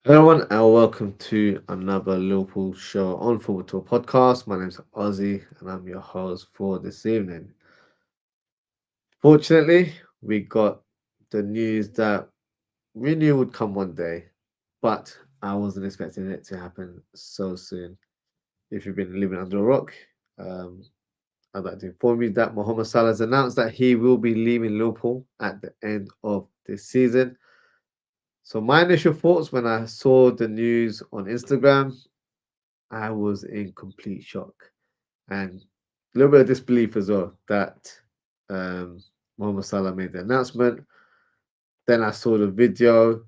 Hello, everyone, and welcome to another Liverpool show on Football Tour podcast. My name's Ozzy, and I'm your host for this evening. Fortunately, we got the news that we knew would come one day, but I wasn't expecting it to happen so soon. If you've been living under a rock, um, I'd like to inform you that Mohamed Salah has announced that he will be leaving Liverpool at the end of this season. So my initial thoughts when I saw the news on Instagram, I was in complete shock and a little bit of disbelief as well that um, Mohamed Salah made the announcement. Then I saw the video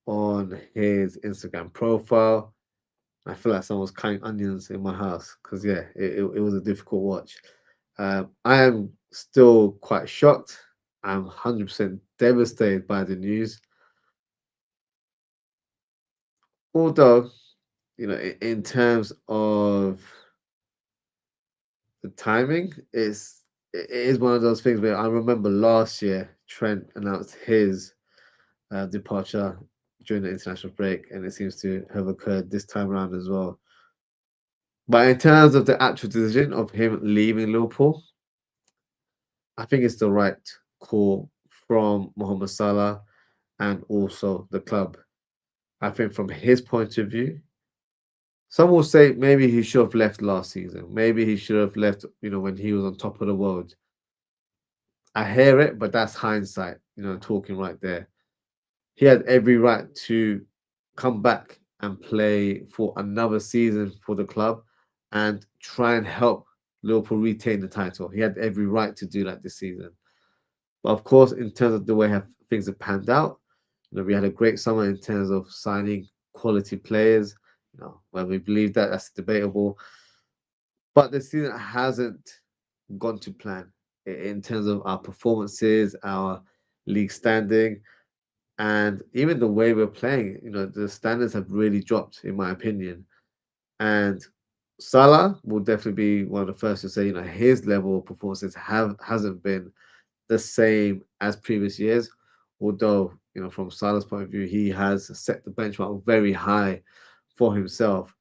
on his Instagram profile. I feel like someone was cutting onions in my house because, yeah, it was a difficult watch. I am still quite shocked. I'm 100% devastated by the news. Although, in terms of the timing it is one of those things where I remember last year Trent announced his departure during the international break, and it seems to have occurred this time around as well. But in terms of the actual decision of him leaving Liverpool, I think it's the right call from Mohamed Salah and also the club. I think from his point of view, some will say maybe he should have left last season. Maybe he should have left, when he was on top of the world. I hear it, but that's hindsight, talking right there. He had every right to come back and play for another season for the club and try and help Liverpool retain the title. He had every right to do that this season. But of course, in terms of the way things have panned out, we had a great summer in terms of signing quality players. Whether we believe that, that's debatable. But the season hasn't gone to plan in terms of our performances, our league standing, and even the way we're playing. The standards have really dropped, in my opinion. And Salah will definitely be one of the first to say, his level of performances hasn't been the same as previous years. Although, from Salah's point of view, he has set the benchmark very high for himself.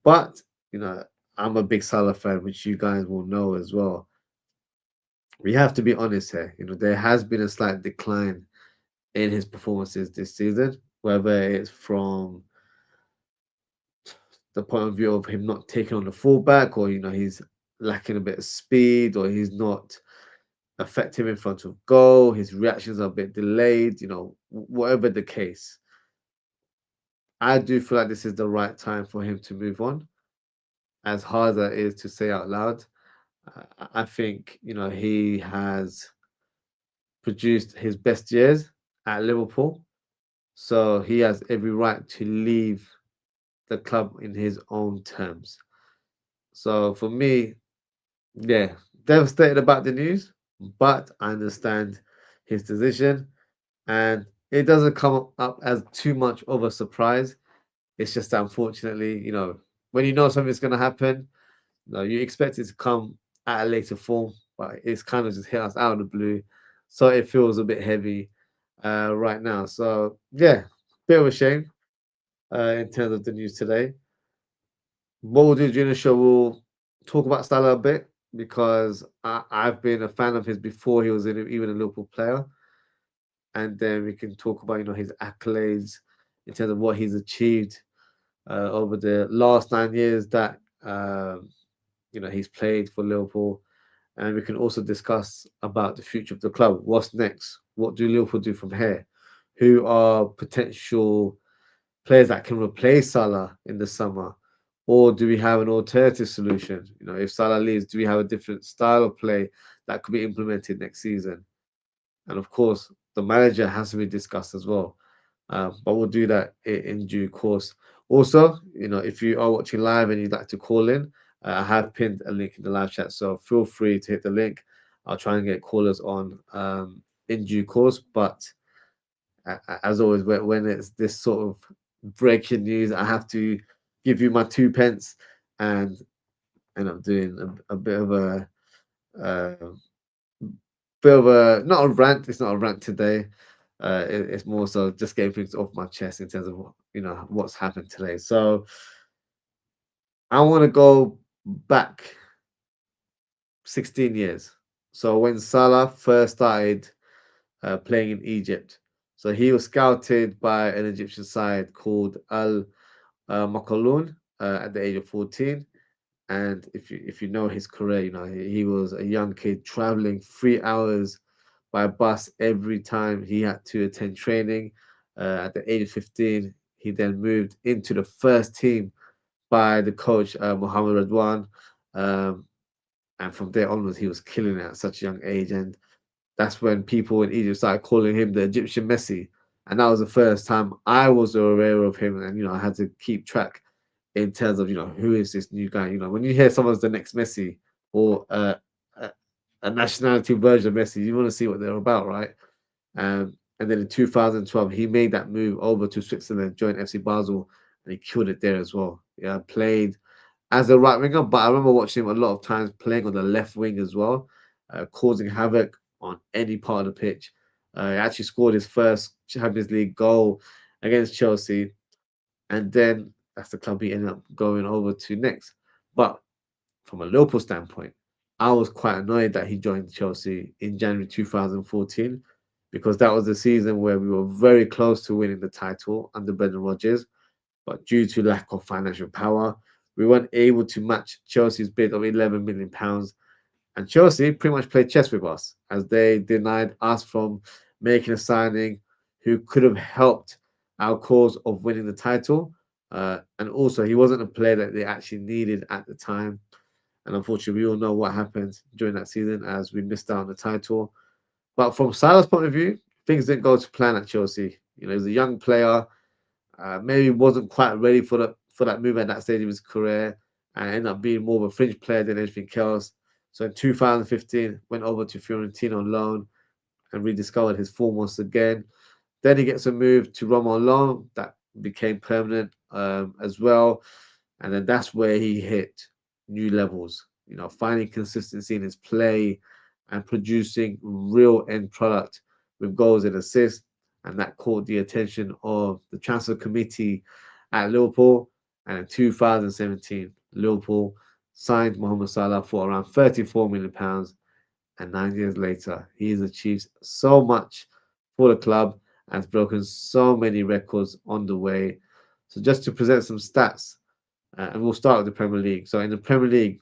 But, you know, I'm a big Salah fan, which you guys will know as well. We have to be honest here. There has been a slight decline in his performances this season, whether it's from the point of view of him not taking on the fullback, or he's lacking a bit of speed, or he's not effective in front of goal, his reactions are a bit delayed, whatever the case. I do feel like this is the right time for him to move on, as hard as that is to say out loud. I think, he has produced his best years at Liverpool, so he has every right to leave the club in his own terms. So for me, yeah, devastated about the news, but I understand his decision, and it doesn't come up as too much of a surprise. It's just that unfortunately, when you know something's going to happen, you expect it to come at a later form, but it's kind of just hit us out of the blue, so it feels a bit heavy right now. So yeah, bit of a shame in terms of the news today. What we'll do during the show, we'll talk about Salah a bit because I've been a fan of his before he was even a Liverpool player, and then we can talk about his accolades in terms of what he's achieved over the last 9 years that he's played for Liverpool, and we can also discuss about the future of the club. What's next? What do Liverpool do from here? Who are potential players that can replace Salah in the summer? Or do we have an alternative solution? If Salah leaves, do we have a different style of play that could be implemented next season? And of course, the manager has to be discussed as well. But we'll do that in due course. Also, if you are watching live and you'd like to call in, I have pinned a link in the live chat, so feel free to hit the link. I'll try and get callers on in due course. But as always, when it's this sort of breaking news, I have to give you my 2 pence and end up doing a uh, bit of a not a rant. It's not a rant today. It's more so just getting things off my chest in terms of what's happened today. So I want to go back 16 years. So when Salah first started playing in Egypt, so he was scouted by an Egyptian side called Al Makaloun at the age of 14. And if you know his career, he was a young kid traveling 3 hours by bus every time he had to attend training. At the age of 15, he then moved into the first team by the coach Mohamed Radwan. Um, and from there onwards, he was killing it at such a young age. And that's when people in Egypt started calling him the Egyptian Messi. And that was the first time I was aware of him. And, I had to keep track in terms of, who is this new guy? When you hear someone's the next Messi or a, a nationality version of Messi, you want to see what they're about, right? And then in 2012, he made that move over to Switzerland, joined FC Basel, and he killed it there as well. Yeah, played as a right winger, but I remember watching him a lot of times playing on the left wing as well, causing havoc on any part of the pitch. He actually scored his first Champions League goal against Chelsea, and then that's the club he ended up going over to next. But from a Liverpool standpoint, I was quite annoyed that he joined Chelsea in January 2014 because that was the season where we were very close to winning the title under Brendan Rodgers, but due to lack of financial power, we weren't able to match Chelsea's bid of £11 million. And Chelsea pretty much played chess with us as they denied us from making a signing who could have helped our cause of winning the title. And also, he wasn't a player that they actually needed at the time. And unfortunately, we all know what happened during that season as we missed out on the title. But from Salah's point of view, things didn't go to plan at Chelsea. He's a young player, maybe wasn't quite ready for that move at that stage of his career, and ended up being more of a fringe player than anything else. So in 2015, went over to Fiorentina on loan and rediscovered his form once again. Then he gets a move to Roma on loan that became permanent as well. And then that's where he hit new levels, finding consistency in his play and producing real end product with goals and assists. And that caught the attention of the transfer committee at Liverpool. And in 2017, Liverpool signed Mohamed Salah for around £34 million. And 9 years later, he has achieved so much for the club and has broken so many records on the way. So just to present some stats, and we'll start with the Premier League. So in the Premier League,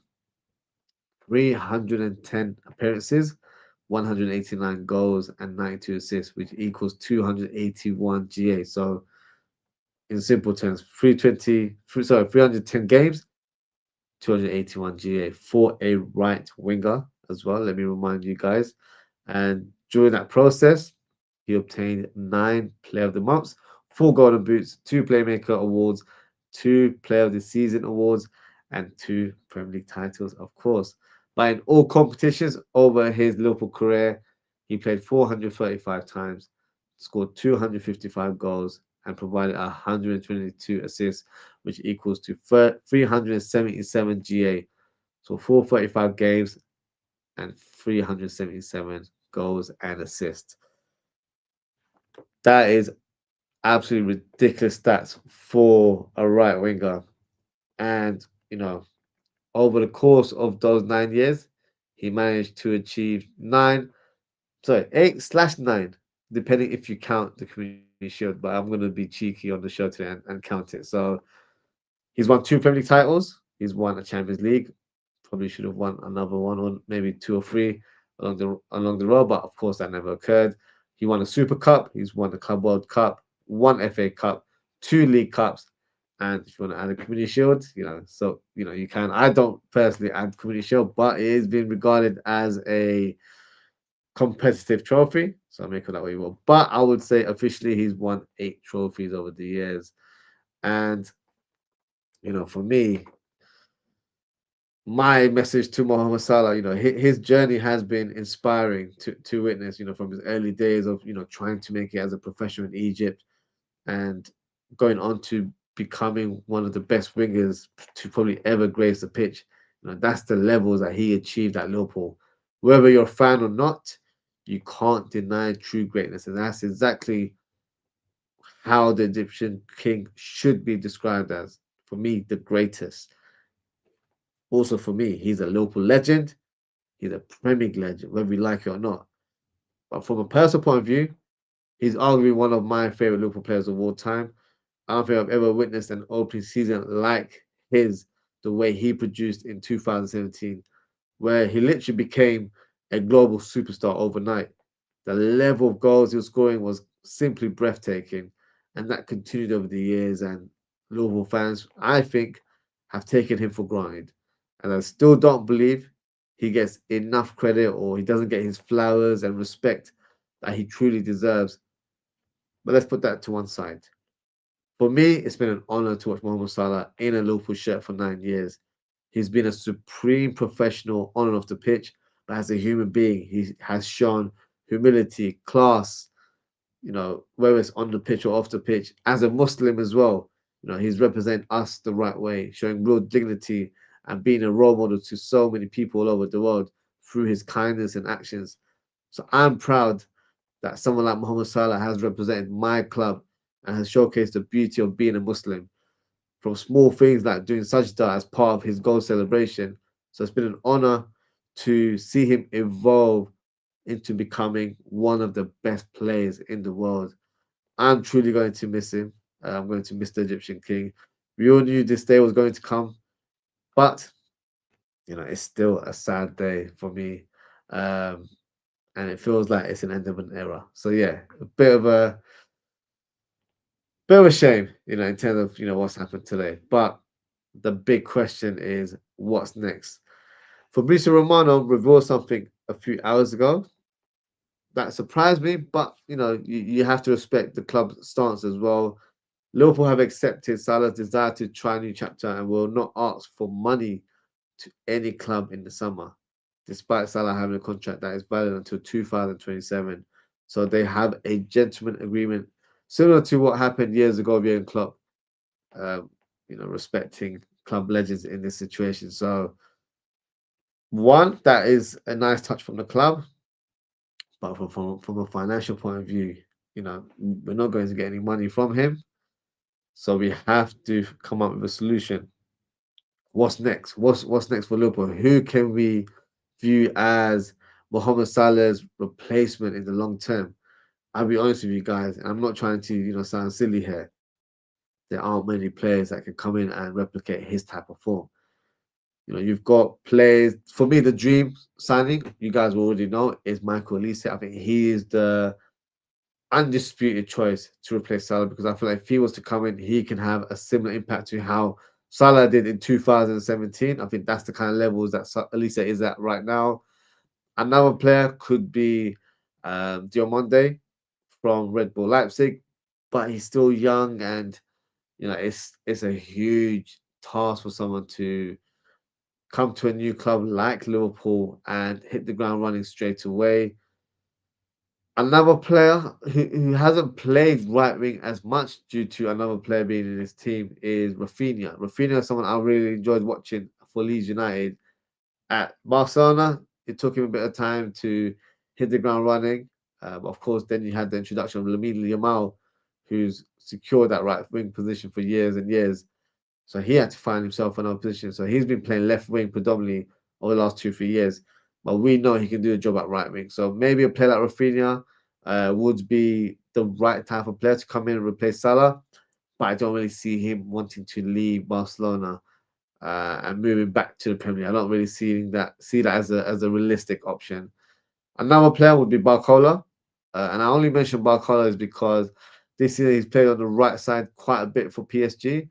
310 appearances, 189 goals, and 92 assists, which equals 281 GA. So in simple terms, 310 games, 281 GA for a right winger as well. Let me remind you guys. And during that process, he obtained 9 Player of the Months, 4 Golden Boots, 2 Playmaker Awards, 2 Player of the Season Awards, and 2 Premier League titles, of course. But in all competitions over his Liverpool career, he played 435 times, scored 255 goals, and provided 122 assists, which equals to 377 GA. So 435 games and 377 goals and assists. That is absolutely ridiculous stats for a right winger. And, over the course of those 9 years, he managed to achieve 8/9, depending if you count the Community Shield. But I'm going to be cheeky on the show today and count it. So he's won 2 Premier League titles. He's won a Champions League. Probably should have won another one or maybe 2 or 3 along the road, but of course that never occurred. He won a Super Cup. He's won the Club World Cup, 1 FA Cup, 2 League Cups, and if you want to add a Community Shield, so you can. I don't personally add Community Shield, but it is being regarded as a competitive trophy, so I make it that way. Well, but I would say officially he's won 8 trophies over the years, and for me, my message to Mohamed Salah, his journey has been inspiring to witness, from his early days of, trying to make it as a professional in Egypt and going on to becoming one of the best wingers to probably ever grace the pitch. That's the levels that he achieved at Liverpool. Whether you're a fan or not, You can't deny true greatness, and that's exactly how the Egyptian king should be described as. For me, the greatest. Also, for me, he's a local legend. He's a Premier League legend, whether we like it or not. But from a personal point of view, he's arguably one of my favorite Liverpool players of all time. I don't think I've ever witnessed an opening season like his, the way he produced in 2017, where he literally became a global superstar overnight. The level of goals he was scoring was simply breathtaking, and that continued over the years. And Liverpool fans, I think, have taken him for granted. And I still don't believe he gets enough credit or he doesn't get his flowers and respect that he truly deserves. But let's put that to one side. For me, it's been an honor to watch Mohamed Salah in a Liverpool shirt for 9 years. He's been a supreme professional on and off the pitch, but as a human being, he has shown humility, class, whether it's on the pitch or off the pitch. As a Muslim as well, he's represented us the right way, showing real dignity and being a role model to so many people all over the world through his kindness and actions. So I'm proud that someone like Mohamed Salah has represented my club and has showcased the beauty of being a Muslim from small things like doing sajda as part of his goal celebration. So it's been an honor to see him evolve into becoming one of the best players in the world. I'm truly going to miss him. I'm going to miss the Egyptian king. We all knew this day was going to come, but it's still a sad day for me. Um, and it feels like it's an end of an era. So yeah, a bit of a shame, in terms of what's happened today. But the big question is what's next? Fabrizio Romano revealed something a few hours ago that surprised me, but you have to respect the club's stance as well. Liverpool have accepted Salah's desire to try a new chapter and will not ask for money to any club in the summer, despite Salah having a contract that is valid until 2027. So they have a gentleman agreement, similar to what happened years ago with Jurgen Klopp, um, respecting club legends in this situation. So, one, that is a nice touch from the club, but from a financial point of view, we're not going to get any money from him. So we have to come up with a solution. What's next? What's next for Liverpool? Who can we view as Mohamed Salah's replacement in the long term? I'll be honest with you guys, and I'm not trying to, sound silly here. There aren't many players that can come in and replicate his type of form. You've got players. For me, the dream signing, you guys will already know, is Michael Olise. I think he is the undisputed choice to replace Salah because I feel like if he was to come in, he can have a similar impact to how Salah did in 2017. I think that's the kind of levels that Elisa is at right now. Another player could be Diomande from Red Bull Leipzig, but he's still young, and it's a huge task for someone to come to a new club like Liverpool and hit the ground running straight away. Another player who hasn't played right wing as much due to another player being in his team is Rafinha. Rafinha is someone I really enjoyed watching for Leeds United. At Barcelona, it took him a bit of time to hit the ground running. But of course, then you had the introduction of Lamine Yamal, who's secured that right wing position for years and years. So he had to find himself another position. So he's been playing left wing predominantly over the last 2, 3 years. But we know he can do a job at right wing. So maybe a player like Rafinha would be the right type of player to come in and replace Salah. But I don't really see him wanting to leave Barcelona and moving back to the Premier League. I don't really see that as a realistic option. Another player would be Barcola. And I only mention Barcola is because this year he's played on the right side quite a bit for PSG,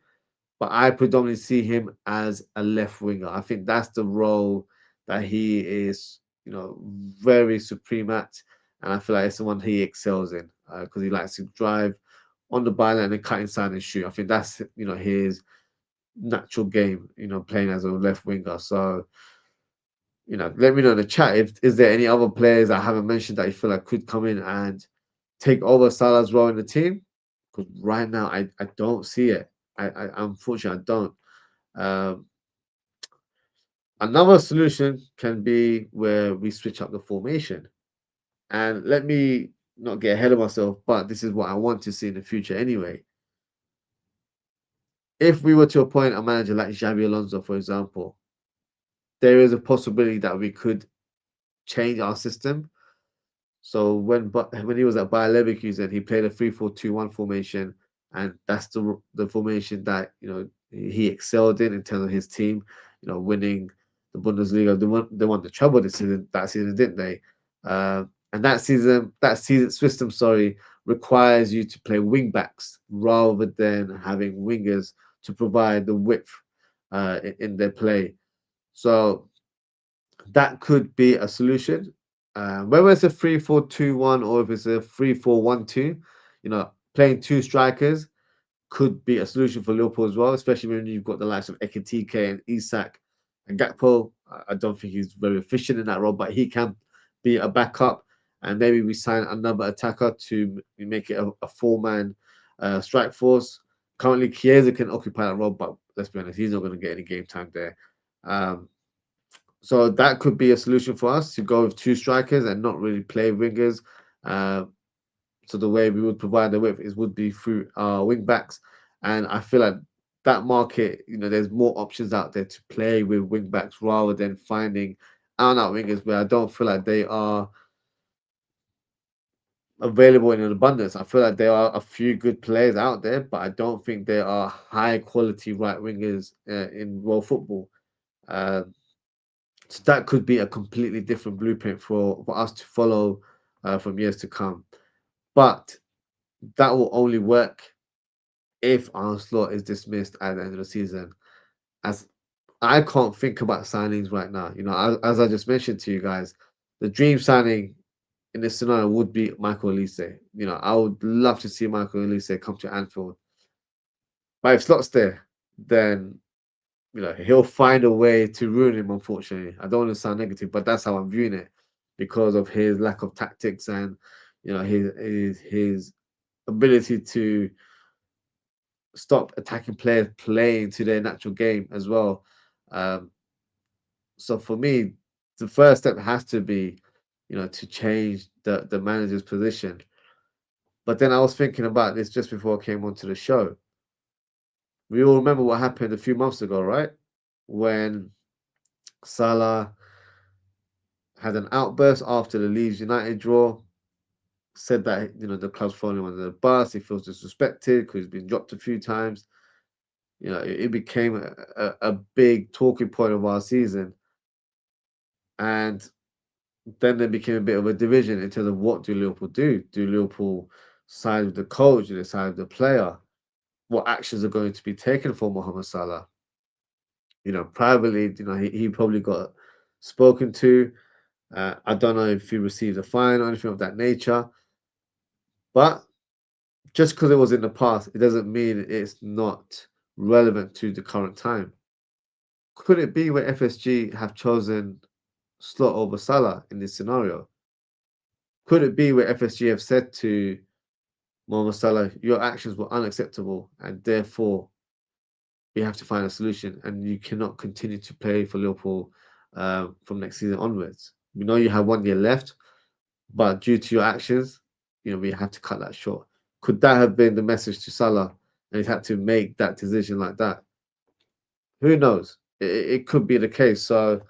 but I predominantly see him as a left winger. I think that's the role that he is, very supreme at, and I feel like it's the one he excels in because he likes to drive on the byline and cut inside and shoot. I think that's his natural game. Playing as a left winger. So let me know in the chat if is there any other players I haven't mentioned that you feel like could come in and take over Salah's role in the team. Because right now I don't see it. I unfortunately I don't. Um, Another solution can be where we switch up the formation And let me not get ahead of myself, but this is what I want to see in the future anyway. If we were to appoint a manager like Xabi Alonso, for example, there is a possibility that we could change our system. So when he was at Bayer Leverkusen, he played a 3-4-2-1 formation, and that's the formation that he excelled in terms of his team. Winning the Bundesliga, they won the treble that season, didn't they? And that season system, sorry, requires you to play wing backs rather than having wingers to provide the width in their play. So that could be a solution. Whether it's a 3-4-2-1 or if it's a 3-4-1-2, playing two strikers could be a solution for Liverpool as well, especially when you've got the likes of Ekitike and Isak and Gakpo. I don't think he's very efficient in that role, but he can be a backup. And maybe we sign another attacker to make it a four-man strike force. Currently, Chiesa can occupy that role, but let's be honest, he's not going to get any game time there. Um, so that could be a solution for us to go with two strikers and not really play wingers. Uh, so the way we would provide the width is would be through our wing backs, and I feel like that market, there's more options out there to play with wing backs rather than finding out wingers where I don't feel like they are available in an abundance. I feel like there are a few good players out there, but I don't think there are high quality right wingers in world football. Uh, So that could be a completely different blueprint for us to follow from years to come. But that will only work if Arsenal is dismissed at the end of the season. As I can't think about signings right now. As I just mentioned to you guys, the dream signing in this scenario would be Michael Elise. I would love to see Michael Elise come to Anfield. But if Slot's there, then he'll find a way to ruin him, unfortunately. I don't want to sound negative, but that's how I'm viewing it because of his lack of tactics and his ability to stop attacking players playing to their natural game as well. Um, so for me, the first step has to be, to change the manager's position. But then I was thinking about this just before I came onto the show. We all remember what happened a few months ago, right? When Salah had an outburst after the Leeds United draw, said that the club's throwing him under the bus. He feels disrespected because he's been dropped a few times. It became a big talking point of our season, and then there became a bit of a division in terms of what do Liverpool do? Do Liverpool side with the coach? Do they side with the player? What actions are going to be taken for Mohamed Salah? Privately, he probably got spoken to. I don't know if he received a fine or anything of that nature, but just because it was in the past, it doesn't mean it's not relevant to the current time. Could it be where FSG have chosen Slot over Salah in this scenario? Could it be where FSG have said to Mohamed Salah, your actions were unacceptable and therefore we have to find a solution and you cannot continue to play for Liverpool from next season onwards? We know you have 1 year left, but due to your actions, we have to cut that short. Could that have been the message to Salah and he's had to make that decision like that? Who knows? It could be the case. So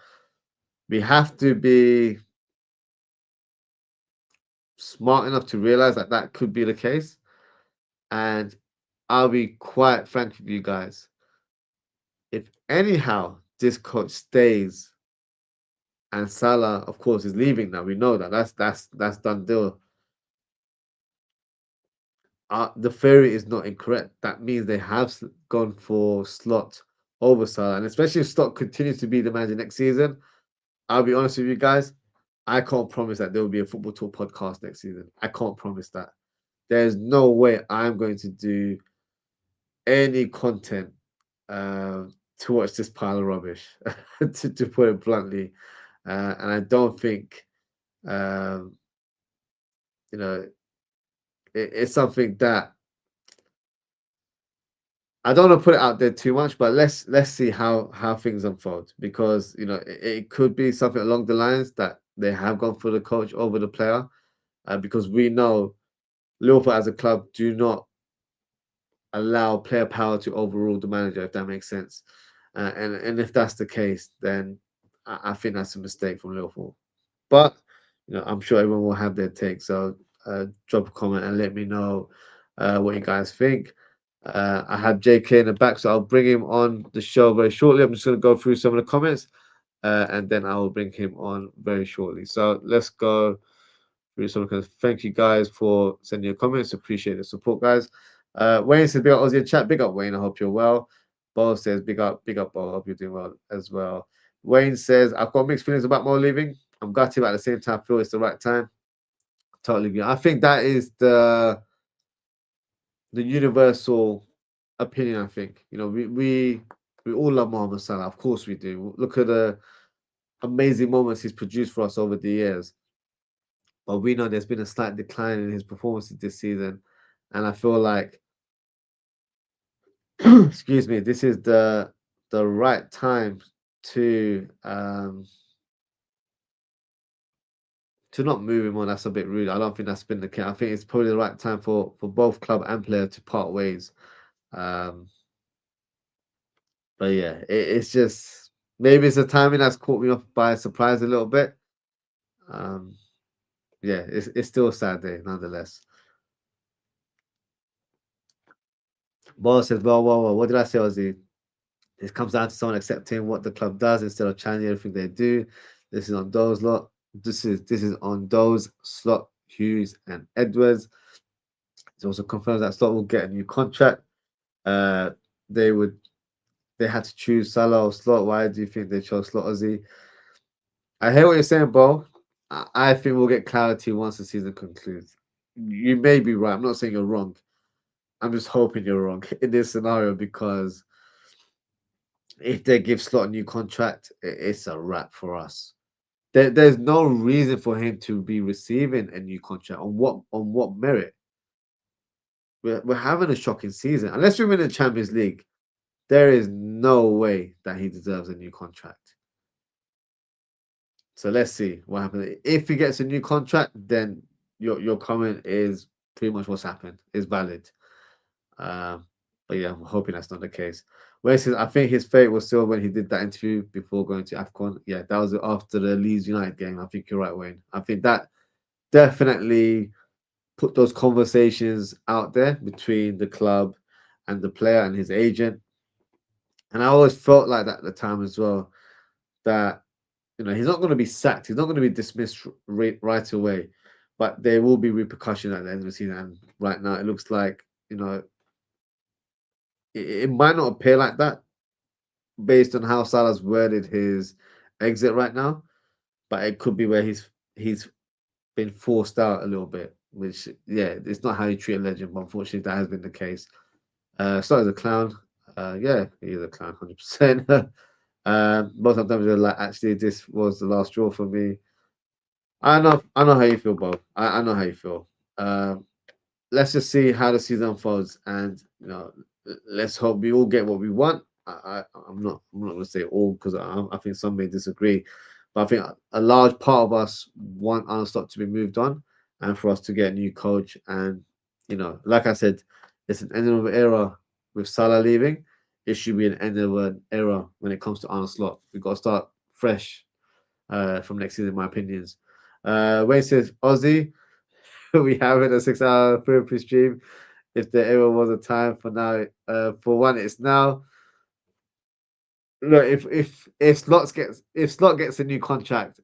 we have to be smart enough to realize that that could be the case. And I'll be quite frank with you guys. If anyhow this coach stays and Salah, of course, is leaving now, we know that that's done deal. The theory is not incorrect. That means they have gone for Slot over Salah, and especially if Slot continues to be the manager next season. I'll be honest with you guys. I can't promise that there will be a Football Talk podcast next season. I can't promise that. There's no way I'm going to do any content to watch this pile of rubbish, to put it bluntly. And I don't think, um, you know, it's something that I don't want to put it out there too much, but let's see how things unfold because it could be something along the lines that they have gone for the coach over the player. because we know Liverpool as a club do not allow player power to overrule the manager, if that makes sense. And if that's the case, then I think that's a mistake from Liverpool. But I'm sure everyone will have their take. So drop a comment and let me know what you guys think. I have JK in the back, so I'll bring him on the show very shortly. I'm just going to go through some of the comments, and then I will bring him on very shortly. So let's go through some comments. Thank you guys for sending your comments. Appreciate the support, guys. Wayne says, big up Aussie chat. Big up, Wayne. I hope you're well. Bo says, big up, Bo. I hope you're doing well as well. Wayne says, I've got mixed feelings about Mo leaving. I'm gutted, but at the same time, I feel it's the right time. Totally agree. I think that is the universal opinion. I think we all love Mohamed Salah. Of course we do. Look at the amazing moments he's produced for us over the years. But we know there's been a slight decline in his performances this season, and I feel like, excuse me, this is the right time to not move him on. That's a bit rude. I don't think that's been the case. I think it's probably the right time for both club and player to part ways. Um, but yeah, it's just maybe it's a timing that's caught me off by surprise a little bit. Um, yeah, it's still a sad day nonetheless. Boss says, well, what did I say, Ozzy? It comes down to someone accepting what the club does instead of challenging everything they do. This is on those lot. This is on those Slot, Hughes, and Edwards. It also confirms that Slot will get a new contract. Uh, they would they had to choose Salah or Slot. Why do you think they chose Slot, Ozzy? I hear what you're saying, Bo. I think we'll get clarity once the season concludes. You may be right. I'm not saying you're wrong. I'm just hoping you're wrong in this scenario because if they give Slot a new contract, it's a wrap for us. There's no reason for him to be receiving a new contract. On what merit? We're having a shocking season. Unless we win the Champions League, there is no way that he deserves a new contract. So let's see what happens. If he gets a new contract, then your comment is pretty much what's happened. Is valid. Um, but yeah, I'm hoping that's not the case. Where he says, I think his fate was still when he did that interview before going to AFCON. Yeah, that was after the Leeds United game. I think you're right, Wayne. I think that definitely put those conversations out there between the club and the player and his agent. And I always felt like that at the time as well, that he's not going to be sacked. He's not going to be dismissed right away, but there will be repercussions at the end of the season. And right now, it looks like it might not appear like that based on how Salah's worded his exit right now, but it could be where he's been forced out a little bit. Which it's not how you treat a legend, but unfortunately, that has been the case. So as a clown, yeah, he is a clown, 100%. Both of them are like, actually, this was the last straw for me. I know how you feel, Bob. I know how you feel. Let's just see how the season unfolds, and let's hope we all get what we want. I'm not going to say all because I think some may disagree, but I think a large part of us want Arsenal to be moved on, and for us to get a new coach. And like I said, it's an end of an era with Salah leaving. It should be an end of an era when it comes to Arnold Slot. We've got to start fresh from next season, in my opinions. Wayne says, Aussie, we have it a 6-hour therapy stream. If there ever was a time for now, for one, it's now. Look, if Slot gets a new contract,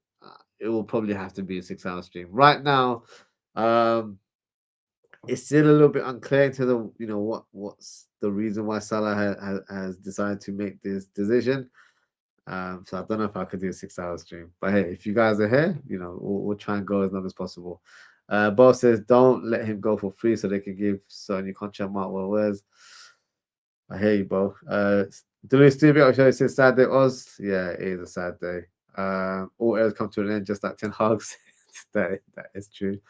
it will probably have to be a 6-hour stream. Right now, um, it's still a little bit unclear to what's the reason why Salah has decided to make this decision. So I don't know if I could do a 6-hour stream. But hey, if you guys are here, we'll try and go as long as possible. Bo says, don't let him go for free so they can give Sony contract mark well where's I hear you, Bo. Delirious Studio show says sad day Oz. Yeah, it is a sad day. All eras come to an end just like 10 hugs today. That is true.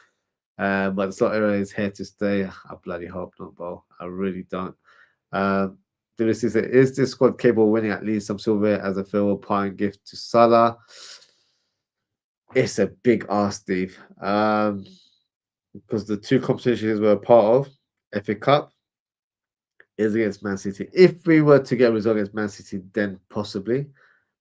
But the slot era is here to stay. I bloody hope not, Bo. I really don't. Delirious says, is this squad capable of winning at least some silver as a farewell parting gift to Salah? It's a big ask, Steve. because the two competitions we're a part of, FA Cup, is against Man City. If we were to get a result against Man City, then possibly.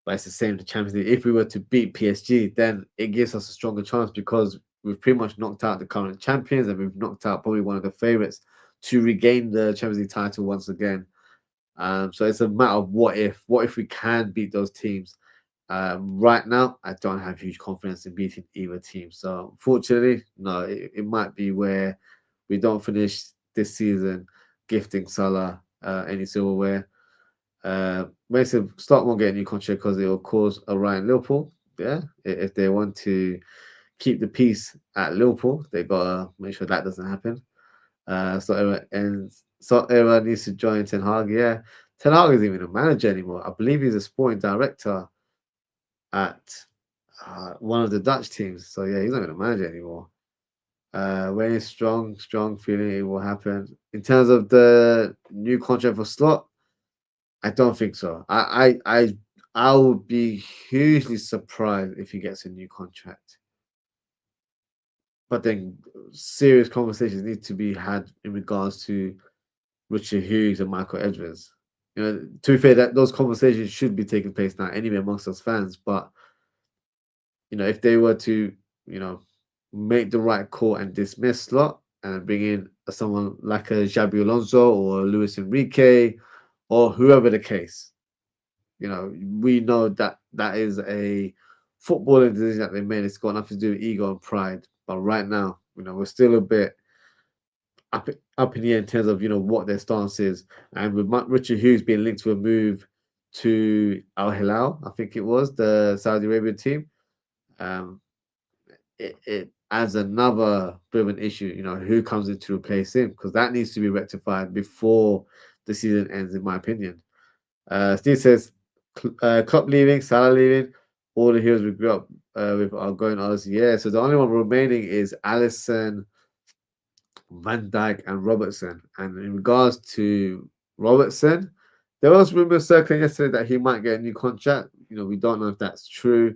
But it's the same to Champions League. If we were to beat PSG, then it gives us a stronger chance because we've pretty much knocked out the current champions and we've knocked out probably one of the favourites to regain the Champions League title once again. So it's a matter of what if. What if we can beat those teams? Right now, I don't have huge confidence in beating either team. So unfortunately, no, it might be where we don't finish this season gifting Salah any silverware. Mason Stark won't get a new contract because it will cause a riot in Liverpool. Yeah, if they want to keep the peace at Liverpool, they gotta make sure that doesn't happen. So everyone needs to join Ten Hag. Yeah, Ten Hag isn't even a manager anymore. I believe he's a sporting director at one of the Dutch teams. So yeah, he's not even a manager anymore. Very strong feeling it will happen. In terms of the new contract for Slot, I don't think so. I would be hugely surprised if he gets a new contract. But then serious conversations need to be had in regards to Richard Hughes and Michael Edwards. You know, to be fair, that those conversations should be taking place now anyway amongst us fans. But if they were to, you know, make the right call and dismiss Slot and bring in someone like a Xabi Alonso or Luis Enrique or whoever the case, we know that that is a footballing decision that they made. It's got nothing to do with ego and pride. But right now, we're still a bit up in the air in terms of what their stance is. And with Richard Hughes being linked to a move to Al Hilal, I think it was the Saudi Arabian team. Um, it adds another bit of an issue. Who comes in to replace him, because that needs to be rectified before the season ends, in my opinion. Steve says, Klopp leaving, Salah leaving, all the heroes we grew up with are going others. Yeah, so the only one remaining is Allison, Van Dijk, and Robertson. And in regards to Robertson, there was rumors circling yesterday that he might get a new contract. We don't know if that's true.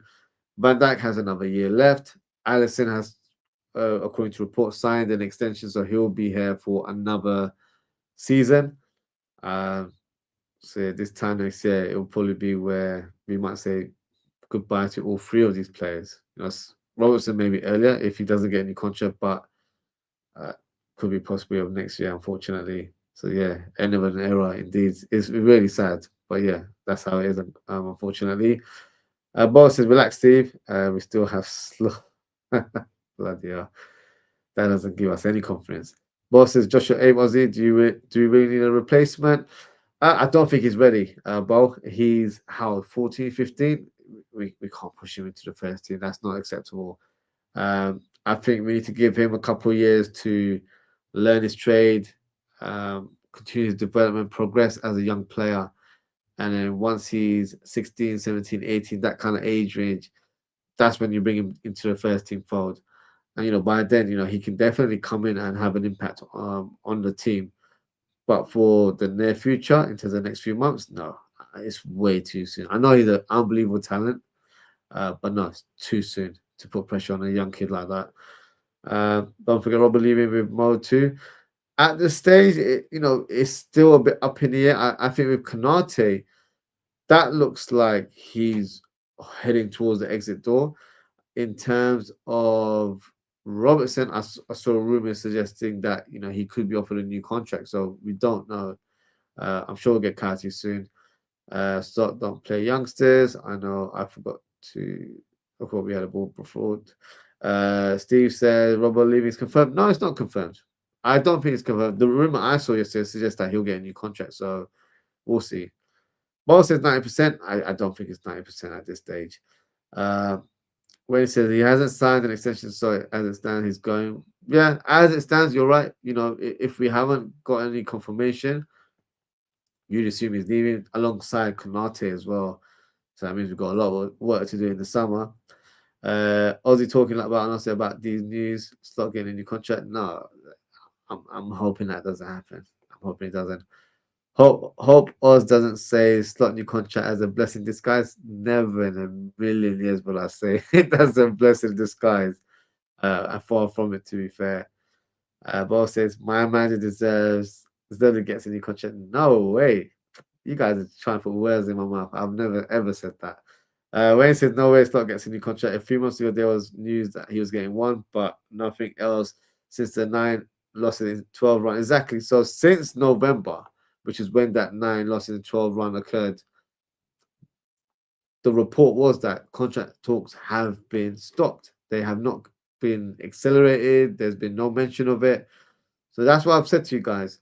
Van Dijk has another year left. Allison has, according to reports, signed an extension, so he'll be here for another season. Um, So this time next year, it will probably be where we might say goodbye to all three of these players. Robertson maybe earlier if he doesn't get any contract, but uh, could be possibly of next year, unfortunately. So yeah, end of an era indeed. It's really sad, but yeah, that's how it is, unfortunately. Boss says, relax, Steve. We still have slow. Bloody hell. That doesn't give us any confidence. Boss says, Joshua Amozy, do you really need a replacement? I don't think he's ready, Bo. He's how 14, 15. We can't push him into the first team. That's not acceptable. I think we need to give him a couple of years to learn his trade, continue his development, progress as a young player. And then once he's 16, 17, 18, that kind of age range, that's when you bring him into the first team fold. And by then, he can definitely come in and have an impact on the team. But for the near future, into the next few months, no, it's way too soon. I know he's an unbelievable talent, but no, it's too soon to put pressure on a young kid like that. Don't forget Robert leaving with Mo too. At this stage, it's still a bit up in the air. I think with Kanate, that looks like he's heading towards the exit door. In terms of Robertson, I saw rumors suggesting that he could be offered a new contract, so we don't know. I'm sure we'll get clarity soon. Stop, don't play youngsters. I know I forgot to. I thought we had a ball before. Steve said Robert leaving is confirmed. No, it's not confirmed. I don't think it's confirmed. The rumor I saw yesterday suggests that he'll get a new contract, so we'll see. Ball says 90%. I don't think it's 90% at this stage. Uh, when he says he hasn't signed an extension, so as it stands, he's going. Yeah, as it stands, you're right. If we haven't got any confirmation, you'd assume he's leaving alongside Konate as well. So that means we've got a lot of work to do in the summer. Ozzy talking about honestly about these news, start getting a new contract. No, I'm hoping that doesn't happen. I'm hoping it doesn't. Hope Oz doesn't say slot new contract as a blessing disguise. Never in a million years will I say it as a blessing disguise. Far from it, to be fair. Bo says my manager deserves to get a new contract. No way. You guys are trying to put words in my mouth. I've never ever said that. Wayne says no way Slot gets a new contract. A few months ago there was news that he was getting one, but nothing else since the 9 losses in 12 run. Exactly. So since November, which is when that 9 losses in 12 run occurred, the report was that contract talks have been stopped. They have not been accelerated. There's been no mention of it. So that's what I've said to you guys.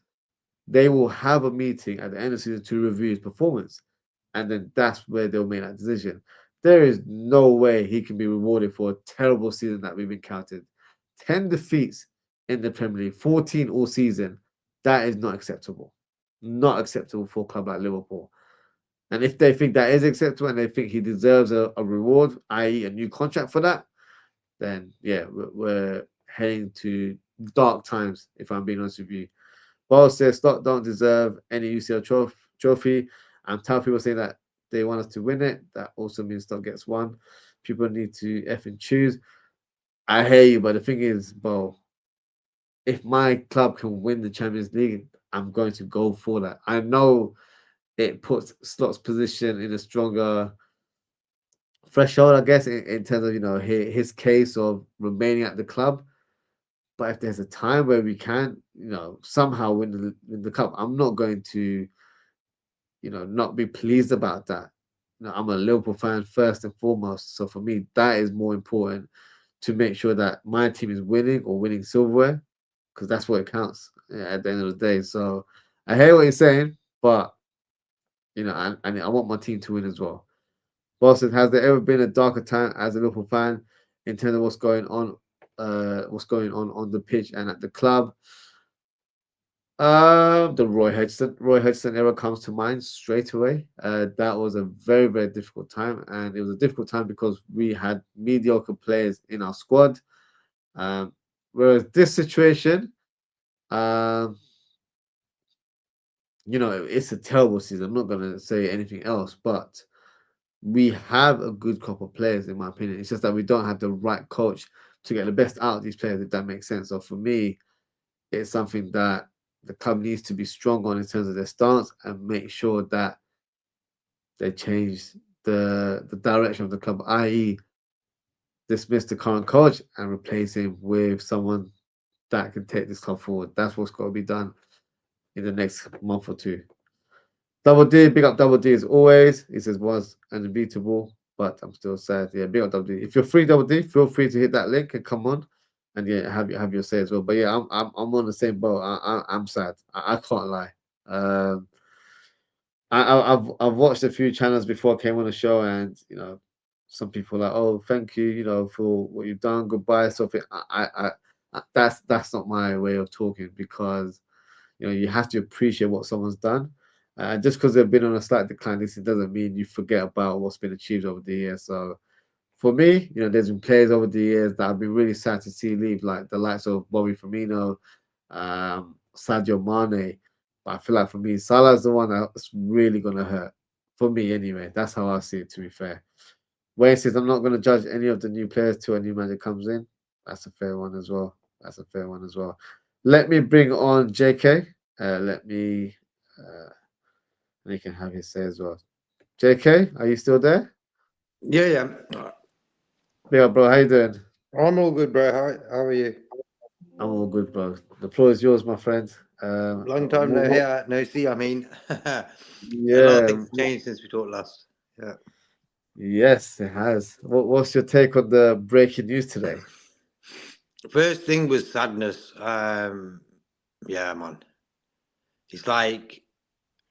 They will have a meeting at the end of the season to review his performance, and then that's where they'll make that decision. There is no way he can be rewarded for a terrible season that we've encountered. 10 defeats in the Premier League, 14 all season. That is not acceptable. Not acceptable for a club like Liverpool. And if they think that is acceptable and they think he deserves a reward, i.e., a new contract for that, then yeah, we're heading to dark times, if I'm being honest with you. Ball says Stock don't deserve any UCL trophy. I'm tired of people saying that they want us to win it. That also means Stock gets one. People need to F and choose. I hear you, but the thing is, Bo, if my club can win the Champions League, I'm going to go for that. I know it puts Slot's position in a stronger threshold, I guess, in terms of his case of remaining at the club. But if there's a time where we can, somehow win the cup, I'm not going to not be pleased about that. I'm a Liverpool fan first and foremost. So for me, that is more important to make sure that my team is winning or winning silverware because that's what it counts at the end of the day. So I hear what you're saying, but I want my team to win as well. Boston, has there ever been a darker time as a Liverpool fan in terms of what's going on the pitch and at the club? The Roy Hodgson era comes to mind straight away. That was a very, very difficult time, and it was a difficult time because we had mediocre players in our squad. Um, Whereas this situation, um, it's a terrible season. I'm not gonna say anything else, but we have a good couple of players, in my opinion. It's just that we don't have the right coach to get the best out of these players, if that makes sense. So for me, it's something that the club needs to be strong on in terms of their stance and make sure that they change the direction of the club, i.e., dismiss the current coach and replace him with someone that can take this club forward. That's what's got to be done in the next month or two. Double D, big up Double D as always. He says was unbeatable, but I'm still sad. Yeah, big up Double D. If you're free, Double D, feel free to hit that link and come on, and yeah, have your say as well. But yeah, I'm on the same boat. I'm sad. I can't lie. Um, I've watched a few channels before I came on the show, and some people are like, oh, thank you, for what you've done. Goodbye, something. That's not my way of talking because you have to appreciate what someone's done. Just because they've been on a slight decline, this doesn't mean you forget about what's been achieved over the years. So for me, there's been players over the years that I've been really sad to see leave, like the likes of Bobby Firmino, Sadio Mane. But I feel like for me, Salah's the one that's really gonna hurt. For me, anyway. That's how I see it. To be fair, Wayne says I'm not gonna judge any of the new players till a new manager comes in. That's a fair one as well. That's a fair one as well. Let me bring on JK. Let me. And he can have his say as well. JK, are you still there? Yeah, yeah. Yeah, bro. How you doing? I'm all good, bro. How are you? I'm all good, bro. The floor is yours, my friend. Long time no hear, no see. I mean, a lot of Yeah, things have changed since we talked last. Yeah. yes, it has. What's your take on the breaking news today? First thing was sadness. Yeah, man. It's like,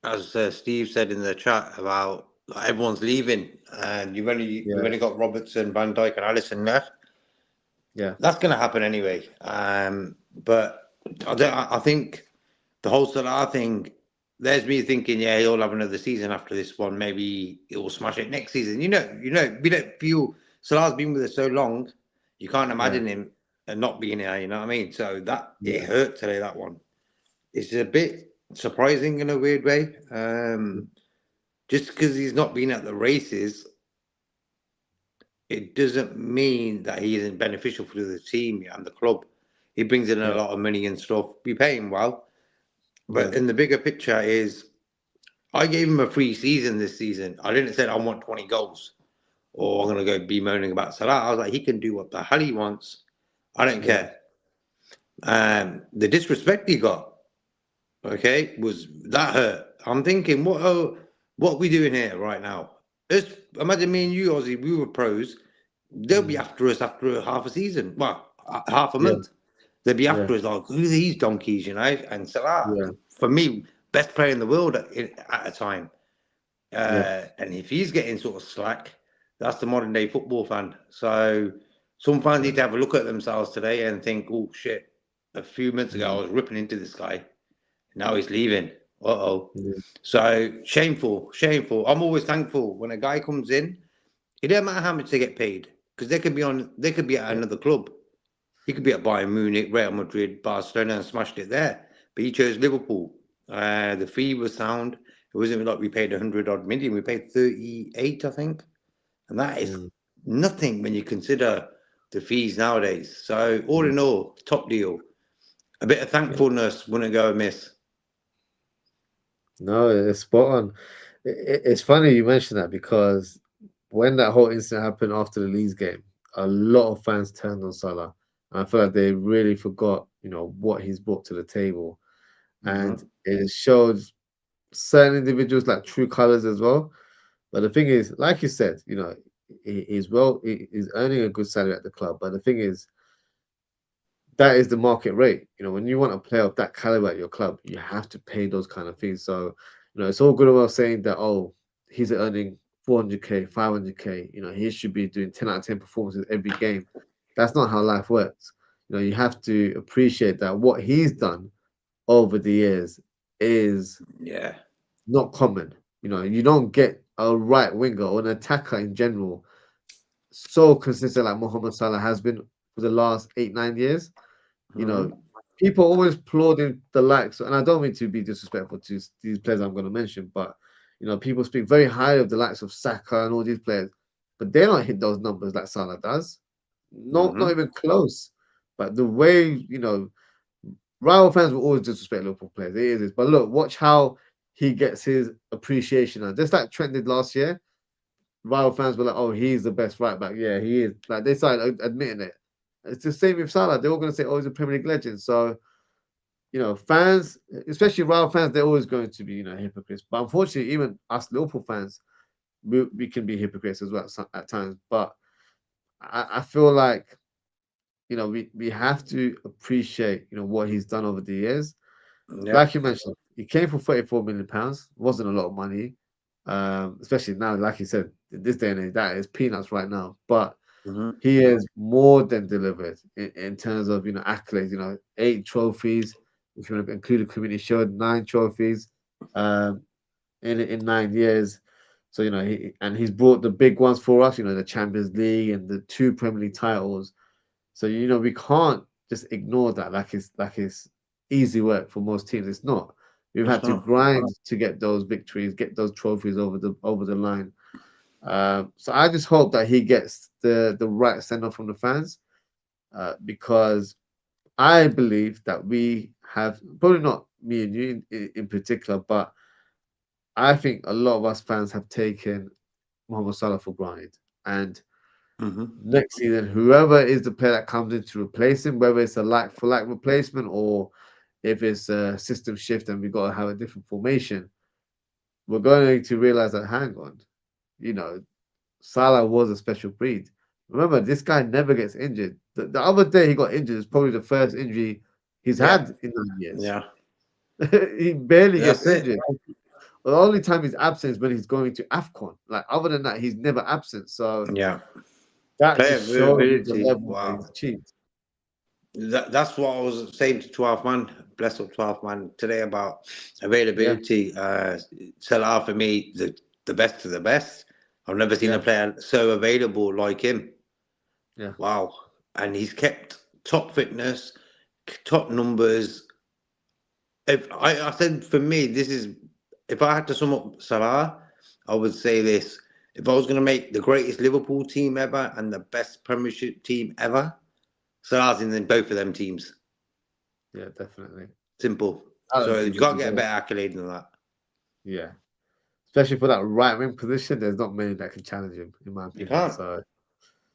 as Steve said in the chat about like, everyone's leaving, and we've Yeah, only got Robertson, Van Dijk, and Allison left. yeah, That's going to happen anyway. But I think the whole Salah thing. There's me thinking, yeah, he'll have another season after this one. Maybe he'll smash it next season. We don't feel Salah's been with us so long. You can't yeah, imagine him not being here. You know what I mean? So that it yeah, hurt today. That one. It's a bit surprising in a weird way. Just because he's not been at the races, it doesn't mean that he isn't beneficial for the team and the club. He brings in a Yeah. lot of money and stuff. We pay him well. But Yeah. in the bigger picture is I gave him a free season this season. I didn't say I want 20 goals or I'm going to go be moaning about Salah. I was like, he can do what the hell he wants. I don't Yeah. care. The disrespect he got, okay, was that hurt. I'm thinking, what are we doing here right now? Imagine me and you, Ozzy, we were pros. They'll be Mm. after us after half a season. Well, half a Yeah. month. They'll be Yeah. after us like, who are these donkeys, you know? And Salah, Yeah. for me, best player in the world at a time. Yeah. And if he's getting sort of slack, that's the modern day football fan. So some fans Yeah. need to have a look at themselves today and think, oh shit, a few months ago I Mm. was ripping into this guy. Now he's leaving. Uh-oh. Yeah. So shameful, shameful. I'm always thankful when a guy comes in, it doesn't matter how much they get paid, because they could be at Yeah. another club. He could be at Bayern Munich, Real Madrid, Barcelona, and smashed it there. But he chose Liverpool. The fee was sound. It wasn't like we paid 100 odd million. We paid 38, I think. And that is Mm. nothing when you consider the fees nowadays. So, all Yeah. in all, top deal. A bit of Yeah. thankfulness wouldn't go amiss. No, it's spot on. It's funny you mentioned that because when that whole incident happened after the Leeds game, a lot of fans turned on Salah. And I feel like they really forgot, what he's brought to the table. And Mm-hmm. it showed certain individuals like true colors as well. But the thing is, like you said, he's earning a good salary at the club. But the thing is, that is the market rate. When you want a player of that caliber at your club, you have to pay those kind of fees. So, it's all good and well saying that, oh, he's earning 400K, 500K, he should be doing 10 out of 10 performances every game. That's not how life works. You have to appreciate that what he's done over the years is Yeah. not common. You don't get a right winger or an attacker in general so consistent like Mohamed Salah has been for the last 8, 9 years. you know, Mm-hmm. People always applauding the likes, and I don't mean to be disrespectful to these players I'm going to mention, but people speak very highly of the likes of Saka and all these players, but they don't hit those numbers like Salah does. Not Mm-hmm. even close. But the way rival fans will always disrespect Liverpool players. It is, but look, watch how he gets his appreciation. And just like Trent did last year, rival fans were like, "Oh, he's the best right back." Yeah, he is. Like they started admitting it. It's the same with Salah. They're all going to say, "Oh, he's a Premier League legend." So fans, especially rival fans, they're always going to be, hypocrites. But unfortunately, even us Liverpool fans, we can be hypocrites as well at times. But I feel like, we have to appreciate, what he's done over the years. Yeah. Like you mentioned, he came for £34 million. Wasn't a lot of money, especially now. Like you said, in this day and age, that is peanuts right now. But Mm-hmm. he has more than delivered in terms of accolades. 8 trophies, if you want to include the Community Shield, 9 trophies, um, in 9 years. So he's brought the big ones for us. The Champions League and the 2 Premier League titles. So we can't just ignore that like it's easy work for most teams. It's not. We've It's had to not. grind to get those victories, get those trophies over the line. So I just hope that he gets the right send off from the fans, because I believe that we have, probably not me and you in particular, but I think a lot of us fans have taken Mohamed Salah for granted. And Mm-hmm. next season, whoever is the player that comes in to replace him, whether it's a like for like replacement or if it's a system shift and we've got to have a different formation, we're going to realize that, hang on, you know, Salah was a special breed. Remember, this guy never gets injured. The other day he got injured is probably the first injury he's Yeah. had in 9 years. Yeah. He barely gets That's injured. it. The only time he's absent is when he's going to AFCON. Like, other than that, he's never absent. So Yeah. that Player just shows you the availability. level that he's Wow. achieved. That's what I was saying to 12 man, bless up 12 man today about Yeah, availability. Salah for me, the best of the best. I've never seen a yeah, player so available like him. yeah, Wow. And he's kept top fitness, top numbers. If I said for me, this is if I had to sum up Salah, I would say this. If I was going to make the greatest Liverpool team ever and the best Premiership team ever, Salah's in both of them teams. Yeah, definitely. Simple. I don't So think you he can't get a deserves. better accolade than that. Yeah, especially for that right wing position. There's not many that can challenge him, in my You opinion. can't So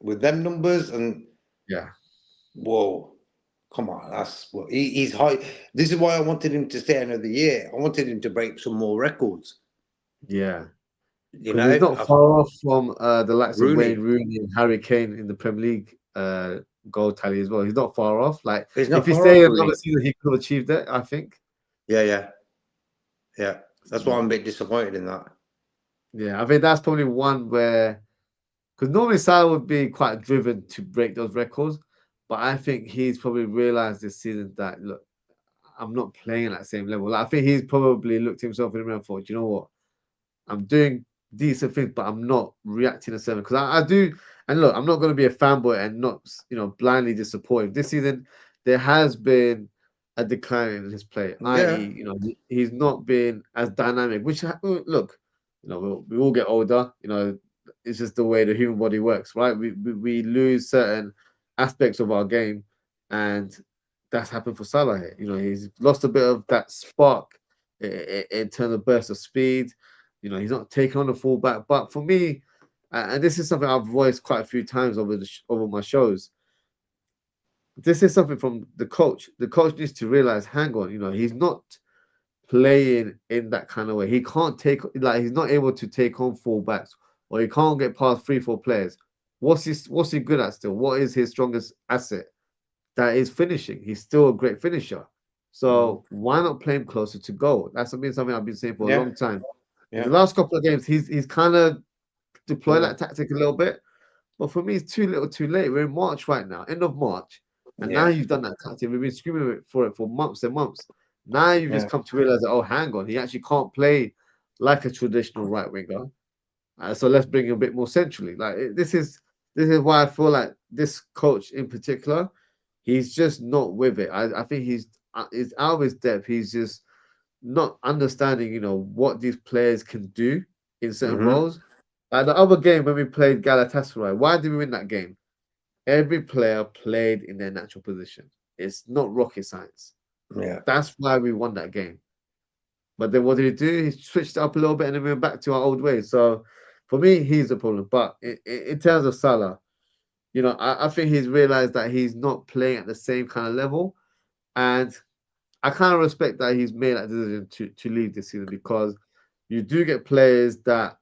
with them numbers and yeah, whoa. Come on, that's what he's high. This is why I wanted him to stay another year. I wanted him to break some more records. yeah, You because he's know, not far off from the likes of Wayne Rooney. Rooney and Harry Kane in the Premier League goal tally as well. He's not far off. Like He's if not he far stayed off another Rooney. season, he could have achieved it. I think. Yeah, yeah, yeah. That's why So, I'm a bit disappointed in that. yeah, I think that's probably one where because normally Salah would be quite driven to break those records, but I think he's probably realized this season that look, I'm not playing at that same level. Like, I think he's probably looked himself in the mirror and thought, you know what, I'm doing decent things, but I'm not reacting a certain because I do. And look, I'm not going to be a fanboy and not blindly just support him. This season, there has been a decline in his play, Yeah, i.e., he's not been as dynamic. Which look, we all get older. It's just the way the human body works, right? We lose certain aspects of our game, and that's happened for Salah here. He's lost a bit of that spark in terms of burst of speed. He's not taking on the fullback. But for me, and this is something I've voiced quite a few times over my shows. This is something from the coach. The coach needs to realize, hang on, he's not playing in that kind of way. He can't he's not able to take on fullbacks, or he can't get past 3-4 players. What's he good at still? What is his strongest asset? That is finishing. He's still a great finisher. mhm. So why not play him closer to goal? That's something I've been saying for a Yeah, long time. In the yeah, last couple of games, he's kind of deployed yeah, that tactic a little bit, but for me, it's too little, too late. We're in March right now, end of March, and now yeah, you've done that tactic. We've been screaming for it for months and months. Now you've yeah. just come to realize that, oh, hang on, he actually can't play like a traditional right winger. So let's bring him a bit more centrally. This is why I feel like this coach in particular, he's just not with it. I think he's out of his depth. He's just not understanding, what these players can do in certain Hmm. roles. The other game when we played Galatasaray, why did we win that game? Every player played in their natural position. It's not rocket science. Yeah. That's why we won that game. But then what did he do? He switched it up a little bit and then we went back to our old ways. So for me, he's the problem. But in terms of Salah, I think he's realized that he's not playing at the same kind of level. And I kind of respect that he's made that decision to leave this season because you do get players that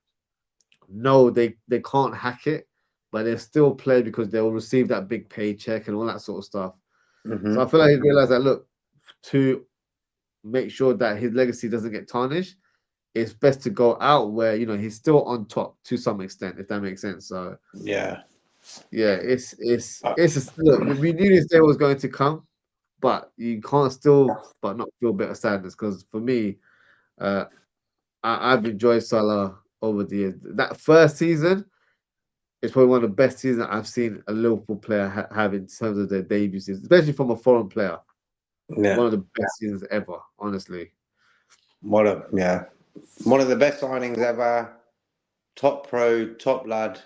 know they can't hack it, but they still play because they'll receive that big paycheck and all that sort of stuff. So I Hmm. feel like he realized that look, to make sure that his legacy doesn't get tarnished, it's best to go out where he's still on top to some extent, if that makes sense. So Yeah. yeah, Uh, look, we knew this day was going to come, but you can't still but not feel bitter sadness because for me, uh, I've enjoyed Salah over the years. That first season is probably one of the best seasons I've seen a Liverpool player have in terms of their debut season, especially from a foreign player. yeah. One of the best seasons ever, honestly. Yeah. One of the best signings ever. Top pro, top lad.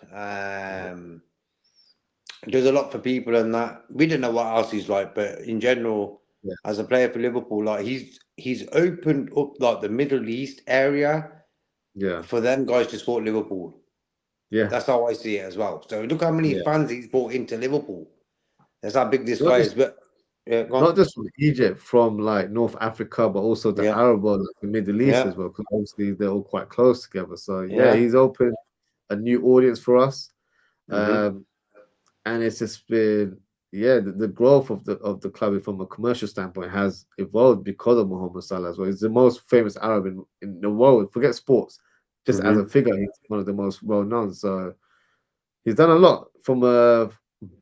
Does a lot for people and that. We don't know what else he's like, but in general, Yeah, as a player for Liverpool, like he's opened up like the Middle East area yeah, for them guys to support Liverpool. yeah, That's how I see it as well. So look how many yeah. fans he's brought into Liverpool. That's how big this Not guy just is. But yeah, go not on. just from Egypt, from like North Africa, but also the Yeah, Arab world, like the Middle East yeah, as well, because obviously they're all quite close together. So yeah, yeah. he's opened a new audience for us. Hmm. Um, and it's just been the growth of the club from a commercial standpoint has evolved because of Mohamed Salah as well. He's the most famous Arab in the world. Forget sports, just as a Hmm. figure, he's one of the most well known. So he's done a lot from a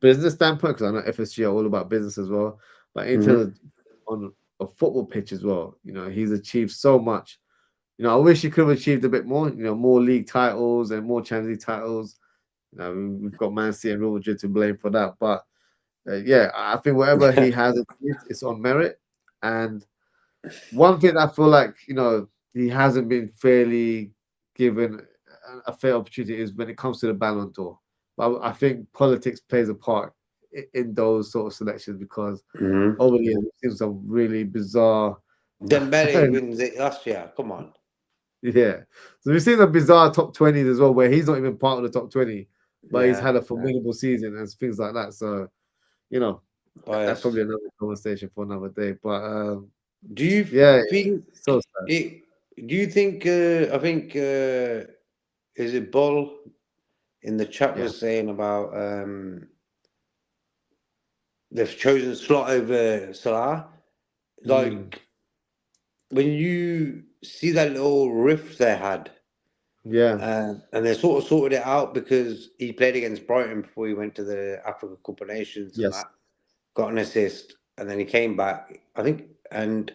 business standpoint because I know FSG are all about business as well. But in Hmm. terms of on a football pitch as well, he's achieved so much. I wish he could have achieved a bit more. More league titles and more Champions League titles. We've got Man City and Real Madrid to blame for that, but yeah, I think whatever he has achieved, it's on merit. And one thing I feel like he hasn't been fairly given a fair opportunity is when it comes to the Ballon d'Or. But I think politics plays a part in those sort of selections because Mm-hmm. over the years we've seen some really bizarre. Dembele wins it last year. Come on. Yeah. So we've seen the bizarre top 20s as well, where he's not even part of the top 20, but he's Yeah. had a Yeah. formidable season and things like that. So, you know, that's Biased. probably another conversation for another day. But Do you yeah, think it's so sad. it? Do you think? I think. Is it Bull in the chat Yeah. was saying about they've chosen Slot over Salah. Mm, Like when you see that little rift they had, yeah. and they sort of sorted it out because he played against Brighton before he went to the Africa Cup of Nations and Yes. that got an assist, and then he came back. I think and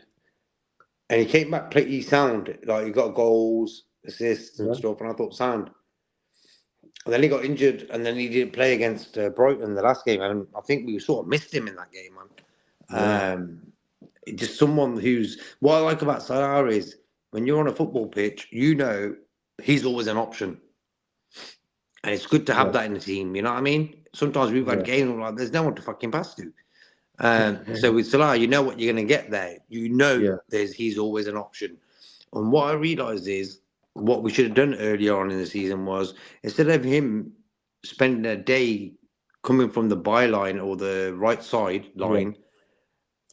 he came back pretty sound. Like he got goals, assists, and Yeah. stuff. And I thought sound. And then he got injured, and then he didn't play against Brighton the last game. And I think we sort of missed him in that game, Yeah. man. Just someone who's what I like about Salah is when you're on a football pitch, you know he's always an option, and it's good to have Yeah. that in the team. You know what I mean? Sometimes we've had Yeah. games where like there's no one to fucking pass to. So with Salah, you know what you're going to get there. You know Yeah. he's always an option. And what I realised is what we should have done earlier on in the season was instead of him spending a day coming from the byline or the right side Yeah. line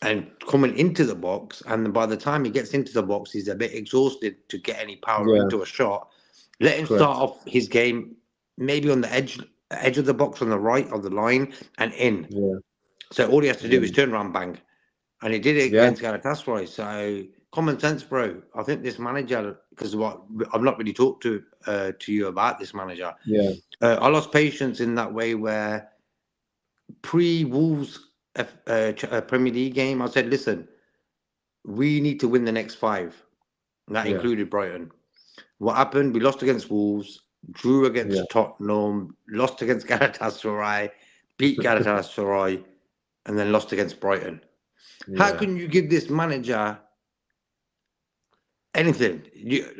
and coming into the box, and then by the time he gets into the box, he's a bit exhausted to get any power Yeah. into a shot. Let him start Correct. off his game maybe on the edge of the box on the right of the line and in. Yeah. So all he has to do is Yeah. turn around, bang, and he did it Yeah. against Galatasaray. So common sense, bro. I think this manager, because what I've not really talked to you about this manager. Yeah. I lost patience in that way where pre Wolves Premier League game, I said, listen, we need to win the next five. And that Yeah. included Brighton. What happened? We lost against Wolves, drew Yeah. against Tottenham, lost against Galatasaray, beat Galatasaray, and then lost against Brighton. How Yeah. can you give this manager anything?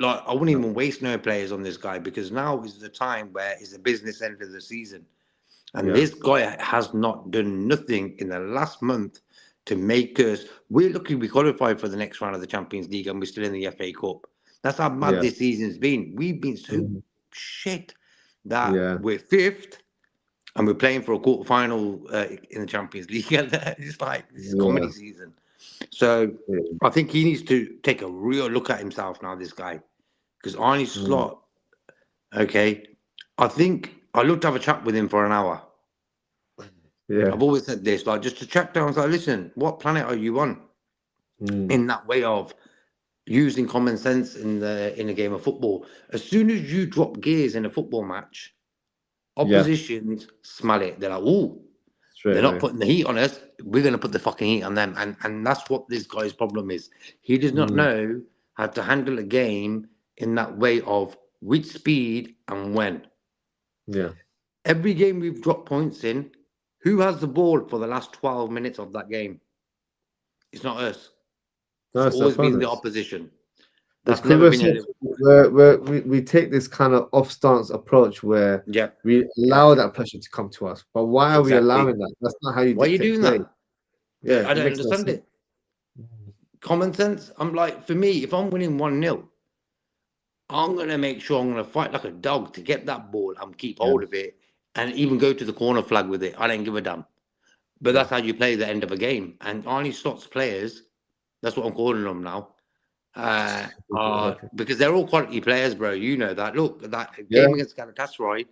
I wouldn't No. even waste no players on this guy because now is the time where it's the business end of the season. And Yeah. this guy has not done nothing in the last month to make us. We're lucky we qualified for the next round of the Champions League and we're still in the FA Cup. That's how mad Yeah. this season's been. We've been so Mhm. shit that Yeah. we're fifth and we're playing for a quarter final in the Champions League. And it's like this is Yeah. comedy season. So Yeah. I think he needs to take a real look at himself now, this guy. Because Arnie Mm. Slot, okay, I think I looked to have a chat with him for an hour. Yeah. I've always said this, like just to check down. I was like, listen, what planet are you on? Mm. In that way of using common sense in a game of football. As soon as you drop gears in a football match, Yeah. oppositions smell it. They're like, "Ooh, Straight they're not away. putting the heat on us. We're going to put the fucking heat on them." And that's what this guy's problem is. He does not Mm. know how to handle a game in that way of which speed and when. Yeah. Every game we've dropped points in, who has the ball for the last 12 minutes of that game? It's not us. It's No, it's the always been the opponents. opposition. It's That's because never we're been a so Liverpool. we take this kind of off stance approach where Yeah, we yeah, allow that pressure to come to us. But why are we exactly. allowing that? That's not how you Why are you dictate doing play. that? Yeah, I it don't makes no understand sense. it. Common sense. I'm like, for me, if I'm winning 1-0, I'm going to make sure I'm going to fight like a dog to get that ball and keep Yeah, hold of it and even go to the corner flag with it. I don't give a damn. But yeah. that's how you play the end of a game. And Arnie Slots players, that's what I'm calling them now. Because they're all quality players, bro. You know that. Look, that Yeah, game against Galatasaray,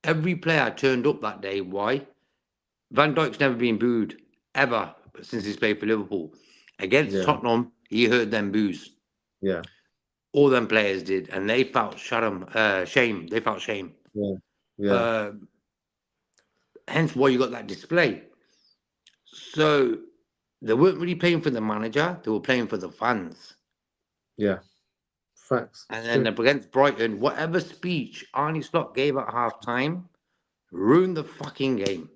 every player turned up that day. Why? Van Dijk's never been booed ever since he's played for Liverpool. Against yeah, Tottenham, he heard them boos. yeah, All them players did, and they felt shame. They felt shame. yeah, yeah, Uh, Hence why you got that display. So they weren't really playing for the manager; they were playing for the fans. yeah. Facts. And It's then true. against Brighton, whatever speech Arnie Slot gave at half time ruined the fucking game.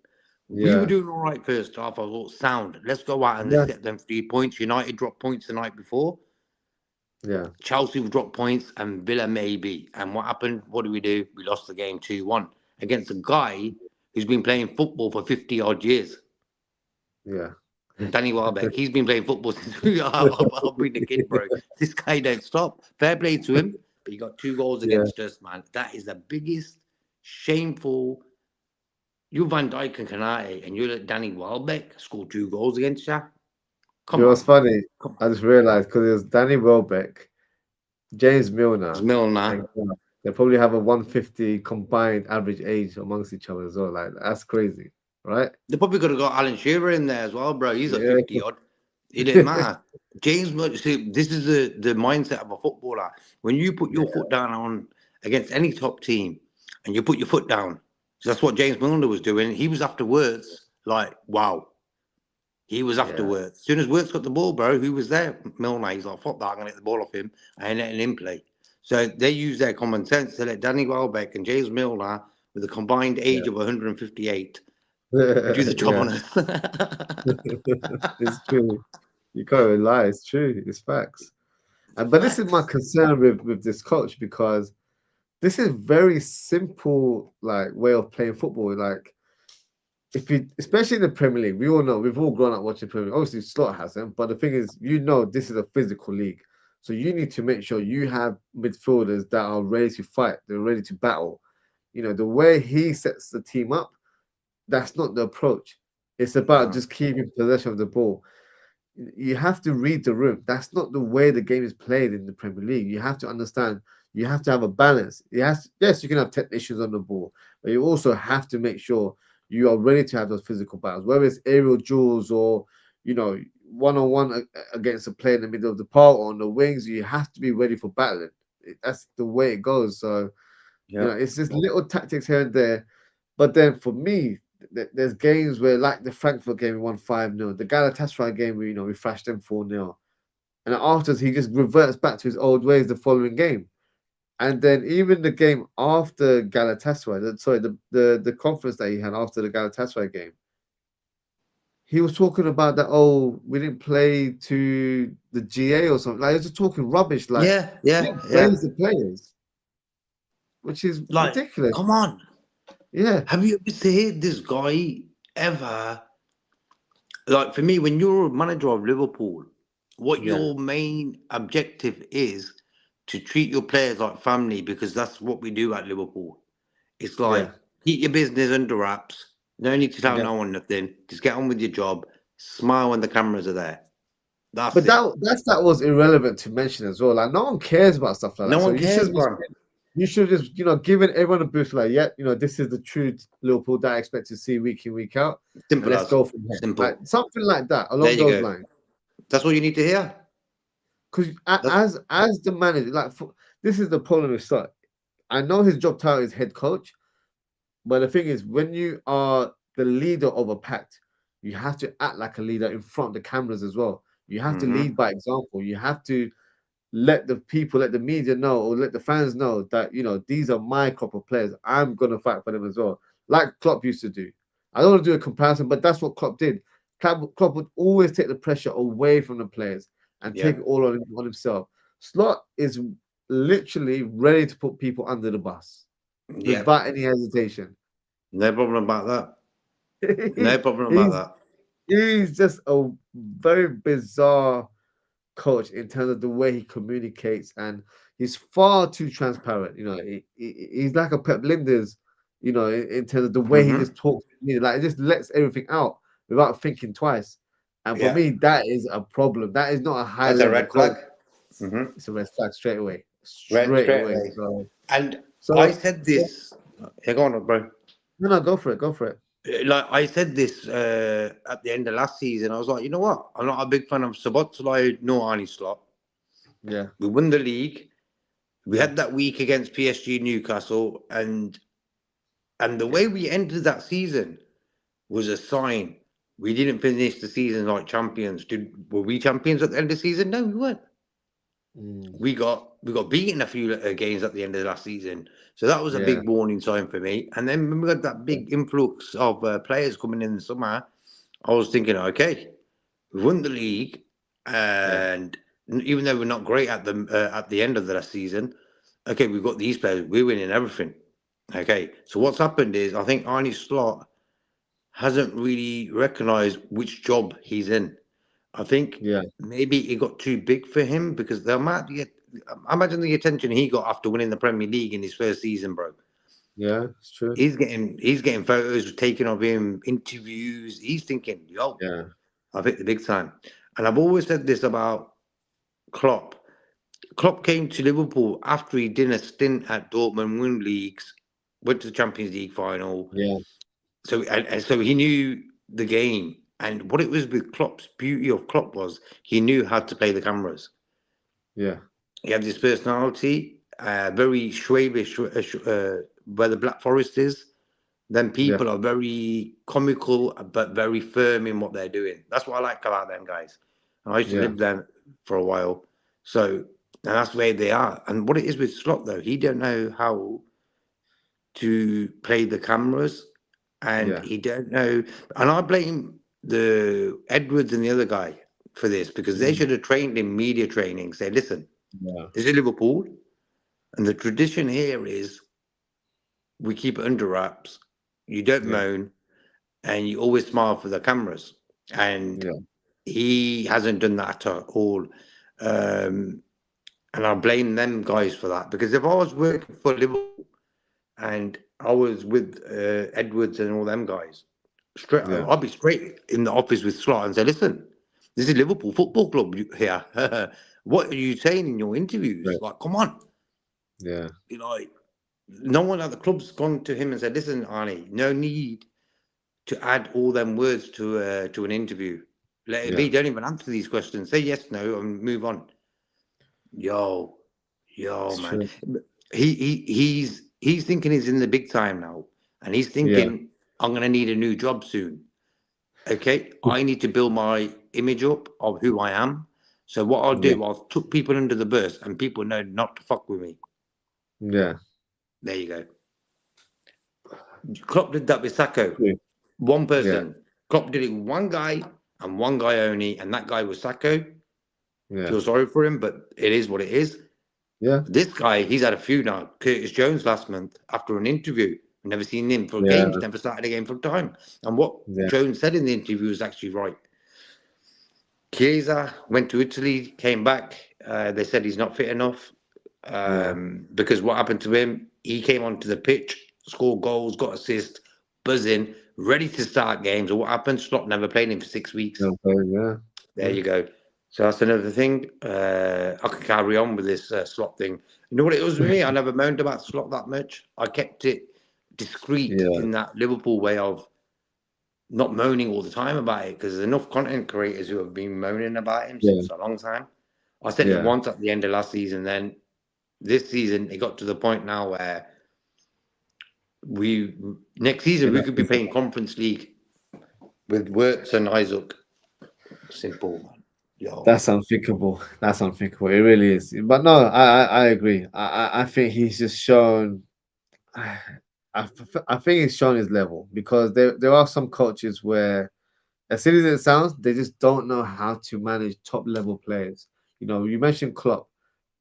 We were Yeah, doing all right first half. I thought, sound. Let's go out and let's yeah, get them 3 points. United dropped points the night before. yeah, Chelsea will drop points and Villa maybe. And what happened? What do? We lost the game 2-1 against a guy who's been playing football for 50 odd years. Yeah. Danny Welbeck, he's been playing football since I've been a kid, bro. This guy don't stop. Fair play to him, but he got 2 goals Yeah. against us, man. That is the biggest shameful. You Van Dijk and Kanate, and you let Danny Welbeck score 2 goals against you. You Come know what's on, funny? come I just realized because it was Danny Welbeck, James on. Milner, Milner. and Gunnar. They probably have a 150 combined average age amongst each other as well. Like that's crazy, right? They probably could have got Alan Shearer in there as well, bro. He's a Yeah. 50 odd. It didn't matter. James Milner, see, this is the mindset of a footballer. When you put Yeah. your foot down on against any top team and you put your foot down, so that's what James Milner was doing. He was afterwards like, wow. He was Yeah. afterwards. As soon as Wirtz got the ball, bro, who was there? Milner. He's like, fuck that, I'm going to get the ball off him. I ain't letting him play. So they use their common sense to let Danny Welbeck and James Milner, with a combined Yeah. age of 158, do the job Yeah. on us. It's true. You can't even lie. It's true. It's facts. And but this is my Facts. concern with this coach because this is very simple like way of playing football. Like if you, especially in the Premier League, we all know we've all grown up watching Premier League. Obviously, Slot hasn't, but the thing is, this is a physical league, so you need to make sure you have midfielders that are ready to fight, they're ready to battle. The way he sets the team up, that's not the approach. It's about No. just keeping possession of the ball. You have to read the room. That's not the way the game is played in the Premier League. You have to understand. You have to have a balance. Yes, you can have technicians on the ball, but you also have to make sure you are ready to have those physical battles, whether it's aerial duels or one on one against a player in the middle of the park or on the wings. You have to be ready for battling. That's the way it goes. So Yep. it's just little tactics here and there. But then for me, there's games where, like the Frankfurt game, we won 5-0. The Galatasaray game, we thrashed them 4-0. And afterwards, he just reverts back to his old ways the following game. And then even the game after Galatasaray, the conference that he had after the Galatasaray game, he was talking about that, oh, we didn't play to the GA or something. Like, he was just talking rubbish. Like, Yeah, he yeah, didn't yeah. praise the players, which is Like, ridiculous. come on. Yeah, Have you ever heard this guy ever? Like, for me, when you're a manager of Liverpool, what yeah, your main objective is to treat your players like family, because that's what we do at Liverpool. It's yeah, like, keep your business under wraps. No need to tell yeah. no one nothing. Just get on with your job. Smile when the cameras are there. That's But it. that was irrelevant to mention as well. Like no one cares about stuff like No that. So one cares, bro. you should just given everyone a boost like, yeah, this is the true Liverpool that I expect to see week in week out, and Simple let's as. go from here. Like Simple. something like that There along you those go. lines. That's all you need to hear. Because That's as the manager, this is the problem with Sutton. I know his job title is head coach, but the thing is, when you are the leader of a pact, you have to act like a leader in front of the cameras as well. You have to mm-hmm. lead by example. You have to let the people, let the media know, or let the fans know that these are my crop of players. I'm gonna fight for them as well, like Klopp used to do. I don't want to do a comparison, but that's what Klopp did. Klopp would always take the pressure away from the players and take it Yep. all on himself. Slot is literally ready to put people under the bus Yep. without any hesitation. No problem about that. No problem about he's that. he's just a very bizarre coach in terms of the way he communicates, and he's far too transparent. He's like a Pep Linders, in terms of the way he Mm-hmm. just talks to me. Like, it just lets everything out without thinking twice. And for Yeah. me, that is a problem. That is not a high That's a level red coach. flag. Mm-hmm. It's a red flag straight away. Red Straight straight away. away. So, And I so said yeah. this. Yeah, go on, bro. No, no, go for it. Go for it. Like I said this at the end of last season. I was like, you know what? I'm not a big fan of Sabotsalai nor Arnie Slot. Yeah, We won the league. We yeah, had that week against PSG Newcastle, and the yeah. way we ended that season was a sign. We didn't finish the season like champions. Were we champions at the end of the season? No, we weren't. Mm, We got beaten a few games at the end of the last season, so that was a yeah, big warning sign for me. And then when we got that yeah, big influx of players coming in the summer, I was thinking, okay, we won the league, yeah, and even though we're not great at the end of the last season, okay, we've got these players, we're winning everything. Okay, so what's happened is I think Arnie Slot hasn't really recognised which job he's in. I think Yeah, maybe it got too big for him because the amount imagine the attention he got after winning the Premier League in his first season, bro. yeah, it's true. He's getting photos taken of him, interviews. He's thinking, yo, Yeah, I've hit the big time. And I've always said this about Klopp. Klopp came to Liverpool after he did a stint at Dortmund, won leagues, went to the Champions League final. yeah, And so he knew the game. And what it was with Klopp's beauty of Klopp was he knew how to play the cameras. yeah, He had this personality, very Schwabish, where the Black Forest is. Then yeah, people are very comical, but very firm in what they're doing. That's what I like about them guys. And I used to yeah, live there for a while. So, and that's where they are. And what it is with Slot, though, he don't know how to play the cameras, and yeah, he don't know. And I blame the Edwards and the other guy for this because they mm, should have trained in media training. Say, listen, yeah, this is Liverpool, and the tradition here is we keep it under wraps. You don't yeah, moan, and you always smile for the cameras. And yeah, he hasn't done that at all. Um, and I blame them guys for that because if I was working for Liverpool and I was with Edwards and all them guys, straight yeah, I'll be straight in the office with Slot and say, "Listen, this is Liverpool Football Club here. What are you saying in your interviews? right, Like, come on, yeah, you know." No one at the club's gone to him and said, "Listen, Arnie, no need to add all them words to an interview. Let it yeah, be. Don't even answer these questions. Say yes, no, and move on." Yo, yo, it's man. true. He's thinking he's in the big time now, and he's Yeah, thinking I'm gonna need a new job soon. Okay, I need to build my image up of who I am. So what I'll yeah, do, I'll took people under the bus, and people know not to fuck with me. yeah, There you go. Klopp did that with Sacco. true. One Yeah, person. Klopp did it with one guy and one guy only, and that guy was Sacco. yeah, Feel sorry for him, but it is what it is. yeah, This guy, he's had a few now. Curtis Jones last month after an interview. Never seen him for yeah, games, never started a game for a time. And what yeah, Jones said in the interview was actually right. Chiesa went to Italy, came back. They said he's not fit enough yeah. because what happened to him? He came onto the pitch, scored goals, got assists, buzzing, ready to start games. And what happened? Slot never played him for 6 weeks. Okay, yeah, There yeah, you go. So that's another thing. I could carry on with this Slot thing. You know what it was with me? I never moaned about Slot that much. I kept it discreet yeah, in that Liverpool way of not moaning all the time about it because there's enough content creators who have been moaning about him yeah, since a long time. I said it yeah, once at the end of last season. Then this season, it got to the point now where we next season we enough could be is playing Conference League with Wirtz and Isaac. Simple, man. Yo. that's unthinkable. That's unthinkable. It really is. But no, I agree. I think he's just shown. I think he's shown his level because there are some coaches where, as silly as it sounds, they just don't know how to manage top level players. You know, you mentioned Klopp.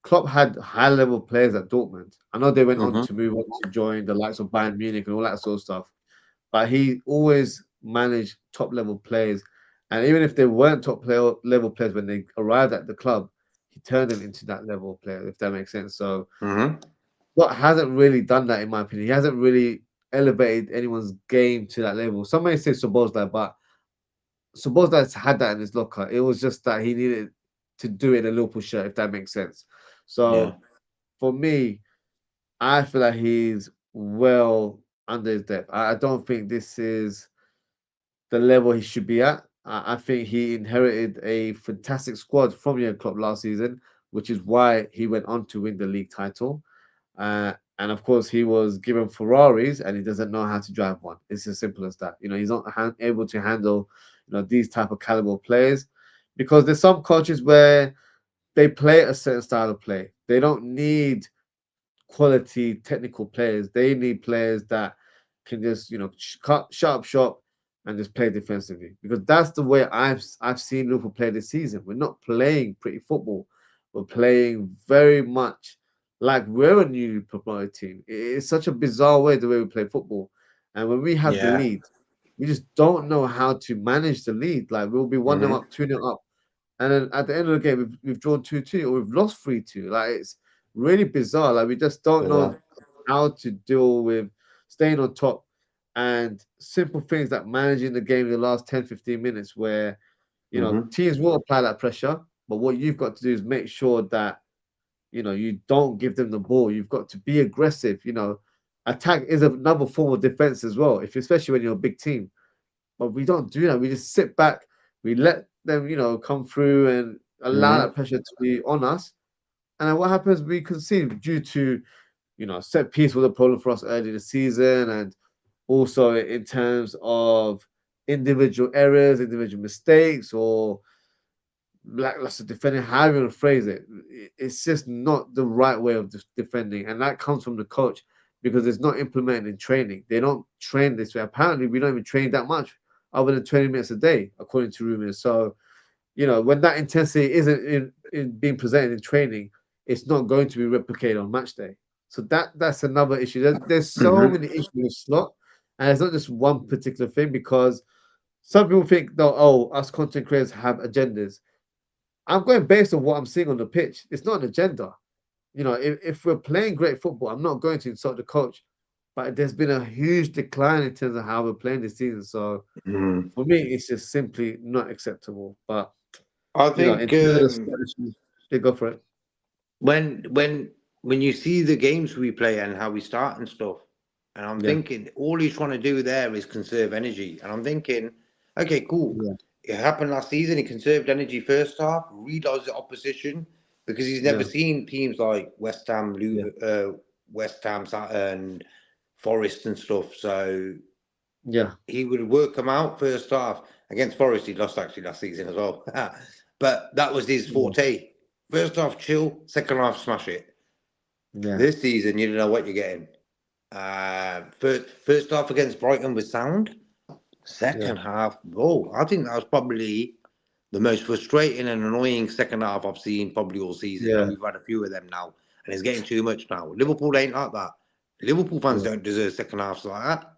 Klopp had high level players at Dortmund. I know they went on Hmm. to move on to join the likes of Bayern Munich and all that sort of stuff, but he always managed top level players. And even if they weren't level players when they arrived at the club, he turned them into that level of player, if that makes sense. So, Hmm. Scott hasn't really done that, in my opinion. He hasn't really elevated anyone's game to that level. Some may say Sobozlai, but Sobozlai's had that in his locker. It was just that he needed to do it in a Liverpool shirt, if that makes sense. Yeah. So, for me, I feel like he's well under his depth. I don't think this is the level he should be at. I think he inherited a fantastic squad from Jurgen Klopp last season, which is why he went on to win the league title. And of course, he was given Ferraris, and he doesn't know how to drive one. It's as simple as that. You know, he's not able to handle, these type of caliber players, because there's some coaches where they play a certain style of play. They don't need quality technical players. They need players that can just shut up shop and just play defensively, because that's the way I've seen Liverpool play this season. We're not playing pretty football. We're playing very much. like we're a newly promoted team. It's such a bizarre way the way we play football. And when we have the Yeah. lead, we just don't know how to manage the lead. Like we'll be 1-0 Hmm. up, 2-0 up. And then at the end of the game, we've drawn 2-2 or we've lost 3-2. Like it's really bizarre. Like we just don't know how to deal with staying on top and simple things like managing the game in the last 10, 15 minutes where, Hmm. teams will apply that pressure. But what you've got to do is make sure that you don't give them the ball. You've got to be aggressive. Attack is another form of defense as well, if especially when you're a big team. But we don't do that. We just sit back. We let them, come through and allow Hmm. that pressure to be on us. And then what happens? We concede due to, set piece was a problem for us early in the season, and also in terms of individual errors, individual mistakes, or lackluster defending, however you want to phrase it. It's just not the right way of defending. And that comes from the coach because it's not implemented in training. They don't train this way. Apparently, we don't even train that much other than 20 minutes a day, according to rumors. So, when that intensity isn't in being presented in training, it's not going to be replicated on match day. So that's another issue. There's so Hmm. many issues with slot, and it's not just one particular thing because some people think that, oh, us content creators have agendas. I'm going based on what I'm seeing on the pitch. It's not an agenda. If we're playing great football, I'm not going to insult the coach, but there's been a huge decline in terms of how we're playing this season. So Hmm. for me, it's just simply not acceptable. But I in think terms of strategy, they go for it. when you see the games we play and how we start and stuff, and I'm Yeah, thinking all he's trying to do there is conserve energy, and I'm thinking, okay, cool. yeah, It happened last season. He conserved energy first half, realised the opposition because he's never yeah, seen teams like yeah, West Ham, and Forest and stuff. So yeah, he would work them out first half against Forest. He lost actually last season as well, but that was his yeah, forte. First half, chill. Second half, smash it. yeah, This season, you don't know what you're getting. First half against Brighton was sound. yeah, Second half, oh, I think that was probably the most frustrating and annoying second half I've seen probably all season. And yeah. we've had a few of them now, and it's getting too much now. Liverpool ain't like that. Liverpool fans Yeah. don't deserve second halves like that.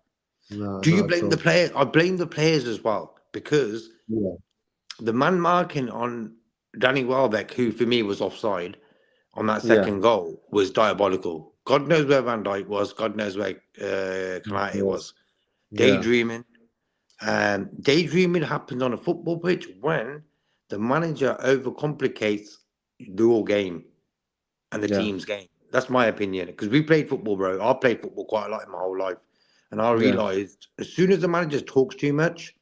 No, Do you not at blame the all. players? I blame the players as well because Yeah, the man marking on Danny Welbeck, who for me was offside on that yeah, second goal, was diabolical. God knows where Van Dijk was. God knows where Kanate yes, was. yeah, Daydreaming. Daydreaming happens on a football pitch when the manager overcomplicates the whole game and the yeah, team's game. That's my opinion. Because we played football, bro. I played football quite a lot in my whole life. And I yeah, realised as soon as the manager talks too much,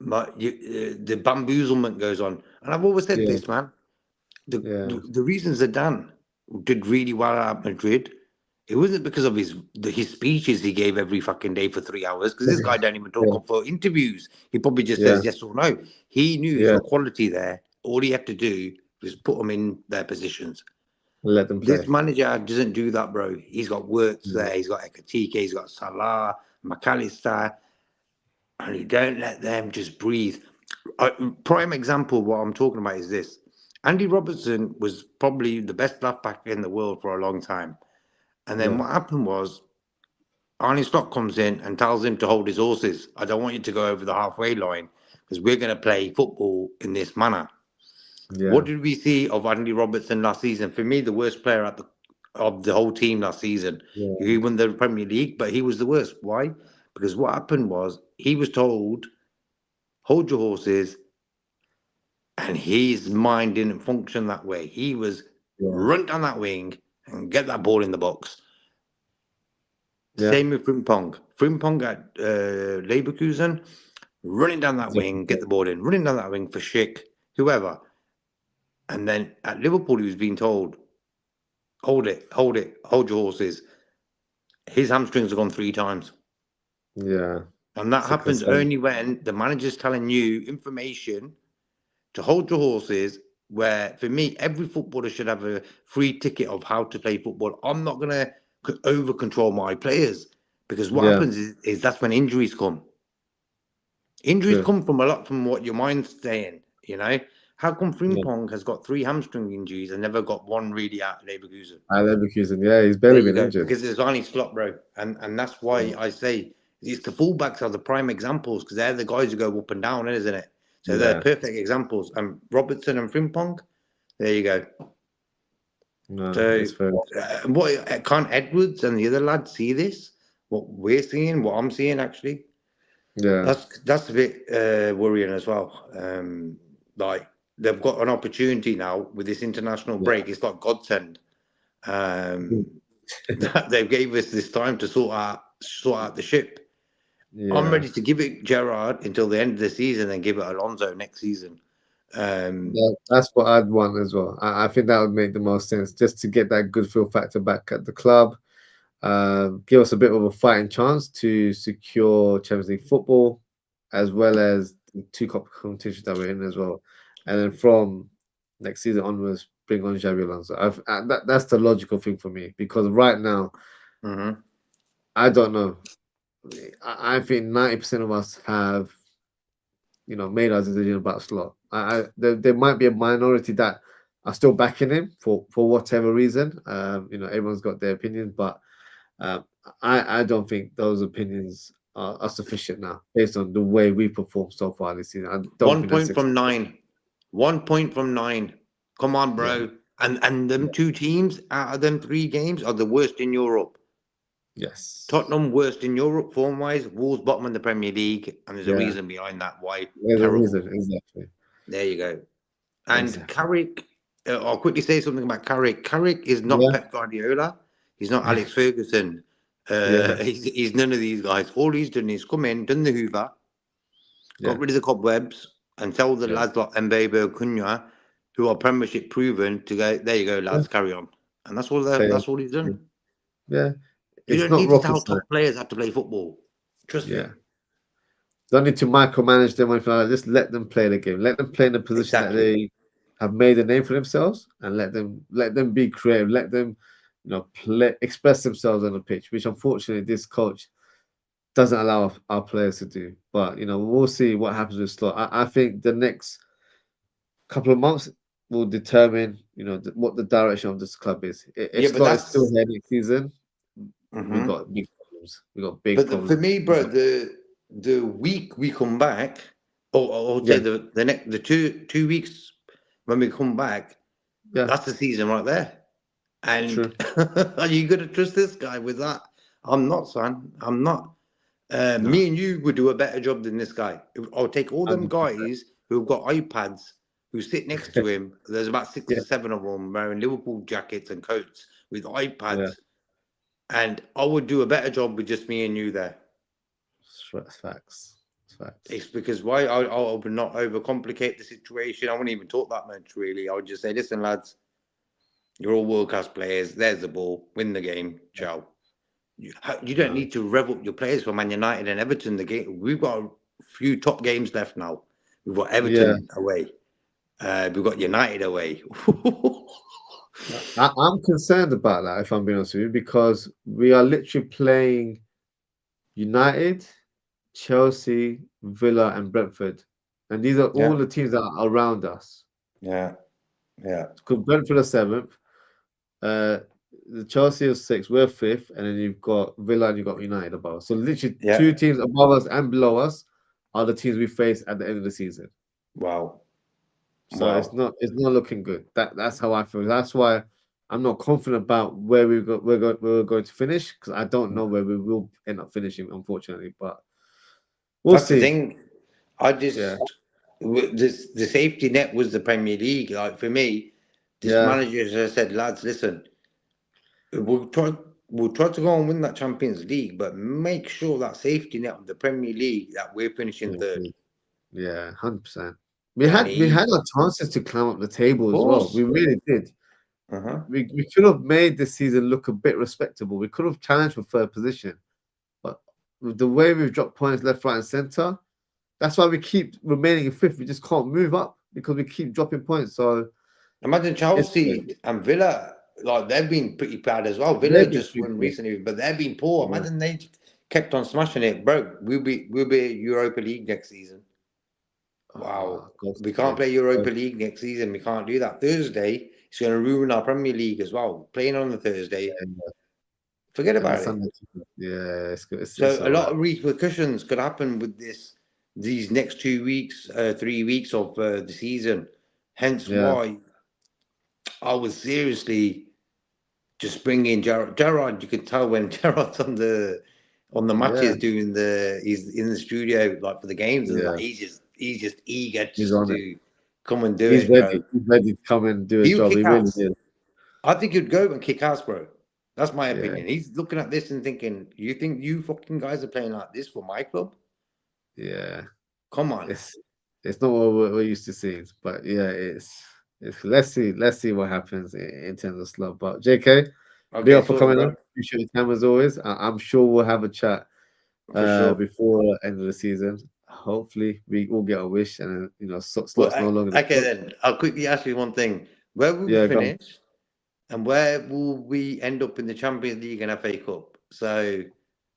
the bamboozlement goes on. And I've always said yeah, this, man. yeah, The reasons Zidane did really well at Madrid, it wasn't because of his speeches he gave every fucking day for 3 hours. Because this guy don't even talk yeah, up for interviews. He probably just yeah, says yes or no. He knew he's yeah. got quality there. All he had to do was put them in their positions. Let them This play. manager doesn't do that, bro. He's got Wirtz Yeah, there. He's got Ekatike. He's got Salah, McAllister, and he don't let them just breathe. Prime example, what I'm talking about is this. Andy Robertson was probably the best left back in the world for a long time. And then yeah, what happened was Arnie Slot comes in and tells him to hold his horses. I don't want you to go over the halfway line because we're going to play football in this manner. What yeah, did we see of Andy Robertson last season? For me, the worst player of the whole team last season. yeah, He won the Premier League, but he was the worst. Why? Because what happened was he was told, hold your horses, and his mind didn't function that way. He was yeah, run down that wing and get that ball in the box. yeah. Same with Frimpong. Frimpong at Leverkusen, running down that wing, get the ball in, running down that wing for Schick, whoever. And then at Liverpool, he was being told, hold your horses. His hamstrings have gone 3 times. Yeah. And that It's a happens concern. only when the manager's telling you information to hold your horses. Where for me, every footballer should have a free ticket of how to play football. I'm not going to over control my players because what Yeah, happens is that's when injuries come. Injuries true. come from a lot from what your mind's saying, you know. How come Yeah. Frimpong has got 3 hamstring injuries and never got one really out of Leverkusen? I Leverkusen, yeah, he's There barely you been go. injured. Because it's only slot, bro. And that's Yeah. why I say it's the fullbacks are the prime examples because they're the guys who go up and down, isn't it? So they're Yeah. perfect examples. And Robertson and Frimpong, there you go. No, So it's fair. what can't Edwards and the other lads see this? What we're seeing, what I'm seeing actually. Yeah. That's a bit worrying as well. Like they've got an opportunity now with this international Yeah. break. It's like godsend. Mm. That they gave us this time to sort out the ship. I'm Yeah. ready to give it Gerard until the end of the season and give it Alonso next season. Um, That's what I'd want as well. I think that would make the most sense just to get that good feel factor back at the club. Give us a bit of a fighting chance to secure Champions League football, as well as the two cup competitions that we're in as well. And then from next season onwards, bring on Xabi Alonso. That's the logical thing for me because right now, mhm. I don't know. I think 90% of us have made our decision about Slot. There might be a minority that are still backing him for whatever reason. Everyone's got their opinions, but um, I don't think those opinions are sufficient now based on the way we performed so far this season. I don't One think that's point from acceptable. 9. 1 point from 9. Come on, Yeah, bro. And them yeah, two teams out of them 3 games are the worst in Europe. yes, Tottenham worst in Europe form wise. Wolves bottom in the Premier League, and there's a yeah. reason behind that. Why There's a terrible. reason, exactly, There you go. And exactly. Carrick, I'll quickly say something about Carrick. Carrick is not Yeah, Pep Guardiola. He's not Alex Ferguson. yeah, He's none of these guys. All he's done is come in, done the Hoover, got yeah, rid of the cobwebs, and tell the yeah, lads like Mbebe, Cunha, who are Premiership proven, to go. There you go, yeah. lads, carry on. And that's all. Play on. That's all he's done. Yeah, You it's don't not need to rocket tell science. top players how to play football. Trust me. Yeah. Don't need to micromanage them or anything like that. Just let them play the game. Let them play in the position that Exactly. they have made a name for themselves, and let them be creative. Let them, play express themselves on the pitch, which unfortunately this coach doesn't allow our players to do. But we'll see what happens with Slot. I think the next couple of months will determine what the direction of this club is. If Yeah, but Slot is still that's. here next season, we Mhm. got big problems. We got big But for problems. me, bro, the week we come back, or say Yeah, the 2 weeks when we come back, yeah, that's the season right there. And true. are you gonna trust this guy with that? I'm not, son. I'm not. Me No, and you would do a better job than this guy. I'll take all them 100%. guys who've got iPads who sit next to him. There's about six Yeah, or seven of them wearing Liverpool jackets and coats with yeah. iPads, and I would do a better job with just me and you there. That's facts. That's facts. It's because why I would not overcomplicate the situation. I wouldn't even talk that much, really. I would just say, listen, lads, you're all world class players. There's the ball. Win the game. Yeah. Ciao. You don't No. need to rev up your players for Man United and Everton. The game we've got a few top games left now. We've got Yeah. Everton away. We've got United away. I'm concerned about that, if I'm being honest with you, because we are literally playing United, Chelsea, Villa, and Brentford. And these are all Yeah, the teams that are around us. yeah, yeah, Because Brentford are seventh, uh, the Chelsea are sixth, we're fifth, and then you've got Villa and you've got United above us. So literally yeah. two teams above us and below us are the teams we face at the end of the season. Wow, So it's wow. not it's not looking good. That's how I feel. That's why I'm not confident about where we're going to finish because I don't know where we will end up finishing, unfortunately. But we'll That's the see. thing. I Yeah, just this the safety net was the Premier League. Like for me, this yeah, manager has said, lads, listen, we'll try we'll try to go and win that Champions League, but make sure that safety net of the Premier League that we're finishing yeah, third. yeah, 100%. We And had we he, had our chances to climb up the of table as well. course, We really did. uh-huh. We could have made this season look a bit respectable. We could have challenged for third position, but with the way we've dropped points left, right, and center, that's why we keep remaining in fifth. We just can't move up because we keep dropping points. So Imagine it's Chelsea and Villa, like they've been pretty bad as well. Villa they've been just too won good. recently, but they've been poor. Yeah. Imagine they kept on smashing it, bro. We'll be Europa League next season. Wow. God We can't forbid. play Europa League next season. We can't do that. Thursday, it's going to ruin our Premier League as well. Playing on the Thursday, Yeah, forget and the about it. Sunday. Yeah, it's good. It's So a all lot right. of repercussions could happen with these next 2 weeks, 3 weeks of the season. Hence Yeah, why I was seriously just bringing Gerard. Gerard, you can tell when Gerard's on the yeah, matches doing he's in the studio like for the games and that. yeah. He's just eager He's just on it. to come and do He's it, ready. bro. He's ready to come and do a He'll job. He kick really ass. is. I think he'd go and kick ass, bro. That's my Yeah, opinion. He's looking at this and thinking, "You think you fucking guys are playing like this for my club? yeah. Come on." It's it's not what we're used to seeing, but yeah, it's let's see what happens in terms of slot. But JK, big Okay, up for sorted, coming on. bro. Appreciate your time as always. I'm sure we'll have a chat For sure. before the end of the season. Hopefully, we all get a wish, and Well, slots no longer the okay clock. then. I'll quickly ask you one thing: where will we Yeah, go on. finish, and where will we end up in the Champions League and FA Cup? So,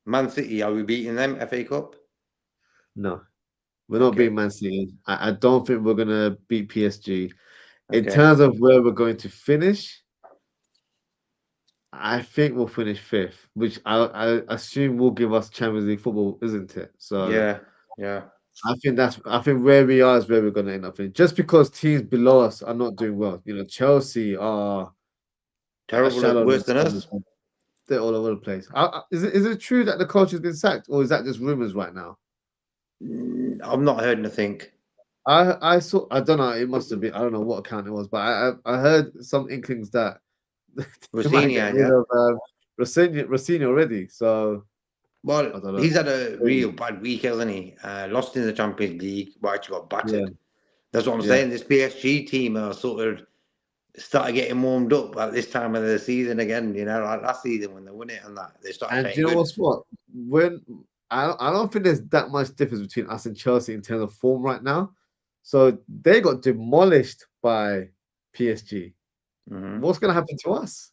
Man City, are we beating them FA Cup? No, we're not beating Okay, Man City. I don't think we're gonna beat PSG. In okay, terms of where we're going to finish, I think we'll finish fifth, which I assume will give us Champions League football, isn't it? So yeah, yeah. I think where we are is where we're going to end up in. Just because teams below us are not doing well, Chelsea are Terrible, shallow worse than themselves. us. They're all over the place. Is it true that the coach has been sacked, or is that just rumors right now? I've not heard nothing. I don't know. It must have been. I don't know what account it was, but I heard some inklings that they might get Rossini, rid yeah. of Rossini already. So Well, I don't know. he's had a Crazy. real bad week, hasn't he? Lost in the Champions League, but actually got Yeah, battered. That's what I'm yeah. saying. This PSG team are sort of started getting warmed up at this time of the season again. Like last season when they won it and that they started And do playing you know good. what's what? When I don't think there's that much difference between us and Chelsea in terms of form right now. So they got demolished by PSG. Hmm. What's gonna happen to us?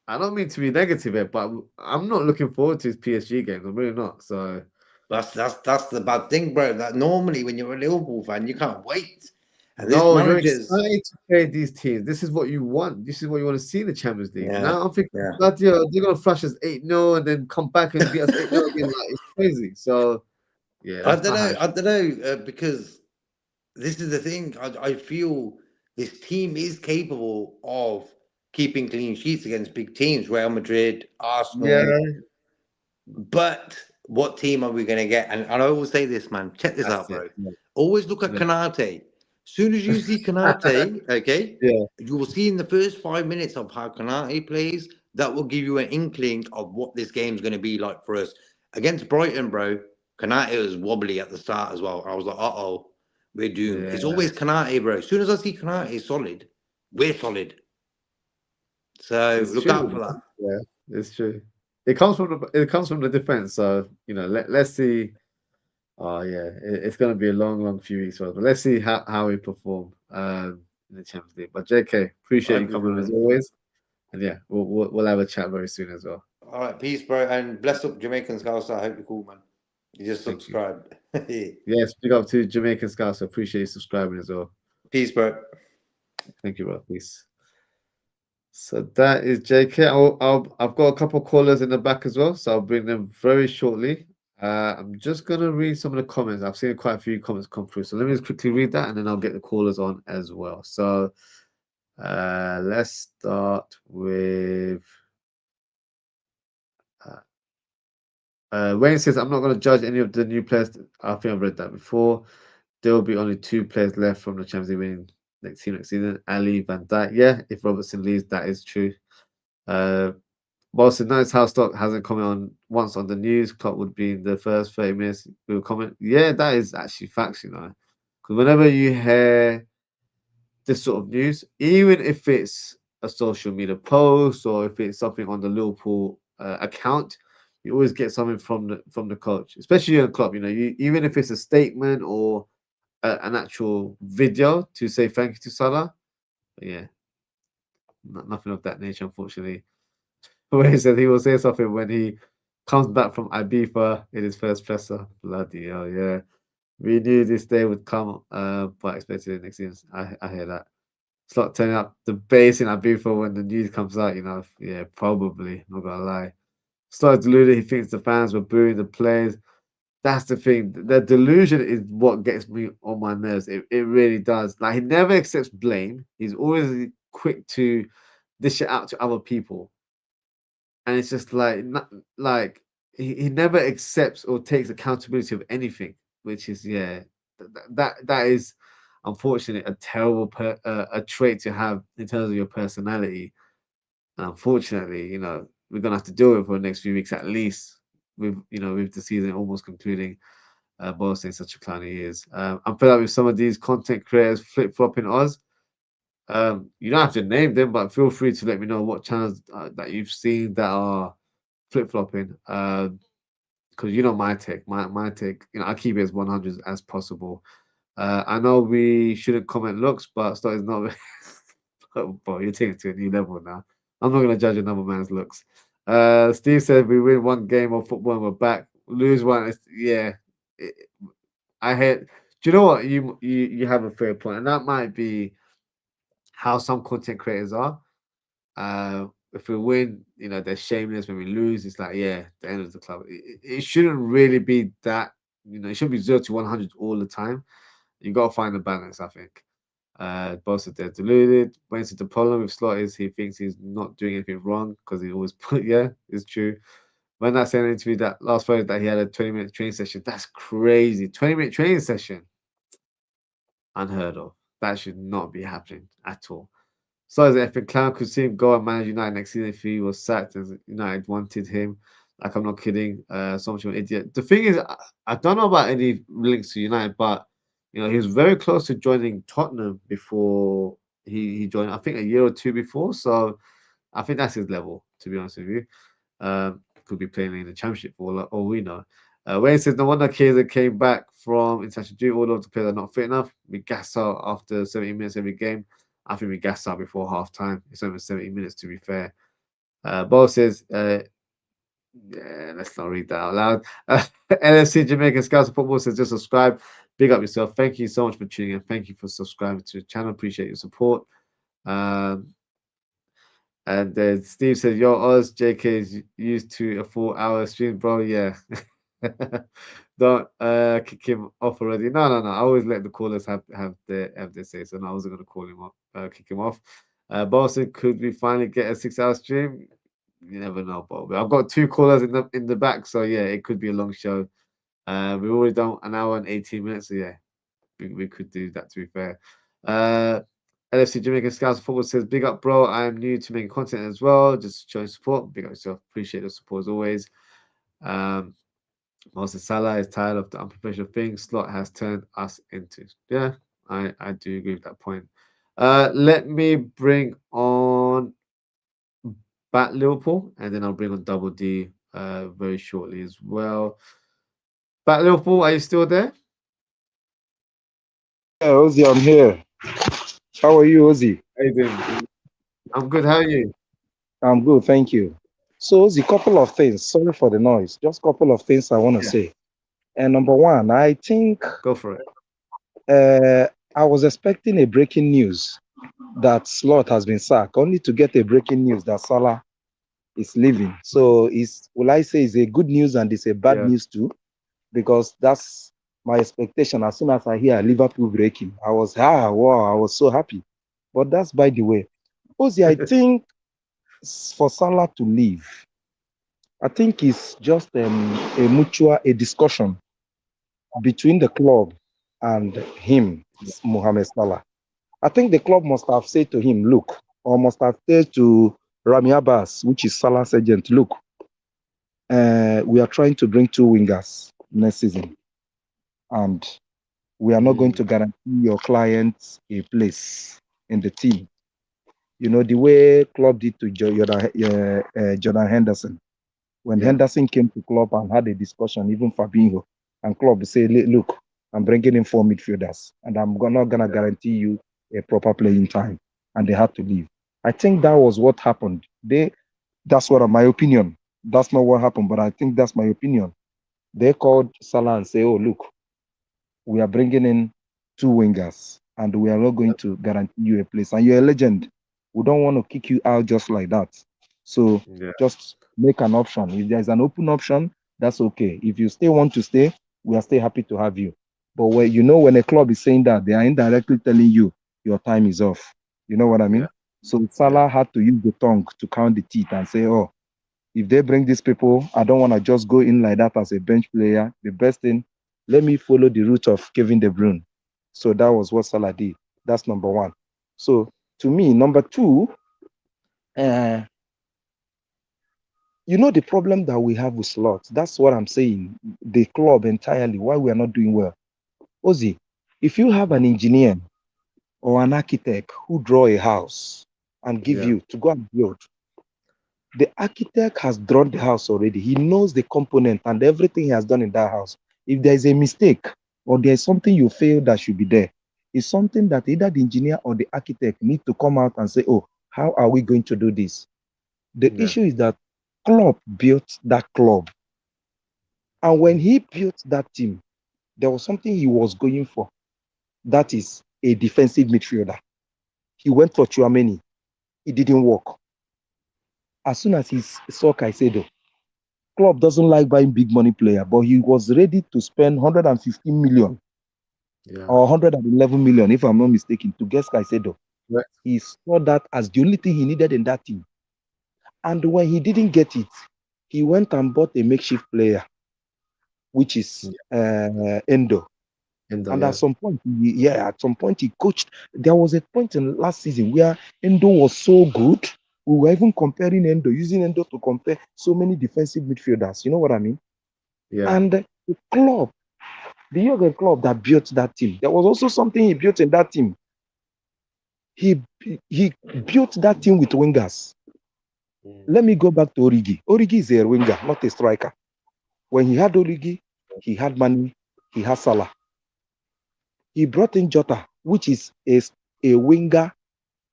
I don't mean to be negative here, but I'm not looking forward to his PSG games. I'm really not. So That's the bad thing, bro. That normally when you're a Liverpool fan, you can't wait. And this no, you're manager's excited to play these teams. This is what you want. This is what you want to see in the Champions League. yeah, Now I'm thinking, yeah. bloody hell, they're gonna flush us 8-0 and then come back and beat us 8-0 again. Like it's crazy. So yeah, I that's don't not how know. it I should. don't know because this is the thing. I feel this team is capable of keeping clean sheets against big teams, Real Madrid, Arsenal. Yeah, But what team are we going to get? And I always say this, man. Check this that's out, it. bro. Always look at Yeah. Canate. Soon as you see Canate, okay, Yeah, you will see in the first 5 minutes of how Canate plays. That will give you an inkling of what this game's going to be like for us against Brighton, bro. Canate was wobbly at the start as well. I was like, oh, we're doomed. It's yeah, always Canate, bro. As soon as I see Canate solid, we're solid. So it's look true. out for that. Yeah, it's true. It comes from the defense. So let's see. Oh yeah, it's gonna be a long few weeks for us. But let's see how we perform in the Champions League. But JK, appreciate you coming as 100%. always. And yeah, we'll have a chat very soon as well. All right, peace, bro, and bless up Jamaican Scouts. I hope you're cool, man. You just Thank you. subscribed. Yeah, speak up to Jamaican Scouts. I appreciate you subscribing as well. Peace, bro. Thank you, bro. Peace. So that is JK. I've got a couple of callers in the back as well, so I'll bring them very shortly. I'm just gonna read some of the comments. I've seen quite a few comments come through, so let me just quickly read that, and then I'll get the callers on as well. So let's start with uh, Wayne says, "I'm not going to judge any of the new players." I think I've read that before. There will be only two players left from the Champions League winning next season: Ali Van Dijk. Yeah, if Robertson leaves, that is true. Uh, Boston Knights house stock hasn't come on once on the news. Klopp would be in the first 30 minutes. We'll comment. Yeah, that is actually facts, Because whenever you hear this sort of news, even if it's a social media post or if it's something on the Liverpool account, you always get something from the coach, especially in Klopp. Even if it's a statement or an actual video to say thank you to Salah. But yeah, nothing of that nature, unfortunately. Where he said he will say something when he comes back from Ibiza in his first presser. Bloody hell, yeah. We knew this day would come, but expected it next season. I hear that. Start turning up the bass in Ibiza when the news comes out, Yeah, probably, not gonna lie. Started deluded, he thinks the fans were booing the players. That's the thing. The delusion is what gets me on my nerves. It really does. Like he never accepts blame. He's always quick to dish it out to other people. And it's just like not, like he never accepts or takes accountability of anything, which is yeah, that is unfortunately a terrible a trait to have in terms of your personality. And unfortunately, we're gonna have to deal with it for the next few weeks at least. With the season almost concluding, both saying such a clown he is. I'm fed up with some of these content creators flip flopping Oz. You don't have to name them, but feel free to let me know what channels that you've seen that are flip flopping. Because my take, my take, I keep it as 100 as possible. I know we shouldn't comment looks, but Stott is not. Bro, you're taking it to a new level now. I'm not gonna judge another man's looks. Steve said we win one game of football and we're back. Lose one, yeah. It, I hate. Do you know what you have a fair point, and that might be how some content creators are. If we win, they're shameless. When we lose, it's like, yeah, the end of the club. It shouldn't really be that. It should be 0 to 100 all the time. You got to find a balance, I think. Both said they're deluded. Went into the problem with Slot is he thinks he's not doing anything wrong because he always put, yeah, it's true. When I said in an interview that last Friday that he had a 20-minute training session, that's crazy. 20-minute training session, unheard of. That should not be happening at all. So as an effing clown could see him go and manage United next season if he was sacked and United wanted him. Like I'm not kidding. So much of an idiot. The thing is, I don't know about any links to United, but he was very close to joining Tottenham before he joined. I think a year or two before. So I think that's his level. To be honest with you, could be playing in the Championship for all we know. Wayne says no wonder Kaiser came back from international duty. All of the players are not fit enough. We gas out after 70 minutes every game. I think we gassed out before half time. It's over 70 minutes to be fair. Bo says, yeah, let's not read that out loud. NFC Jamaican Scouts of Football says just subscribe. Big up yourself. Thank you so much for tuning in. Thank you for subscribing to the channel. Appreciate your support. Um, and then Steve says, Yo, Oz, JK is used to a 4 hour stream, bro. Yeah. Don't kick him off already. No, no, no. I always let the callers have their say. So no, I wasn't gonna call him off, kick him off. Boston, could we finally get a 6 hour stream? You never know, but I've got two callers in the back, so yeah, it could be a long show. We've already done an hour and 18 minutes, so yeah, we could do that to be fair. Uh LFC Jamaican Scouts Football says, Big up, bro. I am new to making content as well. Just showing support. Big up yourself. Appreciate the support as always. Um Mohamed Salah is tired of the unprofessional things Slot has turned us into. Yeah, I do agree with that point. Let me bring on back Liverpool, and then I'll bring on Double D very shortly as well. Back Liverpool, are you still there? Yeah, Ozzy, I'm here. How are you, Ozzy? How you doing? I'm good. How are you? I'm good, thank you. So, Ozzy, couple of things. Sorry for the noise. Just couple of things I want to Yeah, say. And number one, I think go for it. I was expecting a breaking news that Slot has been sacked, only to get a breaking news that Salah is leaving. So, will I say it's a good news and it's a bad Yeah. news too? Because that's my expectation. As soon as I hear Liverpool breaking, wow, I was so happy. But that's by the way. Ozzy, I think for Salah to leave, I think it's just a discussion between the club and him, Mohamed Salah. I think the club must have said to him, look, or must have said to Rami Abbas, which is Salah's agent, look, we are trying to bring two wingers next season, and we are not going Mm, to guarantee your clients a place in the team. You know, the way club did to Jordan Henderson. When yeah. Henderson came to club and had a discussion, even Fabinho, and club say, look, I'm bringing in four midfielders, and I'm not gonna Yeah. guarantee you a proper playing time, and they had to leave. I think that was what happened. That's what my opinion. That's not what happened, but I think that's my opinion. They called Salah and say, oh look, we are bringing in two wingers, and we are not going to guarantee you a place. And you're a legend. We don't want to kick you out just like that. So Yeah. just make an option. If there's an open option, that's okay. If you still want to stay, we are still happy to have you. But when a club is saying that, they are indirectly telling you your time is off. You know what I Yeah. mean? So Yeah. Salah had to use the tongue to count the teeth and say, oh, if they bring these people, I don't want to just go in like that as a bench player. The best thing, let me follow the route of Kevin De Bruyne. So that was what Salah did. That's number one. So to me, number two, uh, the problem that we have with slots. That's what I'm saying. The club entirely, why we are not doing well. Ozzy, if you have an engineer or an architect who draw a house and give Yeah. you to go and build, the architect has drawn the house already. He knows the component and everything he has done in that house. If there is a mistake or there's something you feel that should be there, it's something that either the engineer or the architect need to come out and say, oh, how are we going to do this? The Yeah. issue is that Klopp built that club. And when he built that team, there was something he was going for. That is a defensive midfielder. He went for Chouameni. It didn't work. As soon as he saw Caicedo, club doesn't like buying big money player, but he was ready to spend 115 million Yeah. or 111 million, if I'm not mistaken, to get Caicedo. Right. He saw that as the only thing he needed in that team. And when he didn't get it, he went and bought a makeshift player, which is Yeah. Endo. Endo, And yeah. at some point he coached. There was a point in last season where Endo was so good. We were even comparing Endo, using Endo to compare so many defensive midfielders. You know what I mean? Yeah. And the Jurgen Klopp that built that team, there was also something he built in that team. He he built that team with wingers. Mm. Let me go back to Origi. Origi is a winger, not a striker. When he had Origi, he had Mane, he had Salah. He brought in Jota, which is a winger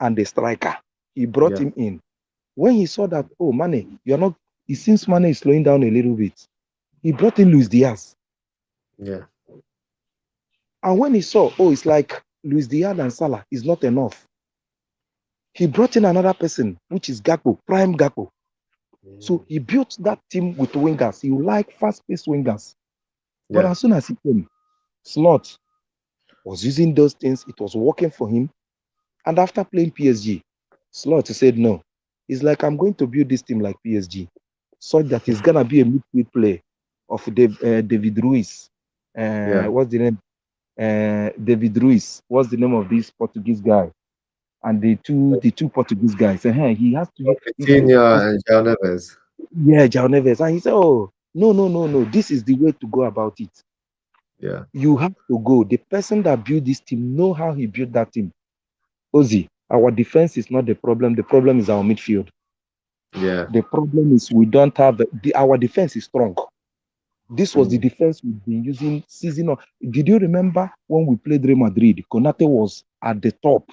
and a striker. He brought Yeah. him in. When he saw that, oh, Mane, you're not, it seems Mane is slowing down a little bit. He brought in Luis Diaz. Yeah. And when he saw, oh, it's like Luis Diaz and Salah is not enough, he brought in another person, which is Gakpo, prime Gakpo. So Mm. he built that team with wingers. He like fast-paced wingers. But Yeah. as soon as he came, Slot was using those things. It was working for him. And after playing PSG, Slot said, no. It's like, I'm going to build this team like PSG, such that it's going to be a midfield play of David Ruiz. Yeah. What's the name? David Ruiz. What's the name of this Portuguese guy? And the two Portuguese guys. He has to. Vitinha and João Neves. Yeah, Jao Neves. And he said, oh, no, no, no, no. This is the way to go about it. Yeah. You have to go. The person that built this team know how he built that team. Ozzy, our defense is not the problem. The problem is our midfield. Yeah. The problem is we don't have our defense is strong. This was the Mm. defense we've been using season on. Did you remember when we played Real Madrid? Konate was at the top.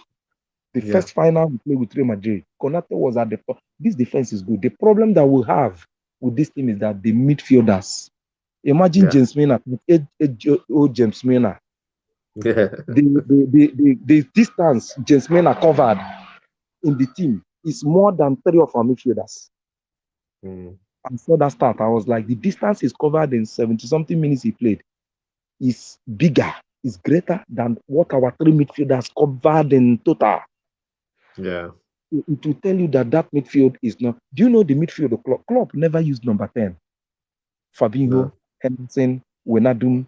The Yeah. first final we played with Real Madrid, Konate was at the top. This defense is good. The problem that we have with this team is that the midfielders. Imagine Yeah. James Milner, James Milner. Yeah. The distance James Milner covered in the team is more than three of our midfielders. Mm. I saw that start. I was like, the distance is covered in 70 something minutes he played is bigger, is greater than what our three midfielders covered in total. Yeah. It will tell you that midfield is not. Do you know the midfield? The club never used number 10. Fabinho, No. Henderson, Wenadum.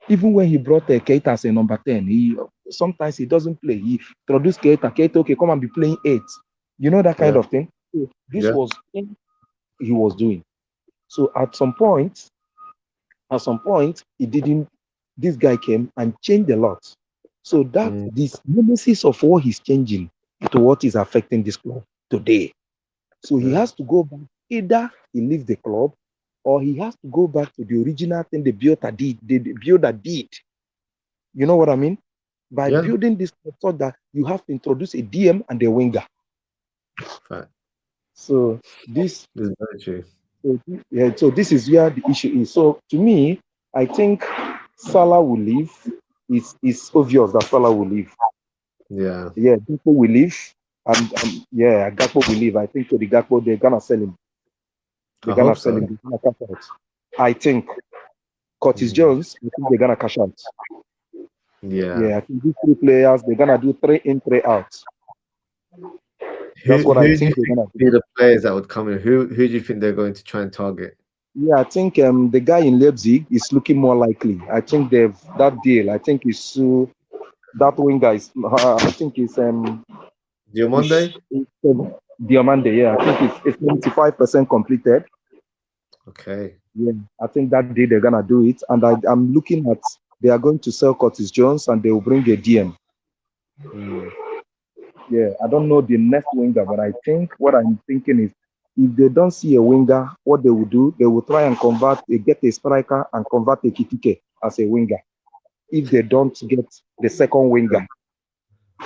Even when he brought Keita as a number 10, he sometimes he doesn't play. He introduced Keita. Keita, okay, come and be playing 8. You know that kind Yeah. of thing. So this Yeah. was thing he was doing. So at some point, he didn't. This guy came and changed a lot. So that Mm. this nemesis of what he's changing to what is affecting this club today. So he Yeah. has to go back. Either he leaves the club, or he has to go back to the original thing the builder did. The builder did. You know what I mean? By Yeah. building this thought that you have to introduce a DM and a winger. Fact. So this, This is very true. yeah. So this is where the issue is. So to me, I think Salah will leave. it's obvious that Salah will leave. Yeah. Yeah, Gakpo will leave, and yeah, Gakpo will leave. I think to the Gakpo they're gonna sell him. I They're gonna hope sell so. him. They're gonna cash out. I think Curtis Mm. Jones. I think they're gonna cash out. Yeah. Yeah, I think these three players they're gonna do 3 in, 3 out. Who That's what do I you think think they're gonna would be do. the players that would come in? Who do you think they're going to try and target? Yeah, I think the guy in Leipzig is looking more likely. I think they've that deal. I think is that winger is. I think Diomande? is Diamande. Yeah, I think it's 75% completed. Okay. Yeah, I think that day they're gonna do it, and I'm looking at they are going to sell Curtis Jones and they will bring a DM. Mm. Yeah, I don't know the next winger, but I think what I'm thinking is if they don't see a winger, what they will do, they will try and get a striker and convert a Kitike as a winger. If they don't get the second winger,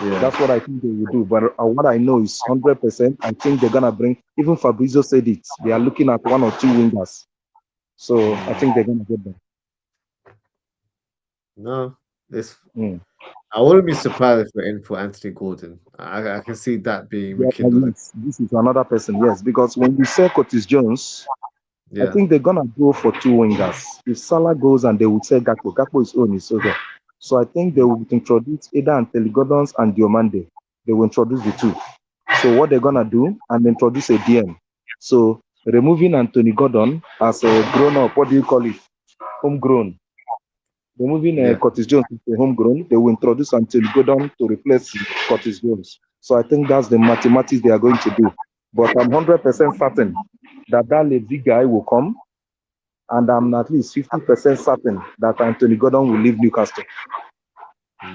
Yeah. that's what I think they will do. But what I know is 100%. I think they're gonna bring. Even Fabrizio said it. They are looking at 1 or 2 wingers, so I Mm. think they're gonna get them. No, this Mm. I wouldn't be surprised if we're in for Anthony Gordon. I can see that being Yeah, rekindled. yes, this is another person. Yes, because when you say Curtis Jones, I Yeah. think they're gonna go for 2 wingers. If Salah goes and they would say Gakpo, Gakpo is own is over. So I think they will introduce either Anthony Gordons and Diomande. They will introduce the two. So what they're gonna do and introduce a DM. So removing Anthony Gordon as a grown up, what do you call it? Homegrown. Removing Yeah. Curtis Jones as a homegrown, they will introduce Anthony Gordon to replace Curtis Jones. So I think that's the mathematics they are going to do. But I'm 100% certain that Leipzig guy will come, and I'm at least 50% certain that Anthony Gordon will leave Newcastle.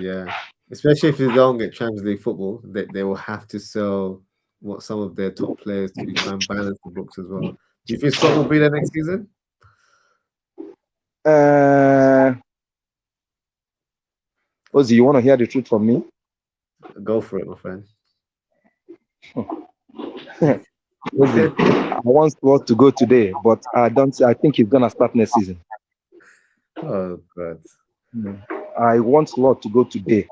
Yeah. Especially if they don't get Champions League football, they will have to sell what some of their top players to try and balance the books as well. Do you think Son will be there next season? Uh, Ozzy, you want to hear the truth from me? Go for it, my friend. Ozzy, I want Slot to go today, but I don't. I think he's gonna start next season. Oh God. Hmm. I want Slot to go today,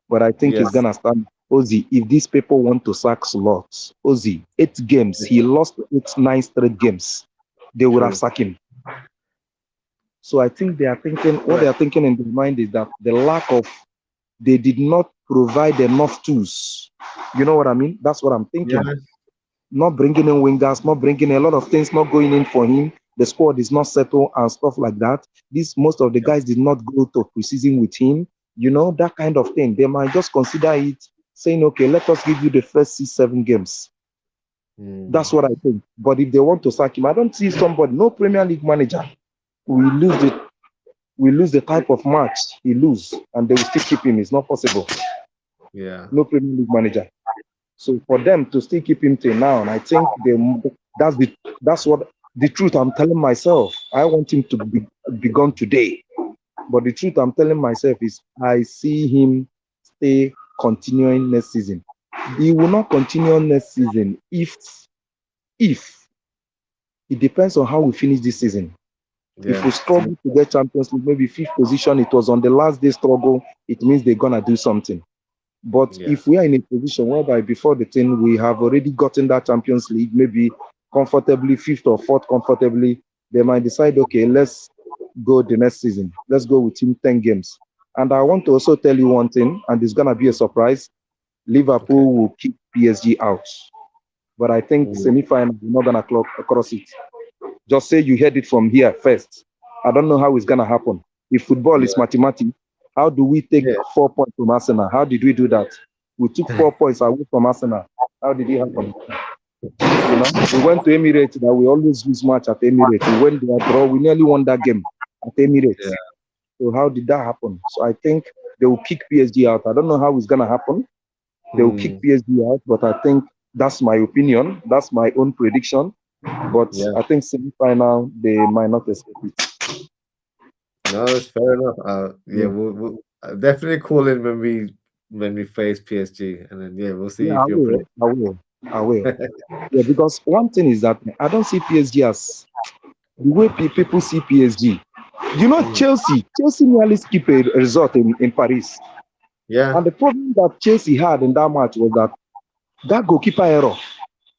but I think he's Yes. gonna start. Ozzy, if these people want to sack Slot, Ozzy, 8 games, he lost 9 straight games. They would have True. sacked him. So I think they are thinking what they Right. are thinking in their mind is that the lack of they did not provide enough tools. You know what I mean? That's what I'm Yeah. thinking. Not bringing in wingers, not bringing a lot of things, not going in for him. The squad is not settled and stuff like that. This most of the Yeah. guys did not go to preseason with him. You know that kind of thing. They might just consider it, saying, "Okay, let us give you the first 6, 7 games." Mm. That's what I think. But if they want to sack him, I don't see somebody. No Premier League manager we lose the type of match he lose, and they will still keep him. It's not possible. Yeah. No Premier League manager. So for them to still keep him till now, and I think that's what the truth I'm telling myself. I want him to be gone today. But the truth I'm telling myself is I see him stay continuing next season. He will not continue next season if it depends on how we finish this season. If Yeah. we struggle to get Champions League, maybe fifth position, it was on the last day struggle, it means they're gonna do something. But Yeah. if we are in a position whereby before the thing we have already gotten that Champions League, maybe comfortably, fifth or fourth comfortably, they might decide, okay, let's go the next season. Let's go with him 10 games. And I want to also tell you one thing, and it's gonna be a surprise. Okay. Liverpool will keep PSG out. But I think Mm. semi-final, we're not gonna clock across it. Just say you heard it from here first. I don't know how it's gonna happen. If football is Yeah. mathematics, how do we take Yeah. 4 points from Arsenal? How did we do that? We took 4 points away from Arsenal. How did it happen? You know, we went to Emirates that we always lose match at Emirates. We went there draw. We nearly won that game at Emirates. Yeah. So how did that happen? So I think they will kick PSG out. I don't know how it's gonna happen. They will kick Mm. PSG out, but I think that's my opinion. That's my own prediction. But Yeah. I think semi-final they might not escape it. No, it's fair enough. Yeah, Yeah, we'll definitely call in when we face PSG, and then yeah, we'll see yeah, if I you're will. predict. I will. I will. Yeah, because one thing is that I don't see PSG as the way people see PSG. You know, Mm, Chelsea nearly skipped a result in Paris. yeah, And the problem that Chelsea had in that match was that that goalkeeper error,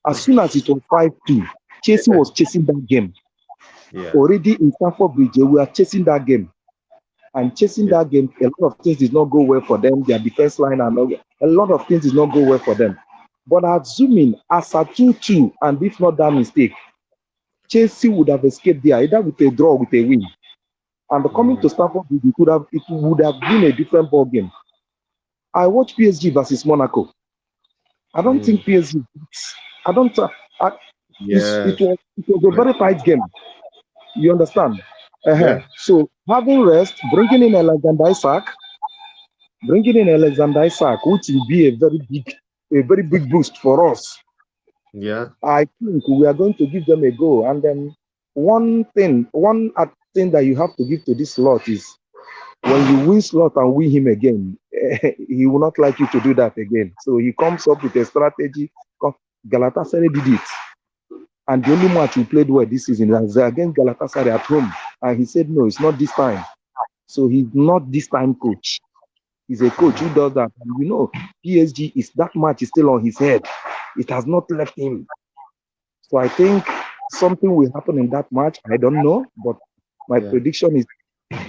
as soon as it was 5-2, Chelsea was chasing that game. yeah, Already in Stamford Bridge, we are chasing that game. And chasing yeah, that game, a lot of things did not go well for them. Their defense line and a lot of things did not go well for them. But assuming as a 2-2, and if not that mistake, Chelsea would have escaped there, either with a draw or with a win. And coming mm, to Stamford Bridge, it would have been a different ball game. I watched PSG versus Monaco. I don't think mm, PSG. I don't. I, yeah, it was a but very tight game. You understand? yeah, So having rest, bringing in Alexander Isaac, which will be a very big boost for us. yeah, I think we are going to give them a go. And then one thing that you have to give to this lot is when you win slot and win him again, he will not like you to do that again. So he comes up with a strategy. Galatasaray did it. And the only match we played well this season was against Galatasaray at home. And he said, no, it's not this time. So he's not this time coach. He's a coach who mm, does that. And we know PSG is that match is still on his head. It has not left him. So I think something will happen in that match. I don't know. But my yeah. prediction is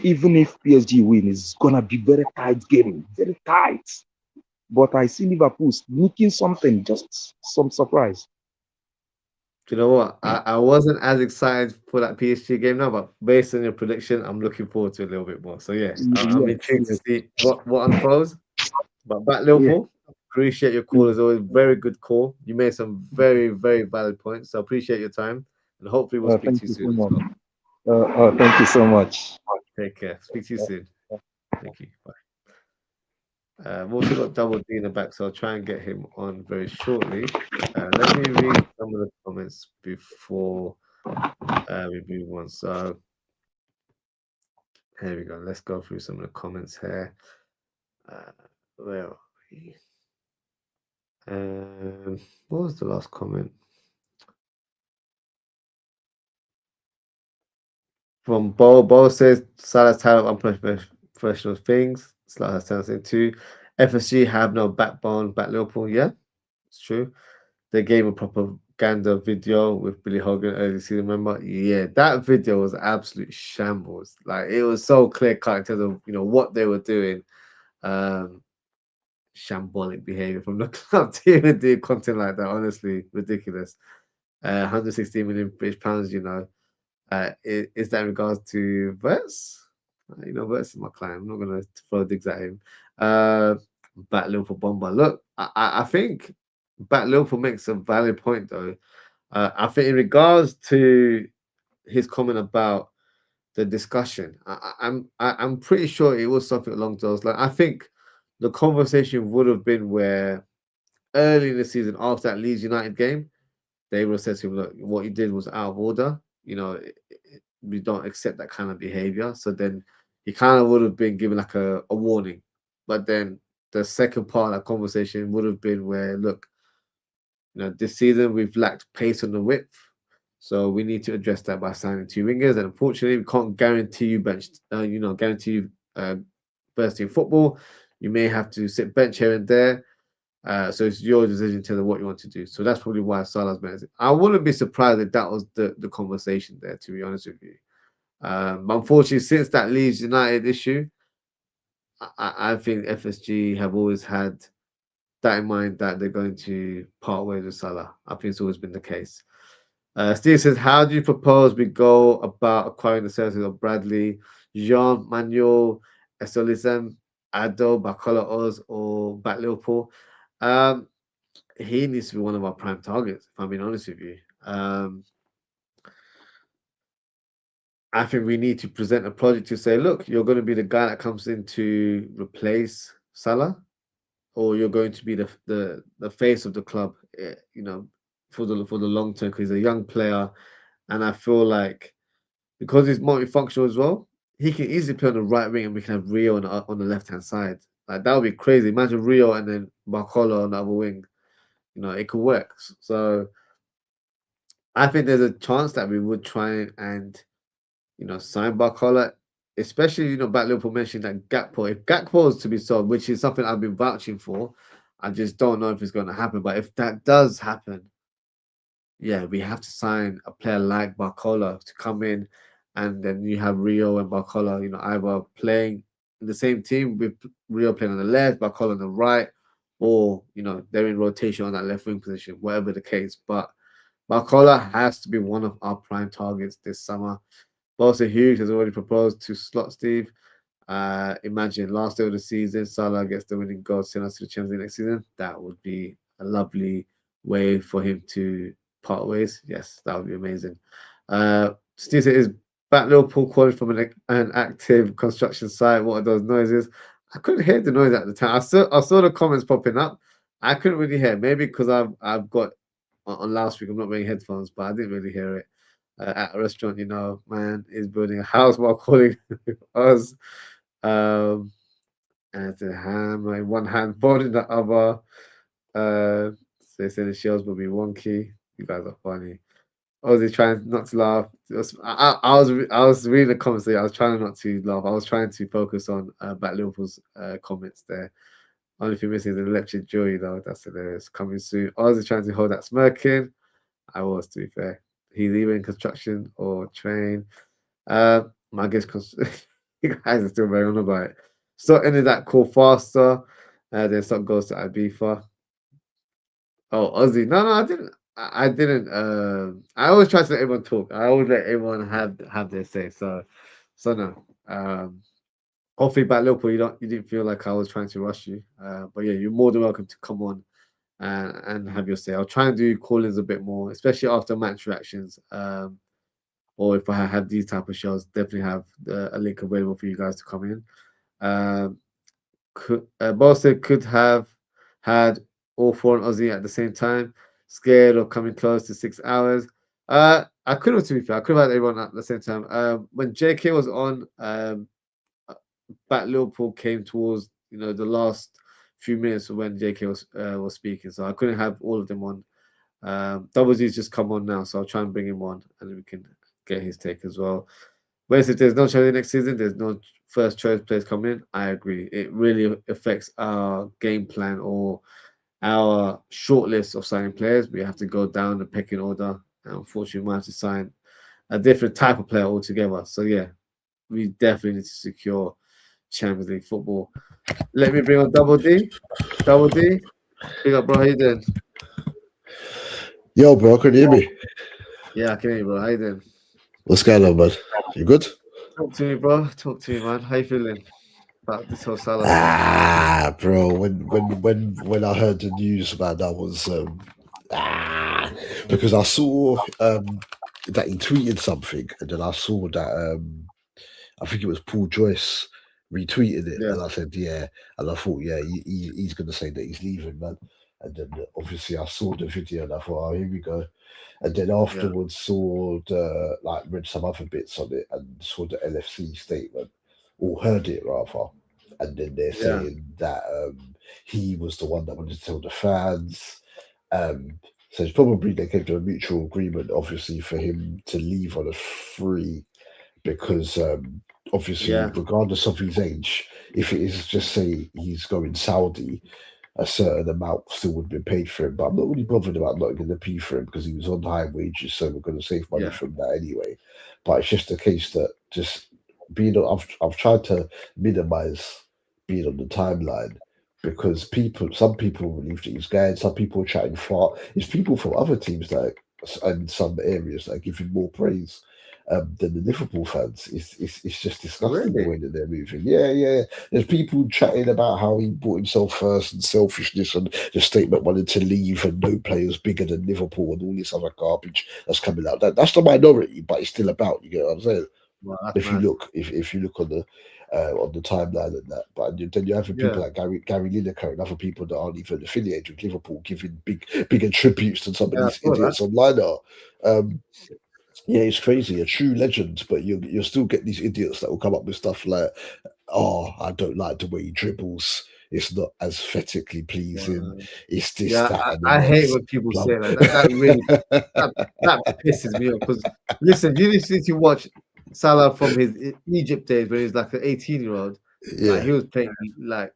even if PSG win, it's gonna be very tight game. Very tight. But I see Liverpool sneaking something, just some surprise. Do you know what? I wasn't as excited for that PSG game now, but based on your prediction, I'm looking forward to it a little bit more. So yeah, I'm Yes, intrigued to yes, see what unfolds. But back yeah. Liverpool, appreciate your call Yeah. as always. Very good call. You made some very, very valid points. So appreciate your time, and hopefully we'll speak Thank to you you so soon as much. well. Thank you so much. Take care. Speak to you soon. Thank you. Bye. I've also got Double D in the back, so I'll try and get him on very shortly. Let me read some of the comments before we move on. So here we go. Let's go through some of the comments here. Uh, where are we? What was the last comment? From Bo. Bo says Salah's tired of unprofessional things. Salah has something too. FSG have no backbone. Back Liverpool, yeah, it's true. They gave a propaganda video with Billy Hogan early season. Remember? Yeah, that video was absolute shambles. Like it was so clear cut in terms of what they were doing. Um, Shambolic behavior from the club to even do content like that. Honestly, ridiculous. 116 million British pounds. Is that in regards to Verts? Verts is my client. I'm not gonna throw digs at him. Bat Liverpool bomber. Look, I think Bat Liverpool makes a valid point though. I think in regards to his comment about the discussion, I'm pretty sure it was something along those lines. I think the conversation would have been where early in the season after that Leeds United game, they would have said to him, "Look, what you did was out of order. We don't accept that kind of behavior." So then he kind of would have been given like a warning. But then the second part of that conversation would have been where, look, this season we've lacked pace on the width. So we need to address that by signing two wingers. And unfortunately, we can't guarantee you guarantee you first team football. You may have to sit bench here and there. So it's your decision to what you want to do. So that's probably why Salah's been. I wouldn't be surprised if that was the conversation there, to be honest with you. But unfortunately, since that Leeds United issue, I think FSG have always had that in mind that they're going to part ways with Salah. I think it's always been the case. Steve says, how do you propose we go about acquiring the services of Bradley, Jean Manuel, Esolisem, Ado, Bakola Oz, or Bat Liverpool? Um, he needs to be one of our prime targets, if I'm being honest with you. I think we need to present a project to say, look, you're going to be the guy that comes in to replace Salah, or you're going to be the face of the club, for the long term because he's a young player, and I feel like because he's multifunctional as well, he can easily play on the right wing, and we can have Rio on the left hand side. Like that would be crazy. Imagine Rio and then Barcola on the other wing. It could work. So I think there's a chance that we would try and sign Barcola especially back Liverpool mentioned that Gakpo. If Gakpo is to be sold, which is something I've been vouching for, I just don't know if it's going to happen. But if that does happen, yeah, we have to sign a player like Barcola to come in, and then you have Rio and Barcola, either playing in the same team with Rio playing on the left, Barcola on the right, or they're in rotation on that left wing position, whatever the case. But Barcola has to be one of our prime targets this summer. Bossa Hughes has already proposed to slot Steve. Imagine last day of the season, Salah gets the winning goal, send us to the Champions League next season. That would be a lovely way for him to part ways. Yes, that would be amazing. Steve said, is back Liverpool calling from an active construction site? What are those noises? I couldn't hear the noise at the time. I saw the comments popping up. I couldn't really hear. Maybe because I've got on loudspeaker. I'm not wearing headphones, but I didn't really hear it. At a restaurant, man is building a house while calling us. Um, and it's a hand, like one hand folding the other. Uh, so they say the shells will be wonky. You guys are funny. Ozzy trying not to laugh. I was reading the comments there. I was trying not to laugh. I was trying to focus on back Liverpool's comments there. Only thing missing is an electric joy though. That's hilarious. Coming soon. Ozzy trying to hold that smirking. I was, to be fair. He's either in construction or train. My guess, you guys are still very on about it. So ended that call faster. Then some goes to Ibiza. Oh, Ozzy. No, I didn't. I didn't. I always try to let everyone talk. I always let everyone have their say. So no. Hopefully, back Liverpool, you didn't feel like I was trying to rush you. But yeah, you're more than welcome to come on and have your say. I'll try and do call-ins a bit more, especially after match reactions. Or if I have these type of shows, definitely have a link available for you guys to come in. Um, Boston could have had all four on Aussie at the same time, scared of coming close to 6 hours. I could have, to be fair, I could have had everyone at the same time. When JK was on, back Liverpool came towards the last few minutes when JK was speaking, so I couldn't have all of them on. Double G's just come on now, so I'll try and bring him on, and then we can get his take as well. Whereas if there's no Champions League next season, there's no first choice players coming in. I agree. It really affects our game plan or our shortlist of signing players. We have to go down the pecking order. And unfortunately, we might have to sign a different type of player altogether. So yeah, we definitely need to secure Champions League football. Let me bring on Double D. Double D, big up, bro. How you doing? Yo, bro, can you hear me? Yeah, I can hear you, bro. How you doing? What's going on, man? You good? Talk to me, bro. Talk to me, man. How you feeling about this whole Salah thing? Bro, when I heard the news, man, I was because I saw that he tweeted something, and then I saw that I think it was Paul Joyce retweeted it, Yeah. and I said, yeah, and I thought, yeah, he's gonna say that he's leaving, man. And then obviously I saw the video, and I thought, oh, here we go. And then afterwards saw read some other bits on it and saw the LFC statement, or heard it rather, and then they're saying that he was the one that wanted to tell the fans. So it's probably they came to a mutual agreement, obviously, for him to leave on a free, because obviously, regardless of his age, if it is just say he's going Saudi, a certain amount still would have been paid for him. But I'm not really bothered about not getting the P for him because he was on high wages, so we're going to save money from that anyway. But it's just a case that just being on, I've tried to minimize being on the timeline because some people believe that he's gay, and some people are chatting far. It's people from other teams that in some areas that are giving more praise than the Liverpool fans. It's just disgusting the way that they're moving. Yeah. There's people chatting about how he brought himself first and selfishness and the statement wanted to leave and no players bigger than Liverpool and all this other garbage that's coming out. That's the minority, but it's still about. You get what I'm saying? Well, if you look on the timeline and that, but then you have people like Gary Lineker and other people that aren't even affiliated with Liverpool giving bigger tributes than some of these idiots online are. Yeah, it's crazy. A true legend, but you'll still get these idiots that will come up with stuff like, "Oh, I don't like the way he dribbles. It's not as aesthetically pleasing. It's this, that, and the I hate next." when people say that. That really that pisses me off. Because listen, you just need to watch Salah from his Egypt days when he was like an 18-year-old. Like he Yeah, was playing like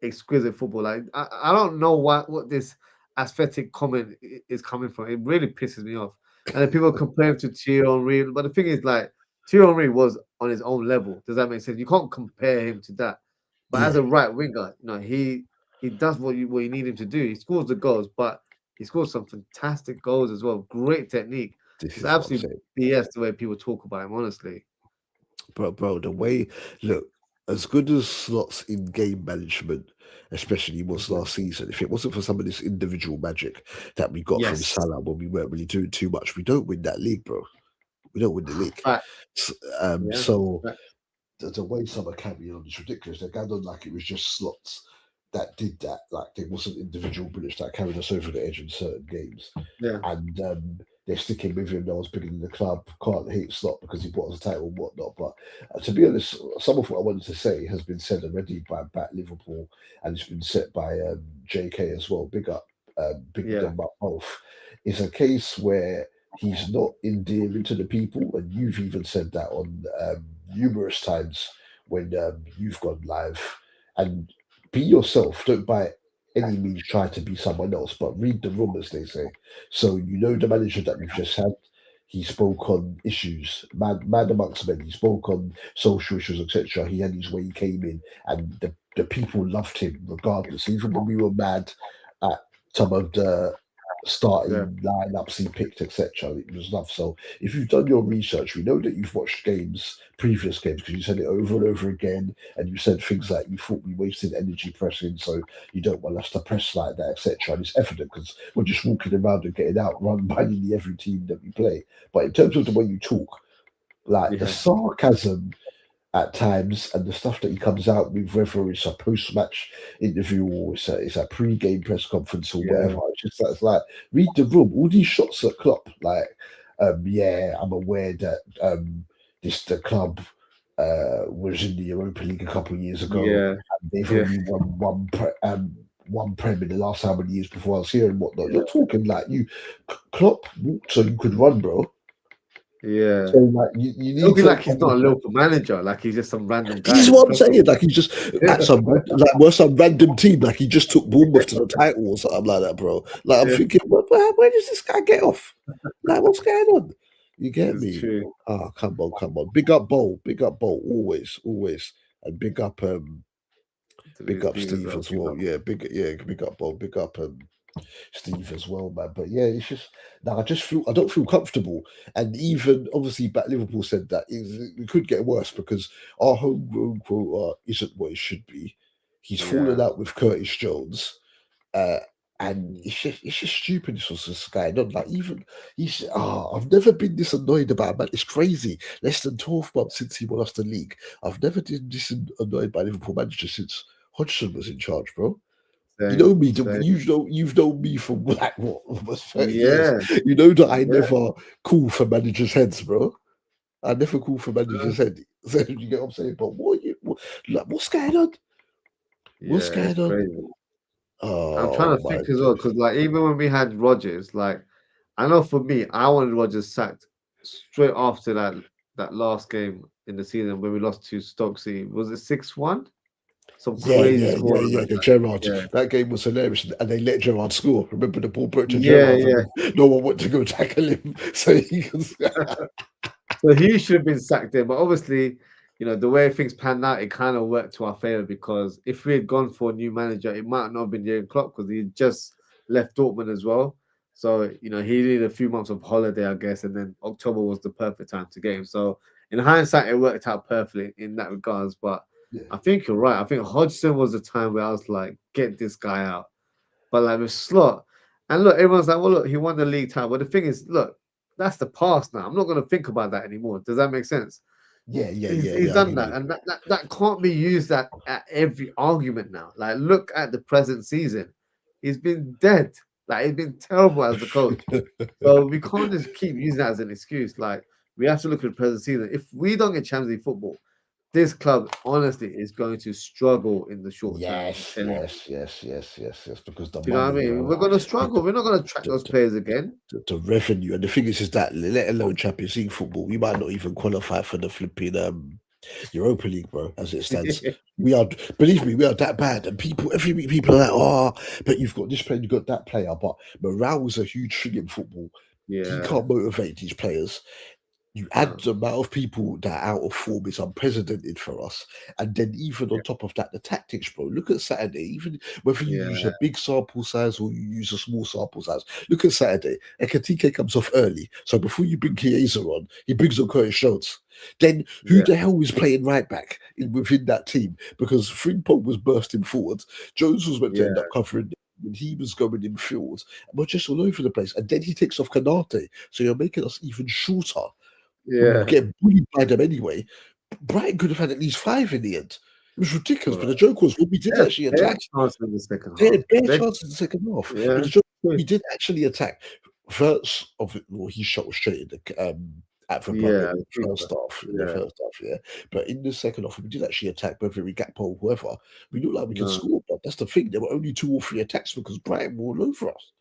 exquisite football. Like I don't know what this aesthetic comment is coming from. It really pisses me off. And then people compare him to Thierry Henry, but the thing is, like Thierry Henry was on his own level. Does that make sense? You can't compare him to that. But as yeah. a right winger, he does what you need him to do. He scores the goals, but he scores some fantastic goals as well. Great technique. This It's is what I'm absolute saying. BS the way people talk about him. Honestly, Bro, the way, look, as good as Slot's in-game management, especially was Mhm. last season, if it wasn't for some of this individual magic that we got from Yes, Salah when we weren't really doing too much, we don't win that league, bro. We don't win the league. fact. S- Yeah, so fact. the way some are carrying on is ridiculous. They're going on like it was just Slots that did that. Like there wasn't individual brilliance that carried us over the edge in certain games. Yeah, And they're sticking with him. That was bigger than the club. Can't hate Slot because he brought us a title and whatnot. But to be honest, some of what I wanted to say has been said already by Bat Liverpool, and it's been said by JK as well. Big yeah, them up both. It's a case where he's not endearing to the people, and you've even said that on numerous times when you've gone live. And be yourself. Don't by any means try to be someone else, but read the room, as they say. So the manager that we've just had. He spoke on issues, man amongst men. He spoke on social issues, etc. He had his way. He came in, and the people loved him regardless. Even when we were mad at some of the yeah, starting lineups he picked, etc. It was love. So if you've done your research, we know that you've watched previous games, because you said it over and over again, and you said things like you thought we wasted energy pressing, so you don't want us to press like that, etc. And it's evident because we're just walking around and getting outrun by nearly every team that we play. But in terms of the way you talk, like the yeah, sarcasm at times and the stuff that he comes out with, whether it's a post-match interview or it's a pre-game press conference or yeah, whatever, it's like read the room. All these shots at Klopp, like, yeah, I'm aware that the club was in the Europa League a couple of years ago, yeah, and they've yeah, only won one prem in the last how many years before I was here and whatnot. yeah. You're talking like Klopp walked so you could run, bro. Yeah. So like you It'll need be to like he's not a local manager, like he's just some random This guy is in the what I'm club. saying. Like he's just at some like we're some random team. Like he just took Bournemouth to the title or something like that, bro. Like I'm Yeah, thinking, where does this guy get off? Like what's going on? You get it's me? true. Oh, come on. Big up Bowl, always, and To big his up team as Steve well. as well. Yeah, big up Bowl, big up Steve as well, man. But yeah, it's just now I don't feel comfortable. And even obviously, Bat Liverpool said that it could get worse because our homegrown quota isn't what it should be. He's fallen Yeah, out with Curtis Jones. Uh, and it's just stupid. This was this guy. Not like even I've never been this annoyed about man. It's crazy. Less than 12 months since he won us the league. I've never been this annoyed by Liverpool manager since Hodgson was in charge, bro. You same, know me. same. You've known me for like what almost 30 years. Yeah, You know that I yeah, never call for managers' heads, bro. I never call for managers' head. So you get what I'm saying? But like, what's going on? What's yeah. It's going on? crazy. I'm trying Oh to my think as well days. because, like, even when we had Rodgers, like, I know for me, I wanted Rodgers sacked straight after that last game in the season where we lost to Stoke City. Was it 6-1? Some crazy score like The that. Gerrard. Yeah, That game was hilarious, and they let Gerard score. Remember the ball broke to yeah, Gerard, and yeah. no one went to go tackle him, so he can. So he should have been sacked there. But obviously, the way things panned out, it kind of worked to our favor because if we had gone for a new manager, it might not have been Jurgen Klopp because he just left Dortmund as well. So, he needed a few months of holiday, I guess, and then October was the perfect time to get him. So in hindsight, it worked out perfectly in that regards. But Yeah, I think you're right. I think Hodgson was the time where I was like, get this guy out. But like with Slot, and look, everyone's like, well, look, he won the league title. But the thing is, look, that's the past now. I'm not going to think about that anymore. Does that make sense? He's I done get that, you. and that can't be used at every argument now. Like, look at the present season. He's been dead. Like, he's been terrible as the coach. So we can't just keep using that as an excuse. Like, we have to look at the present season. If we don't get Champions League football, this club honestly is going to struggle in the short term. I'm Yes, telling you. yes. Because the Do you know what I money, mean? bro, We're going to the, struggle. We're not going to attract those players again. the revenue, and the thing is that let alone Champions League football, we might not even qualify for the flipping Europa League, bro. As it stands, we are. Believe me, we are that bad. And people every week, people are like, "Oh, but you've got this player, you've got that player." But morale is a huge thing in football. He Yeah. can't motivate these players. You add the amount of people that are out of form is unprecedented for us. And then even on top of that, the tactics, bro. Look at Saturday. Even whether you use Yeah. a big sample size or you use a small sample size. Look at Saturday. Ekatike comes off early. So before you bring Chiesa on, he brings on Curtis Schultz. Then who Yeah. the hell is playing right back within that team? Because Frimpong was bursting forward. Jones was meant to end Yeah. up covering when he was going in field. We're just all over the place. And then he takes off Canate. So you're making us even shorter. We Yeah. get bullied by them anyway. Brighton could have had at least 5 in the end. It was ridiculous. But the Correct. joke was when we did Yeah, actually they had attack, chance in the second they half. had bare They, chances in the second half. yeah. But the joke we did actually attack. First of it, well, he shot straight in the at the Yeah. plug in the first half. In the Yeah. first half, yeah. But in the second half, we did actually attack whether we Gakpo or whoever. We looked like we could No. score, but that's the thing. There were only 2 or 3 attacks because Brighton were all over us.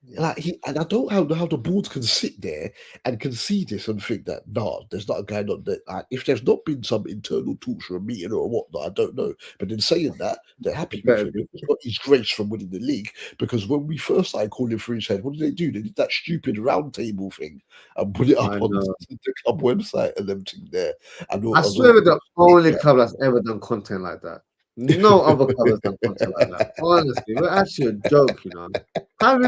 Yeah. And I don't know how the board can sit there and can see this and think that there's not a guy on that. If there's not been some internal talks or a meeting or whatnot, I don't know. But in saying that, they're happy with him. He's got his grace from winning the league. Because when we first started calling for his head, what did they do? They did that stupid round table thing and put it up I on know. the club website and everything there. I swear we're the only club that's ever done content like that. No other club has done content like that. Honestly, we're actually a joke, you know. How are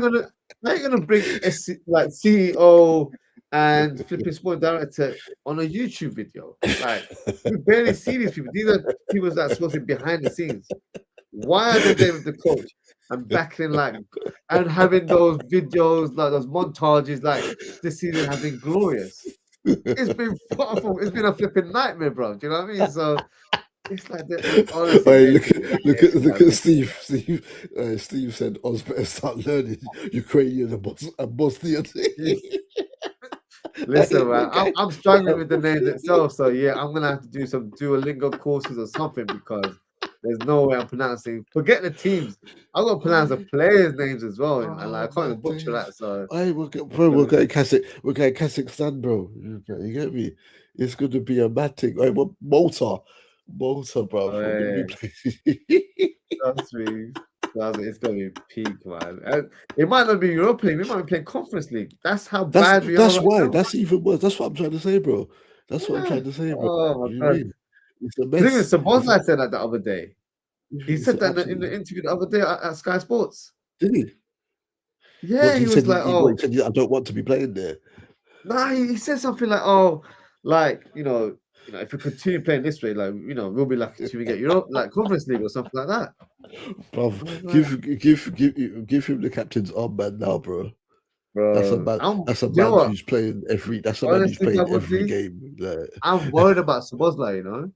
you gonna bring a like CEO and flipping sport director on a YouTube video? Like we barely see these people. These are people that are supposed to be behind the scenes. Why are they there with the coach and backing like and having those videos like those montages like this season has been glorious? It's been far from. It's been a flipping nightmare, bro. Do you know what I mean? So it's like honestly. Look at Steve. Steve said Oz better start learning Ukrainian and Bosnian. Listen, man, I'm struggling with the names itself. So yeah, I'm gonna have to do some Duolingo courses or something because there's no way I'm pronouncing. Forget the teams. I've got to pronounce the players' names as well, and like, I can't even butcher that. So Hey, we're going Kazakhstan, bro. You get me? It's going to be a mad thing. Hey, Malta, bro. We're going to be trust me. It's gonna be peak, man. And it might not be Europa League. We might be playing Conference League. That's how bad we are. That's right why. now. That's even worse. That's what I'm trying to say, bro. That's what I'm trying to say, bro. Oh my You know god! what I mean? It's a I think mess. Sabozlai said that the other day. He It's said that in absolutely- the interview the other day at Sky Sports. Did he? Yeah, What, he was said like, he said, I don't want to be playing there. Nah, he said something like, "Oh, like you know, if we continue playing this way, like we'll be lucky to get like Conference League or something like that." Bro, give him the captain's armband now, bro. That's a Bro, man. That's a you know man what? who's playing every. That's a man who's Honestly, playing every Babouji, game. Like, I'm worried about Sabozlai, you know.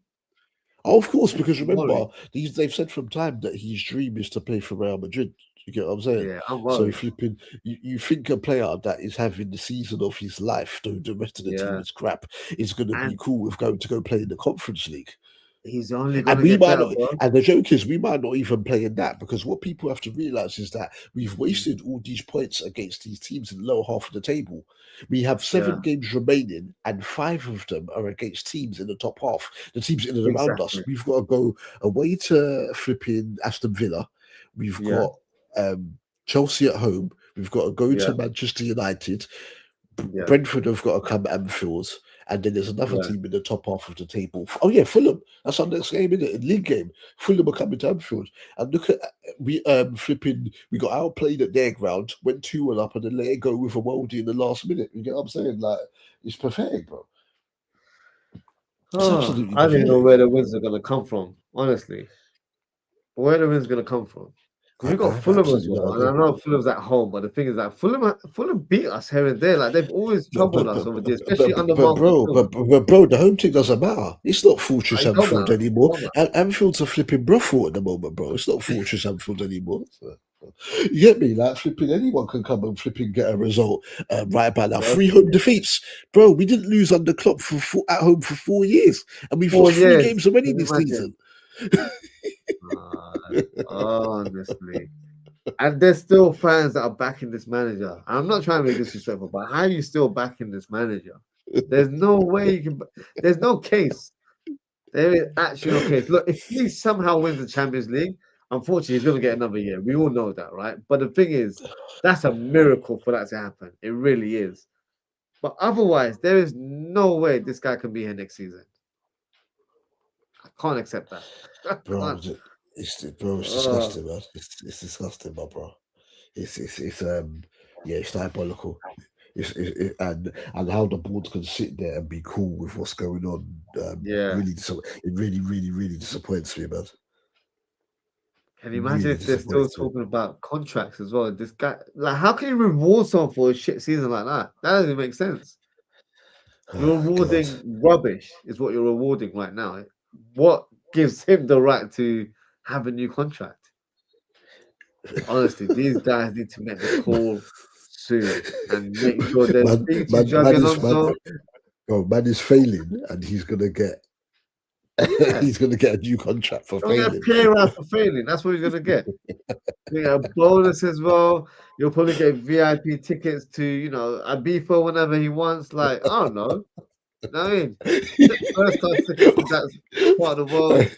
oh, of course, because I'm remember, worried. they've said from time that his dream is to play for Real Madrid. You get what I'm saying? Yeah, I'm So worried. flipping, you think a player that is having the season of his life, though the rest of the team Yeah. is crap, is going to be And cool with going to go play in the Conference League. he's only And gonna we get might better, not, bro. and the joke is we might not even play in that because what people have to realize is that we've wasted all these points against these teams in the lower half of the table. We have 7 games remaining, and 5 of them are against teams in the top half. The teams in and around us. Exactly. We've got to go away to flipping Aston Villa. We've got Chelsea at home. We've got to go to Manchester United. Brentford have got to come at Anfield. And then there's another team in the top half of the table. Oh yeah, Fulham. That's our next game, isn't it? League game. Fulham are coming to Anfield. And look at we got outplayed at their ground, went 2-1 up, and then let it go with a worldie in the last minute. You get what I'm saying? Like it's pathetic, bro. It's absolutely I don't pathetic. know where the wins are gonna come from, honestly. Where the wins gonna come from? Because we got Fulham as well, and I know Fulham's at home, but the thing is that Fulham beat us here and there. Like they've always troubled us over there, especially under Marcus. But bro, the home team doesn't matter. It's not Fortress Anfield anymore. Anfield's a flipping brothel at the moment, bro. It's not Fortress Anfield anymore. So. You get me? Like flipping, anyone can come and flipping get a result right about now. Trust 3 home me. defeats, bro. We didn't lose under Klopp at home for 4 years, and we've 4 lost 3 years. games already Can you this imagine? season. Honestly. And there's still fans that are backing this manager. I'm not trying to be disrespectful, but how are you still backing this manager? There's no way you can. There's no case. There is actually no case. Look, if he somehow wins the Champions League, unfortunately, he's going to get another year. We all know that, right? But the thing is, that's a miracle for that to happen. It really is. But otherwise, there is no way this guy can be here next season. I can't accept that. I Bro, can't. it's Oh, disgusting, man. It's disgusting, my bro. It's diabolical. And how the board can sit there and be cool with what's going on. yeah. It really disappoints me, man. Can you imagine Really if they're still disappoints me. talking about contracts as well? This guy, like, how can you reward someone for a shit season like that? That doesn't make sense. You're Oh God. rewarding rubbish, is what you're rewarding right now. What gives him the right to have a new contract? Honestly, these guys need to make the call soon and make sure they man, speak to man, Javi man is man, Alonso. bro, man is failing, and he's gonna get Yeah, he's gonna get a new contract for don't get a failing. pay rise for failing. That's what he's gonna get. You get a bonus as well. You'll probably get VIP tickets to, Ibiza whenever he wants. Like, I don't know. You know what I mean? First class tickets to that part of the world.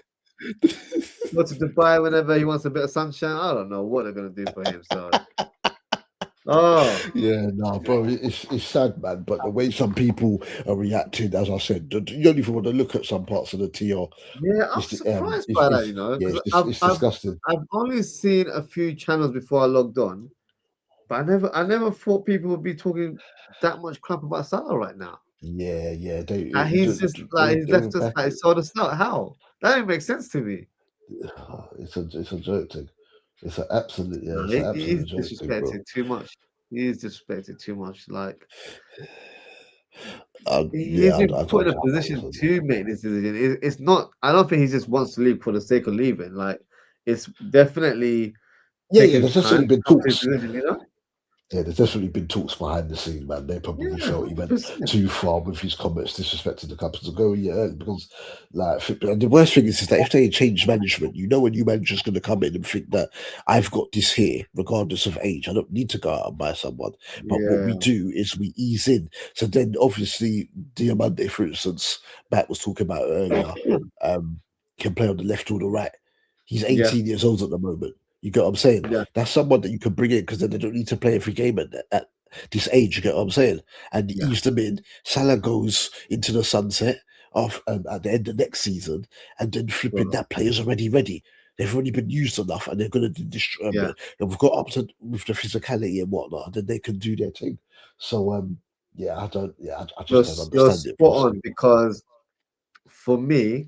Go to Dubai whenever he wants a bit of sunshine. I don't know what they're gonna do for him. So, oh Yeah, no, bro, it's sad, man. But the way some people are reacting, as I said, you don't even want to look at some parts of the TR. yeah, I'm surprised by that. Because It's disgusting. I've only seen a few channels before I logged on, but I never thought people would be talking that much crap about Salah right now. Yeah, Like he's just like he's they were left us back. like sold us out. How? That didn't make sense to me. It's a joke thing. It's an absolute No, it's an he's absolute joke thing, bro. disrespected too much. He's disrespected too much. Like Yeah, he's been I put in don't a position understand. to make this decision. It's not. I don't think he just wants to leave for the sake of leaving. Like it's definitely Yeah, taking there's time definitely to been come to a talks. decision. Yeah, there's definitely been talks behind the scene, man. They probably Yeah, felt he went 100%. too far with his comments, disrespecting the couple to go a year early because, like, and the worst thing is that if they change management, a new manager's going to come in and think that I've got this here, regardless of age. I don't need to go out and buy someone. But what we Yeah, do is we ease in. So then, obviously, Diamande, for instance, Matt was talking about earlier, can play on the left or the right. He's yeah, 18 years old at the moment. You get what I'm saying? yeah, That's someone that you can bring in because then they don't need to play every game at this age. You get what I'm saying? And yeah. ease them in. Salah goes into the sunset of at the end of next season, and then flipping Sure. that player's already ready. They've already been used enough, and they're going to destroy. Yeah. They've got up to with the physicality and whatnot, and then they can do their thing. So yeah, I don't. Yeah, I You're just don't you're understand it spot on personally. because for me,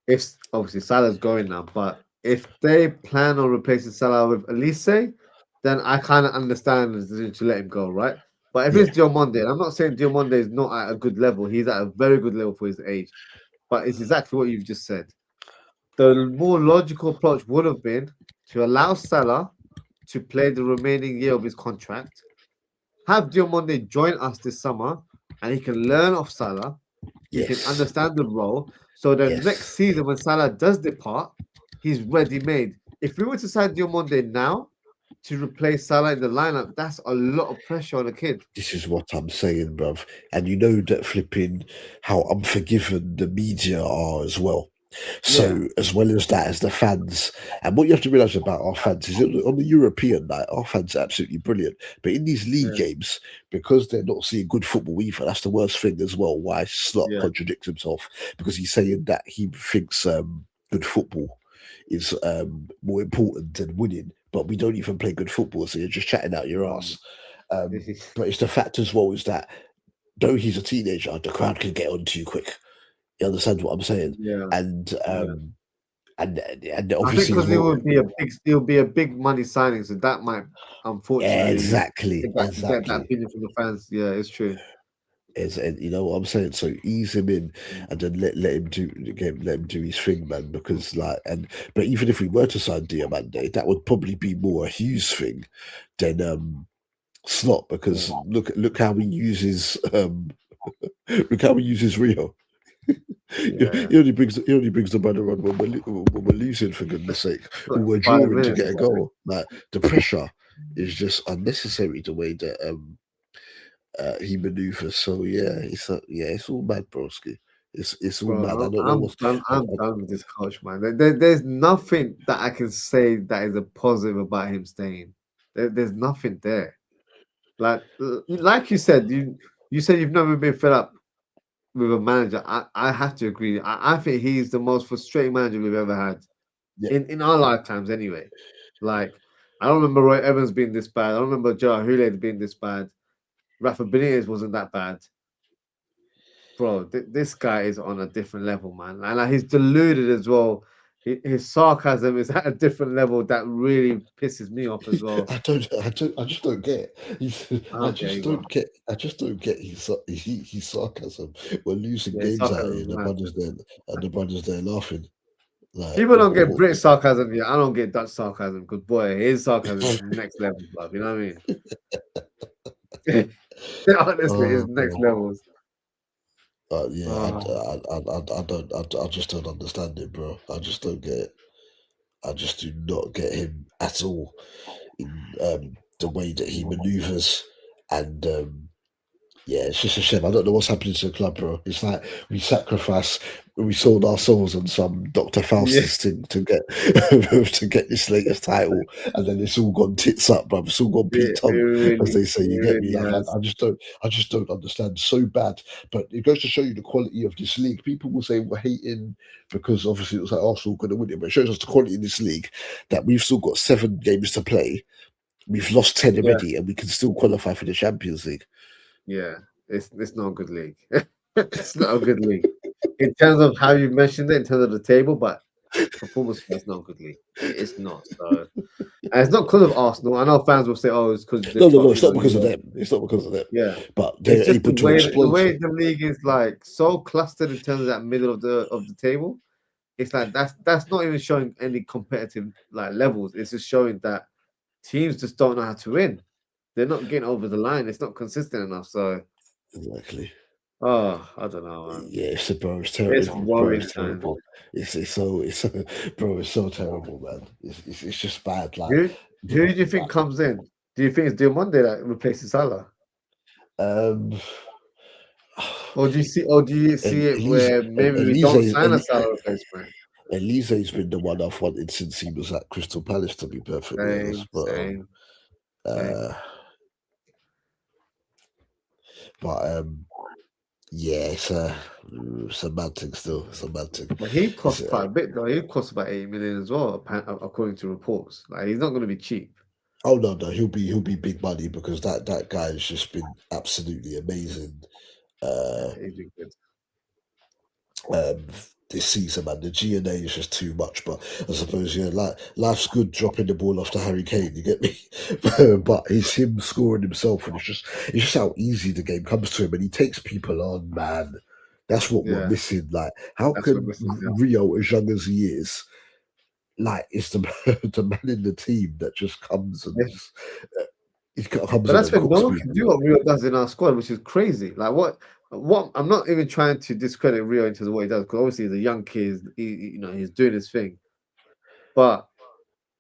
if obviously Salah's going now, but if they plan on replacing Salah with Elise, then I kind of understand the decision to let him go, right? But if Yeah, it's Diomande, and I'm not saying Diomande is not at a good level, he's at a very good level for his age, but it's exactly what you've just said. The more logical approach would have been to allow Salah to play the remaining year of his contract, have Diomande join us this summer, and he can learn off Salah. He can yes, understand the role. So then next yes. season, when Salah does depart, he's ready made. If we were to sign Diomande now to replace Salah in the lineup, that's a lot of pressure on a kid. This is what I'm saying, bruv. And you know that flipping how unforgiving the media are as well. Yeah, So as well as that, as the fans, and what you have to realize about our fans is on the European night, our fans are absolutely brilliant. But in these league yeah, games, because they're not seeing good football either, that's the worst thing as well. Why Slot yeah, contradicts himself because he's saying that he thinks good football is more important than winning, but we don't even play good football, so you're just chatting out your mm, ass. But it's the fact as well is that though he's a teenager, the crowd can get on too quick. You understand what I'm saying? yeah, And yeah. and I think obviously as because well. it will be a big money signing, so that might Yeah, unfortunately exactly, get that exactly. opinion from the fans. Yeah, it's true. And you know what I'm saying? So ease him in and then let him do his thing, man. Because but even if we were to sign Diamande, that would probably be more a Hughes thing than Slot, because look how he uses look how he uses Rio. Yeah. He only brings the banner on when we're losing, for goodness sake, or we're 5 drawing to minutes. get a goal. Like, the pressure is just unnecessary the way that he maneuvers. So yeah, it's all mad, broski. It's all mad. I Bro, don't know what's. I'm done with this coach, man. There's nothing that I can say that is a positive about him staying. There's nothing there. Like you said, you said you've never been fed up with a manager. I have to agree. I think he's the most frustrating manager we've ever had Yeah. in our lifetimes, anyway. Like, I don't remember Roy Evans being this bad. I don't remember Joe Houllier being this bad. Rafa Benitez wasn't that bad. Bro, this guy is on a different level, man. And like, he's deluded as well. His sarcasm is at a different level that really pisses me off as well. I just don't get. I just don't get. I just don't get his sarcasm. We're losing Yeah, games out sarcasm here, is and the mad. brothers there laughing. Like, People don't get British sarcasm. Yeah, I don't get Dutch sarcasm because boy, his sarcasm is next level, love. You know what I mean? Honestly, it's next levels. Yeah, I just don't understand it, bro. I just don't get it. I just do not get him at all in the way that he maneuvers, and yeah, it's just a shame. I don't know what's happening to the club, bro. It's like we sold our souls on some Dr. Faustus thing to get to get this latest title, and then it's all gone tits up, bro. It's all gone Pete Tong, as they say. You get me? Like, I just don't understand. So bad, but it goes to show you the quality of this league. People will say we're hating because obviously it was like Arsenal going to win it, but it shows us the quality of this league, that we've still got 7 games to play. We've lost 10 already, and we can still qualify for the Champions League. Yeah, it's not a good league. It's not a good league in terms of how you mentioned it, in terms of the table, but performance, that's not a good league. It's not. So, and it's not because of Arsenal. I know fans will say, "Oh, it's because no, it's not because of them. It's not because of them. Yeah, but they're it's just able to exploit the way it. the league is like so clustered in terms of that middle of the table. It's like that's not even showing any competitive like levels. It's just showing that teams just don't know how to win. They're not getting over the line. It's not consistent enough. So Exactly. oh, I don't know, man. Yeah, it's terrible. It's worrying, It's terrible. It's so terrible, man. It's just bad. Like, Who do you think comes in? Do you think it's Diamande that replaces Salah? Or do you see it where maybe we don't sign a Salah replacement? Elise's been the one I've wanted since he was at Crystal Palace, to be perfectly honest. But Same. yeah, it's a mad thing still. It's a mad thing. But he costs quite a bit, though. He costs about 80 million as well, according to reports. Like, he's not going to be cheap. Oh no, he'll be big money, because that guy has just been absolutely amazing. He's been good. This season, man, the G&A is just too much. But I suppose, yeah, like, life's good dropping the ball off to Harry Kane. You get me? But it's him scoring himself, and it's just how easy the game comes to him, and he takes people on, man. That's what we're missing. Like, how can Rio, as young as he is, like, is the man in the team that just comes and just, but that's when no one can do what Rio does in our squad, which is crazy. Like, what I'm not even trying to discredit Rio into the way he does, because obviously he's a young kid, he's doing his thing. But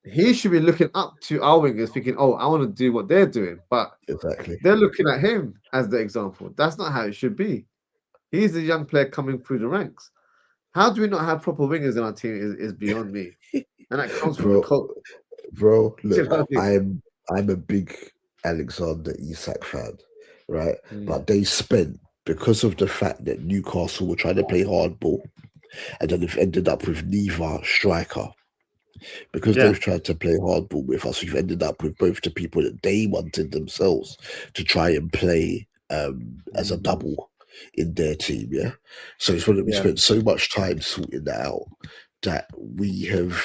he should be looking up to our wingers, thinking, "Oh, I want to do what they're doing." But exactly, they're looking at him as the example. That's not how it should be. He's a young player coming through the ranks. How do we not have proper wingers in our team is beyond me. And that comes from the coach. Bro, look, I'm a big Alexander Isak fan, right? But they spent, because of the fact that Newcastle were trying to play hardball, and then they've ended up with Neva striker. Because they've tried to play hardball with us, we've ended up with both the people that they wanted themselves to try and play as a double in their team, yeah? So it's when we spent so much time sorting that out, that we have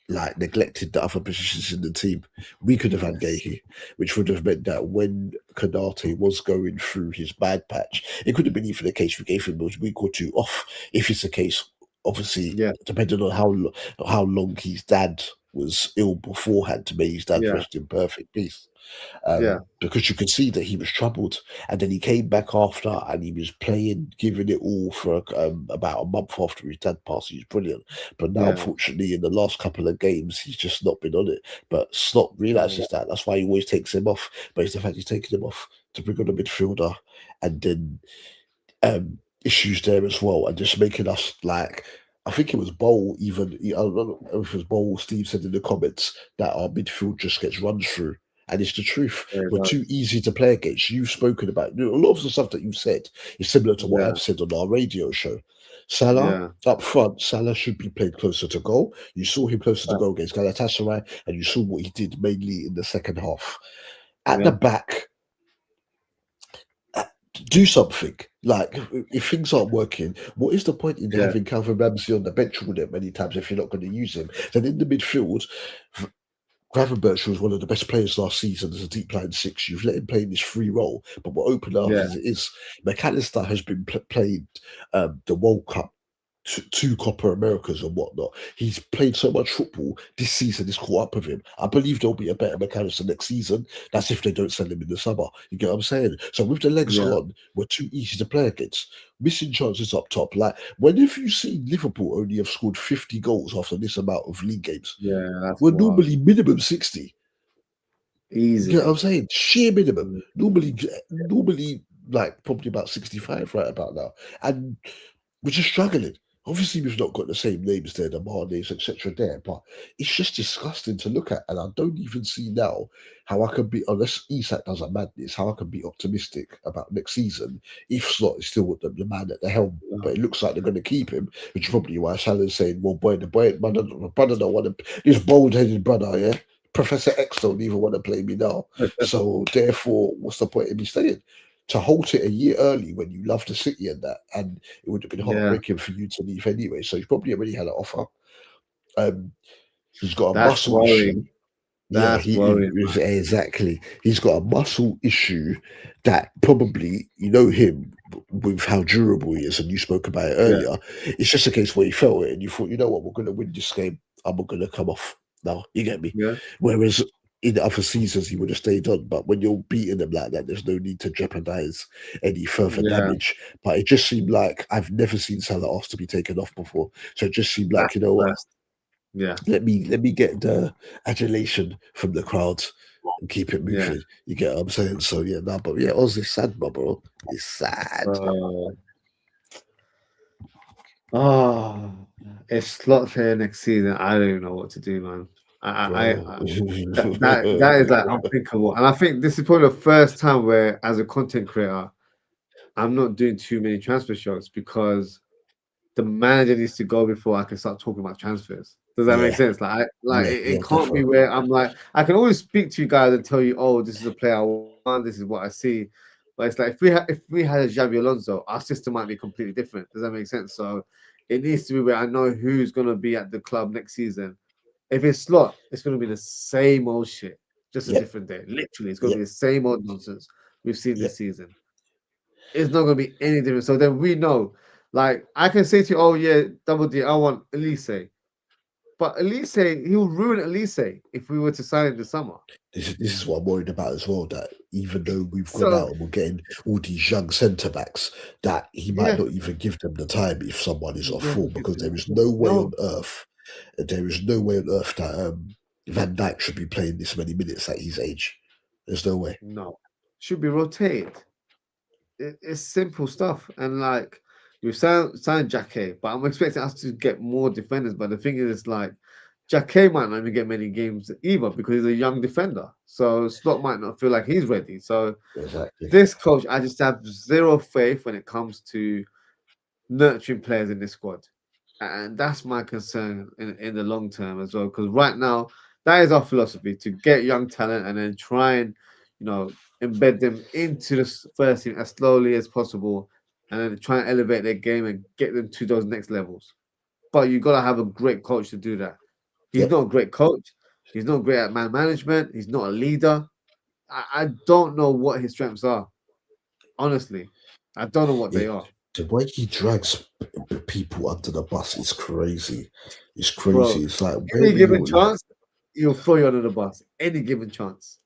like neglected the other positions in the team. We could have had Yes. Gahey, which would have meant that when Kanate was going through his bad patch, it could have been even the case we gave him a week or two off. If it's the case, obviously, Yeah. depending on how long his dad was ill beforehand, to may his dad Yeah. rest in perfect peace. Yeah. Because you could see that he was troubled, and then he came back after, and he was playing, giving it all for about a month after his dad passed. He's brilliant, but now Yeah. unfortunately, in the last couple of games, he's just not been on it. But Slot Yeah. realizes that. That's why he always takes him off. But it's the fact he's taking him off to bring on a midfielder, and then issues there as well, and just making us like. I think it was Bowl. Even I don't know if it was Bowl. Steve said in the comments that our midfield just gets run through. And it's the truth. Yeah. We're too easy to play against. You've spoken about a lot of the stuff that you've said is similar to what Yeah. I've said on our radio show. Salah Yeah. up front, Salah should be played closer to goal. You saw him closer to Yeah. goal against Galatasaray, and you saw what he did mainly in the second half. At the Yeah. back, do something. Like if things aren't working, what is the point in Yeah. having Calvin Ramsey on the bench all that many times if you're not going to use him? Then in the midfield, Gravenberch was one of the best players last season as a deep line six. You've let him play in this free role, but we're open up Yeah. as it is. McAllister has been played the World Cup, two Copa Americas and whatnot. He's played so much football this season. It's caught up with him. I believe there'll be a better McAllister next season. That's if they don't sell him in the summer. You get what I'm saying? So with the legs Yeah. gone, we're too easy to play against. Missing chances up top. Like when have you seen Liverpool only have scored 50 goals after this amount of league games? Yeah. That's We're wild. normally minimum 60. You get what I'm Easily. saying? Sheer minimum. Mm. Normally, like probably about 65 right about now. And we're just struggling. Obviously, we've not got the same names there, the Marnes, etc. there, but it's just disgusting to look at. And I don't even see now how I can be, unless Isak does a madness, how I can be optimistic about next season if Slot is still the man at the helm. Yeah. But it looks like they're going to keep him, which is probably why Salah's saying, well, boy, the brother don't want to, this bald headed brother, yeah? Professor X don't even want to play me now. So therefore, what's the point in me staying? To halt it a year early when you love the city and that, and it would have been Yeah. heartbreaking for you to leave anyway. So he's probably already had an offer. He's got a That's muscle issue. worrying. Yeah, That's worrying, man. exactly. He's got a muscle issue that probably, you know him with how durable he is, and you spoke about it Yeah. earlier. It's just a case where he felt it and you thought, you know what, we're going to win this game. I'm not going to come off now. You get me? Yeah. Whereas in other seasons, he would have stayed on. But when you're beating them like that, there's no need to jeopardize any further Yeah. damage. But it just seemed like I've never seen Salah asked to be taken off before. So it just seemed like, That's you know what? worst. Yeah. Let me get the adulation from the crowds and keep it Yeah. moving. You get what I'm saying? So yeah, no, but yeah, Oz is sad, my bro. It's sad. Oh, if Slot's here next season, I don't even know what to do, man. Bro. That is like unthinkable. And I think this is probably the first time where, as a content creator, I'm not doing too many transfer shows because the manager needs to go before I can start talking about transfers. Does that make Yeah. sense? Like, it can't be definitely. where I'm like, I can always speak to you guys and tell you, oh, this is a player I want, this is what I see. But it's like if we had a Xabi Alonso, our system might be completely different. Does that make sense? So it needs to be where I know who's gonna be at the club next season. If it's Slot, it's gonna be the same old shit, just a Yep. different day. Literally, it's gonna Yep. be the same old nonsense we've seen Yep. this season. It's not gonna be any different. So then we know. Like I can say to you, oh yeah, double D, I want Elise. But Elise, he'll ruin Elise if we were to sign him this summer. This is what I'm worried about as well. That even though we've gone So out and we're getting all these young centre backs, that he might yeah, not even give them the time if someone is off yeah, form, because there is no way on earth that Van Dijk should be playing this many minutes at his age. There's no way. no, should be rotated. It's simple stuff, and like we've signed Jacquet, but I'm expecting us to get more defenders. But the thing is, like Jacquet might not even get many games either because he's a young defender. So Slot might not feel like he's ready. So Exactly. this coach, I just have zero faith when it comes to nurturing players in this squad. And that's my concern in the long term as well. Because right now, that is our philosophy to get young talent and then try and, embed them into the first team as slowly as possible and then try and elevate their game and get them to those next levels. But you got to have a great coach to do that. He's Yep. not a great coach. He's not great at man management. He's not a leader. I don't know what his strengths are. Honestly, I don't know what Yeah. they are, The way he drags people under the bus is crazy. It's bro. crazy. It's like where Any were given you? Like, chance, he'll throw you under the bus. Any given chance.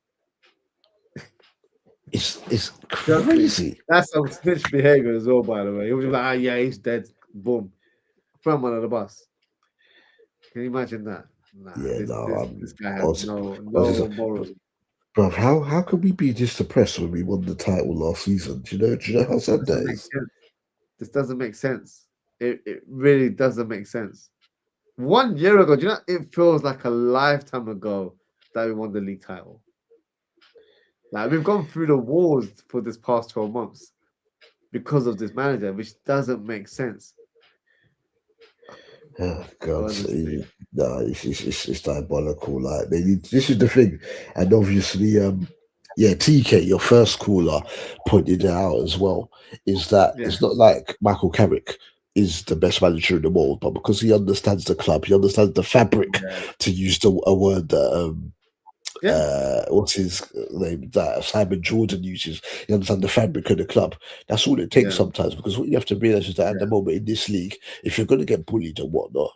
it's Trust me. crazy. That's some snitch behavior as well, by the way. He was just like, yeah, he's dead. Boom. Throw him under the bus. Can you imagine that? Nah, Yeah, this no, this this guy I has was, I was no just, morals. bruv, how can we be this depressed when we won the title last season? Do you know how sad that Doesn't make is? sense. This doesn't make sense. It really doesn't make sense. 1 year ago, do you know it feels like a lifetime ago that we won the league title. Like we've gone through the wars for this past 12 months because of this manager, which doesn't make sense. Oh God, Honestly. no, it's diabolical. Like they need, this is the thing, and obviously, yeah, TK, your first caller pointed it out as well. Is that Yeah. it's not like Michael Carrick is the best manager in the world, but because he understands the club, he understands the fabric, Yeah. to use a word that Yeah. what's his name that Simon Jordan uses. He understands the fabric of the club. That's all it takes Yeah. sometimes, because what you have to realize is that at Yeah. the moment in this league, if you're going to get bullied and whatnot,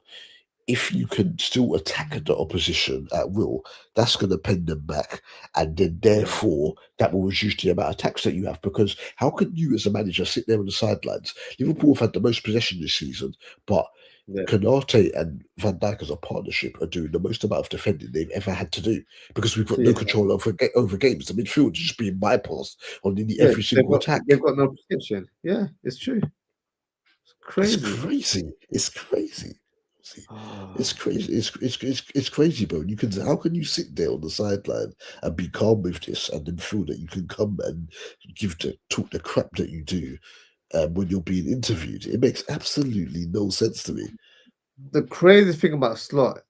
if you can still attack the opposition at will, that's going to pen them back. And then, Yeah. therefore, that will reduce the amount of attacks that you have. Because how can you, as a manager, sit there on the sidelines? Liverpool have had the most possession this season, but Yeah. Kanate and Van Dijk as a partnership are doing the most amount of defending they've ever had to do, because we've got no Yeah. control over games. The midfield is just being bypassed on nearly Yeah. every single attack. They've got no prescription. Yeah, it's true. It's It's crazy. crazy. It's crazy. See, Oh, it's crazy. It's crazy, bro. You can how can you sit there on the sideline and be calm with this, and then feel that you can come and talk the crap that you do when you're being interviewed? It makes absolutely no sense to me. the crazy thing about Slot,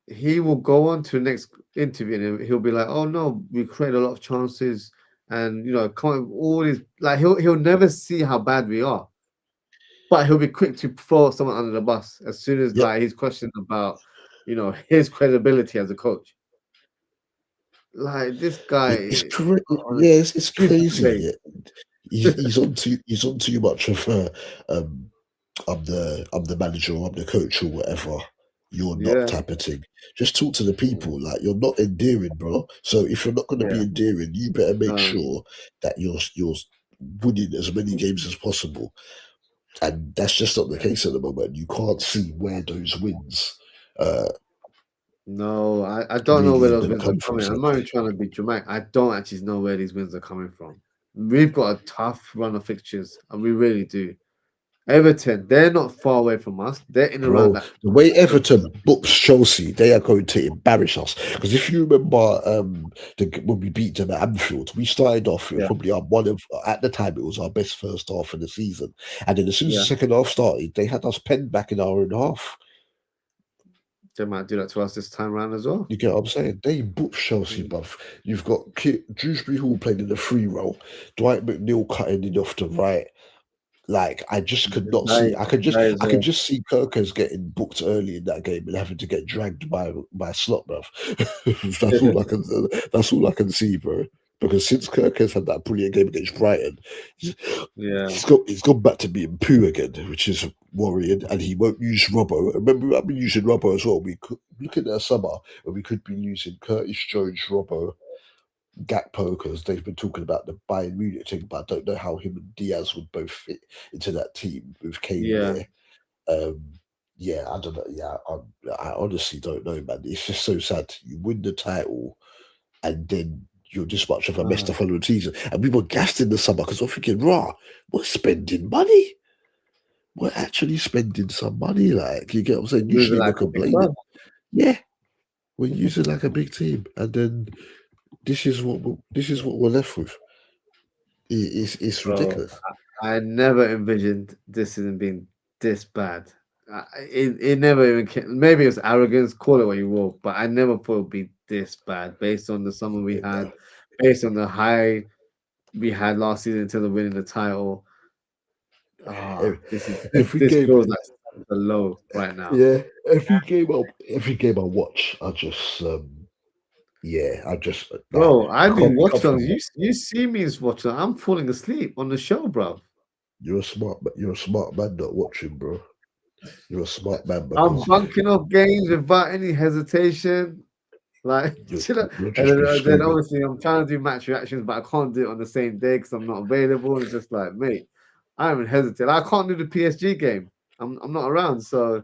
he will go on to the next interview and he'll be like, "Oh no, we created a lot of chances, and come on, all these like he'll never see how bad we are, but he'll be quick to throw someone under the bus as soon as Yep. like he's questioned about his credibility as a coach. Like this guy, Yeah, honestly, it's he's crazy. insane. Yeah. He's on too much of um I'm the manager or I'm the coach or whatever. You're not Yeah, type of thing. Just talk to the people. Like, you're not endearing, bro. So if you're not going to be yeah, endearing, you better make no, sure that you're winning as many games as possible. And that's just not the case at the moment. You can't see where those wins uh no. I don't know where really are those going to wins are come from. coming. I'm not even trying to be dramatic. I don't actually know where these wins are coming from. We've got a tough run of fixtures, and we really do. Everton, they're not far away from us. They're in around Bro, that. the way Everton books Chelsea, they are going to embarrass us. Because if you remember, when we beat them at Anfield, we started off with Yeah, probably one of, at the time, it was our best first half of the season. And then as soon as the yeah. second half started, they had us penned back in our own half. They might do that to us this time around as well. You get what I'm saying? They booked Chelsea, Mm. bruv. You've got Dewsbury Hall playing in the free role, Dwight McNeil cutting it off to right. Like, I just could not see. That is I could just see Kirkers getting booked early in that game and having to get dragged by Slot, bruv. That's all I can see, bro. Because since Kirkers had that brilliant game against Brighton, he's yeah, he's gone back to being poo again, which is worrying. And he won't use Robbo. Remember, I've been using Robbo as well. We could look at their summer, and we could be using Curtis Jones, Robbo, Gakpo, because they've been talking about the Bayern Munich thing, but I don't know how him and Diaz would both fit into that team with Kane yeah. there. Yeah, I don't know. Yeah, I honestly don't know, man. It's just so sad. You win the title, and then you're this much of a mess the Ah, following season. And we were gassed in the summer because we're thinking, rah, we're spending money. We're actually spending some money. Like, you get what I'm saying? losing Usually we're like a big complaining. club, Yeah, we're using like a big team, and then this is what we're left with. It's bro. ridiculous. I never envisioned this season being this bad. It never even came. Maybe it was arrogance, call it what you will, but I never thought it would be this bad based on the summer we Yeah, had, based on the high we had last season until the winning the title. Ah, every this game, feels like the low right now. Yeah, every game I watch, I just yeah, I just like Bro, I I've been can't be watching. comfortable. You see me as watching. I'm falling asleep on the show, bro. You're a smart man not watching, bro. You're a smart man I'm because bunking off games without any hesitation. Like, you chill out. you'll And just be then screaming. obviously I'm trying to do match reactions, but I can't do it on the same day because I'm not available. It's just like, mate, I haven't hesitated. I can't do the PSG game. I'm not around, so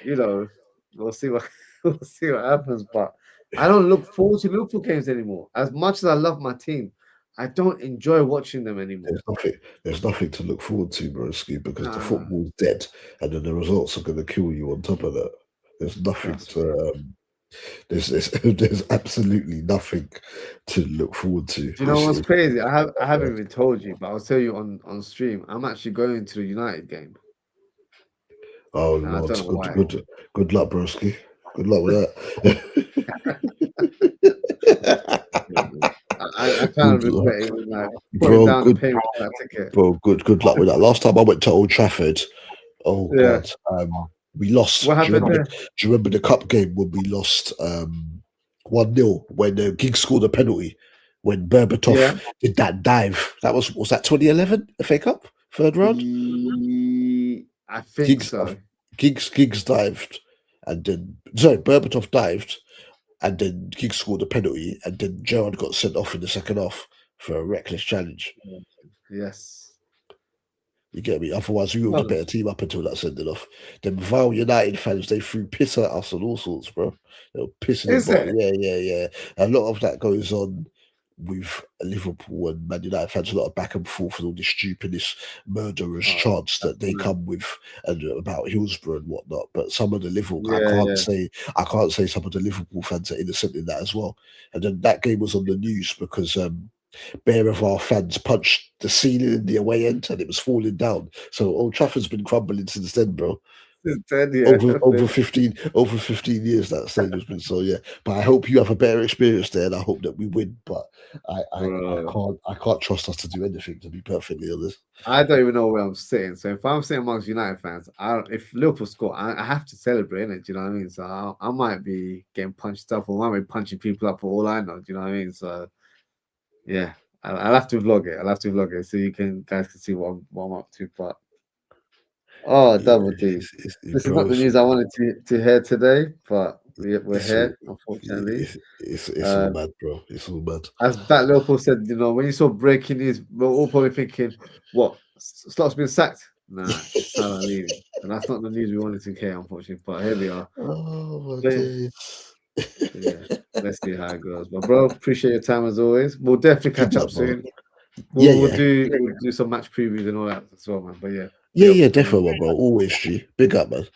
you know, we'll see what we'll see what happens. But I don't look forward to Liverpool games anymore. As much as I love my team, I don't enjoy watching them anymore. There's nothing to look forward to, broski, because the Nah, nah, football's dead, and then the results are going to kill you on top of that. There's nothing trust me. to there's absolutely nothing to look forward to. Do you know what's crazy? I haven't even told you, but I'll tell you on stream. I'm actually going to the United game, Oh and I Lord, don't know why. good luck, broski. Good luck with Yeah, I kind of good luck, regret even like putting bro. down the payment for that ticket. Good luck with that. Last time I went to Old Trafford, oh Yeah, God, we lost. what happened there? Do you remember the cup game when we lost 1-0 when Giggs scored a penalty when Yeah, Berbatov did that dive? That was that 2011 FA Cup third round? I think Giggs so. Giggs dived, and then sorry, Berbatov dived, and then Giggs scored a penalty, and then Gerrard got sent off in the second half for a reckless challenge. Yes. You get me? Otherwise, we were the Oh, better team up until that sending off. Them vile United fans, they threw piss at us and all sorts, bro. They were pissing and is bottle. it? Yeah. A lot of that goes on with Liverpool and Man United fans, a lot of back and forth and all this stupidness, murderous Oh, chants that's that they mad. come with and about Hillsborough and whatnot. But some of the Liverpool, Yeah, yeah. I can't say some of the Liverpool fans are innocent in that as well. And then that game was on the news because Bear of our fans punched the ceiling in the away end and it was falling down. So Old Trafford's been crumbling since then, bro. It's dead, yeah. Over 15 years that stadium's been so yeah. But I hope you have a better experience there and I hope that we win. But Bro, I can't trust us to do anything, to be perfectly honest. I don't even know where I'm sitting. So if I'm sitting amongst United fans, if Liverpool score, I have to celebrate it. Do you know what I mean? So I might be getting punched up, or I might be punching people up for all I know. Do you know what I mean? So yeah, I'll have to vlog it. I'll have to vlog it so you guys can see what I'm up to. But oh, Yeah, double D. This is bro, not the news I wanted to hear today, but we're it's all here, unfortunately. it's all Uh, mad, bro. It's all mad. as that Liverpool said, when you saw breaking news, we're all probably thinking, what? Slot's been sacked? Nah, it's Salah leaving. And that's not the news we wanted to hear, unfortunately. But here we are. Oh my But days. yeah, let's see how it goes. But bro, appreciate your time as always. We'll definitely Good catch up luck, bro. soon. Yeah, We'll yeah. do some match previews and all that as well, man. But yeah, big Yeah, up yeah, to Tony. definitely, bro. Always G. Big up, man.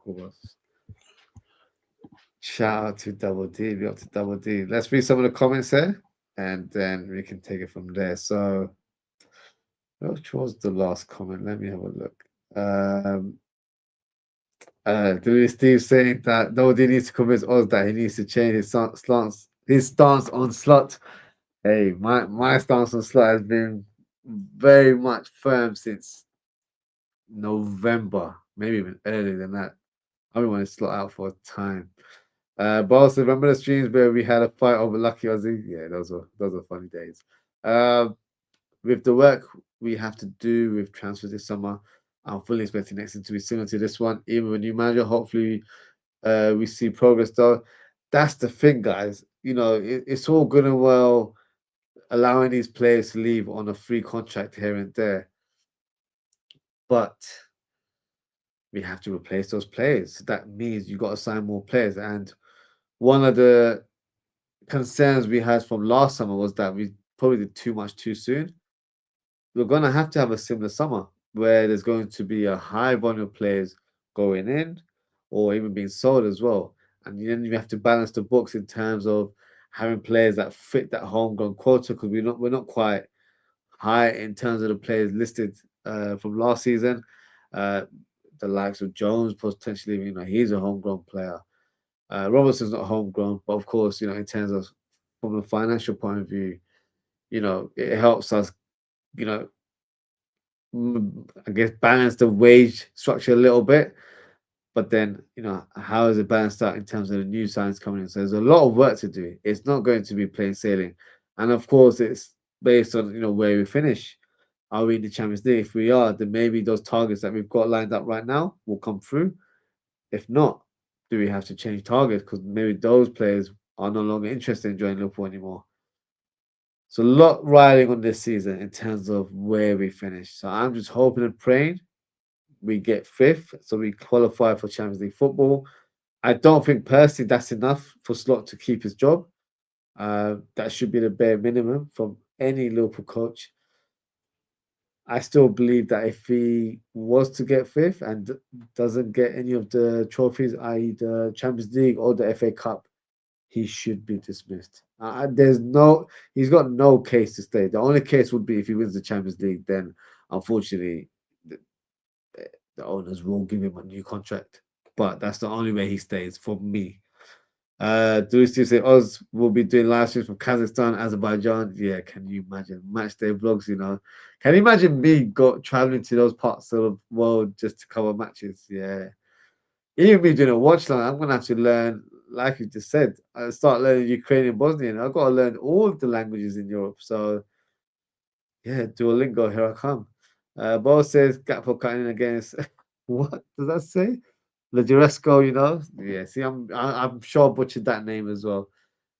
Cool. Shout out to Double D. Big up to Double D. Let's read some of the comments here, and then we can take it from there. So, which was the last comment? Let me have a look. Louis Steve saying that nobody needs to convince Oz that he needs to change his stance on Slot. Hey, my stance on Slot has been very much firm since November, maybe even earlier than that. I've been wanting to Slot out for a time. But also remember the streams where we had a fight over Lucky Ozzy? Yeah, those were funny days. With the work we have to do with transfers this summer, I'm fully expecting next season to be similar to this one, even with a new manager. Hopefully, we see progress though. That's the thing, guys. It's all good and well allowing these players to leave on a free contract here and there, but we have to replace those players. That means you got to sign more players. And one of the concerns we had from last summer was that we probably did too much too soon. We're going to have a similar summer where there's going to be a high volume of players going in or even being sold as well. And then you have to balance the books in terms of having players that fit that homegrown quota because we're not quite high in terms of the players listed from last season. Uh, the likes of Jones potentially, he's a homegrown player. Robertson's not homegrown, but of course, in terms of from a financial point of view, it helps us, you know, I guess, balance the wage structure a little bit. But then, how is it balanced out in terms of the new signs coming in? So there's a lot of work to do. It's not going to be plain sailing. And of course, it's based on, where we finish. Are we in the Champions League? If we are, then maybe those targets that we've got lined up right now will come through. If not, do we have to change targets? Because maybe those players are no longer interested in joining Liverpool anymore. So a lot riding on this season in terms of where we finish. So I'm just hoping and praying we get fifth, so we qualify for Champions League football. I don't think personally that's enough for Slot to keep his job. That should be the bare minimum from any Liverpool coach. I still believe that if he was to get fifth and doesn't get any of the trophies, i.e., the Champions League or the FA Cup, he should be dismissed. He's got no case to stay. The only case would be if he wins the Champions League, then unfortunately, the owners will give him a new contract. But that's the only way he stays for me. Do we still say Oz will be doing live streams from Kazakhstan, Azerbaijan? Yeah, can you imagine? Match day vlogs. Can you imagine me traveling to those parts of the world just to cover matches? Yeah. Even me doing a watch line, I'm gonna have to learn, like you just said, I start learning Ukrainian, Bosnian. I've got to learn all the languages in Europe. So yeah, Duolingo, here I come. Bo says Gakpo cutting in against what does that say? Lajaresko, Yeah, see, I'm sure I butchered that name as well.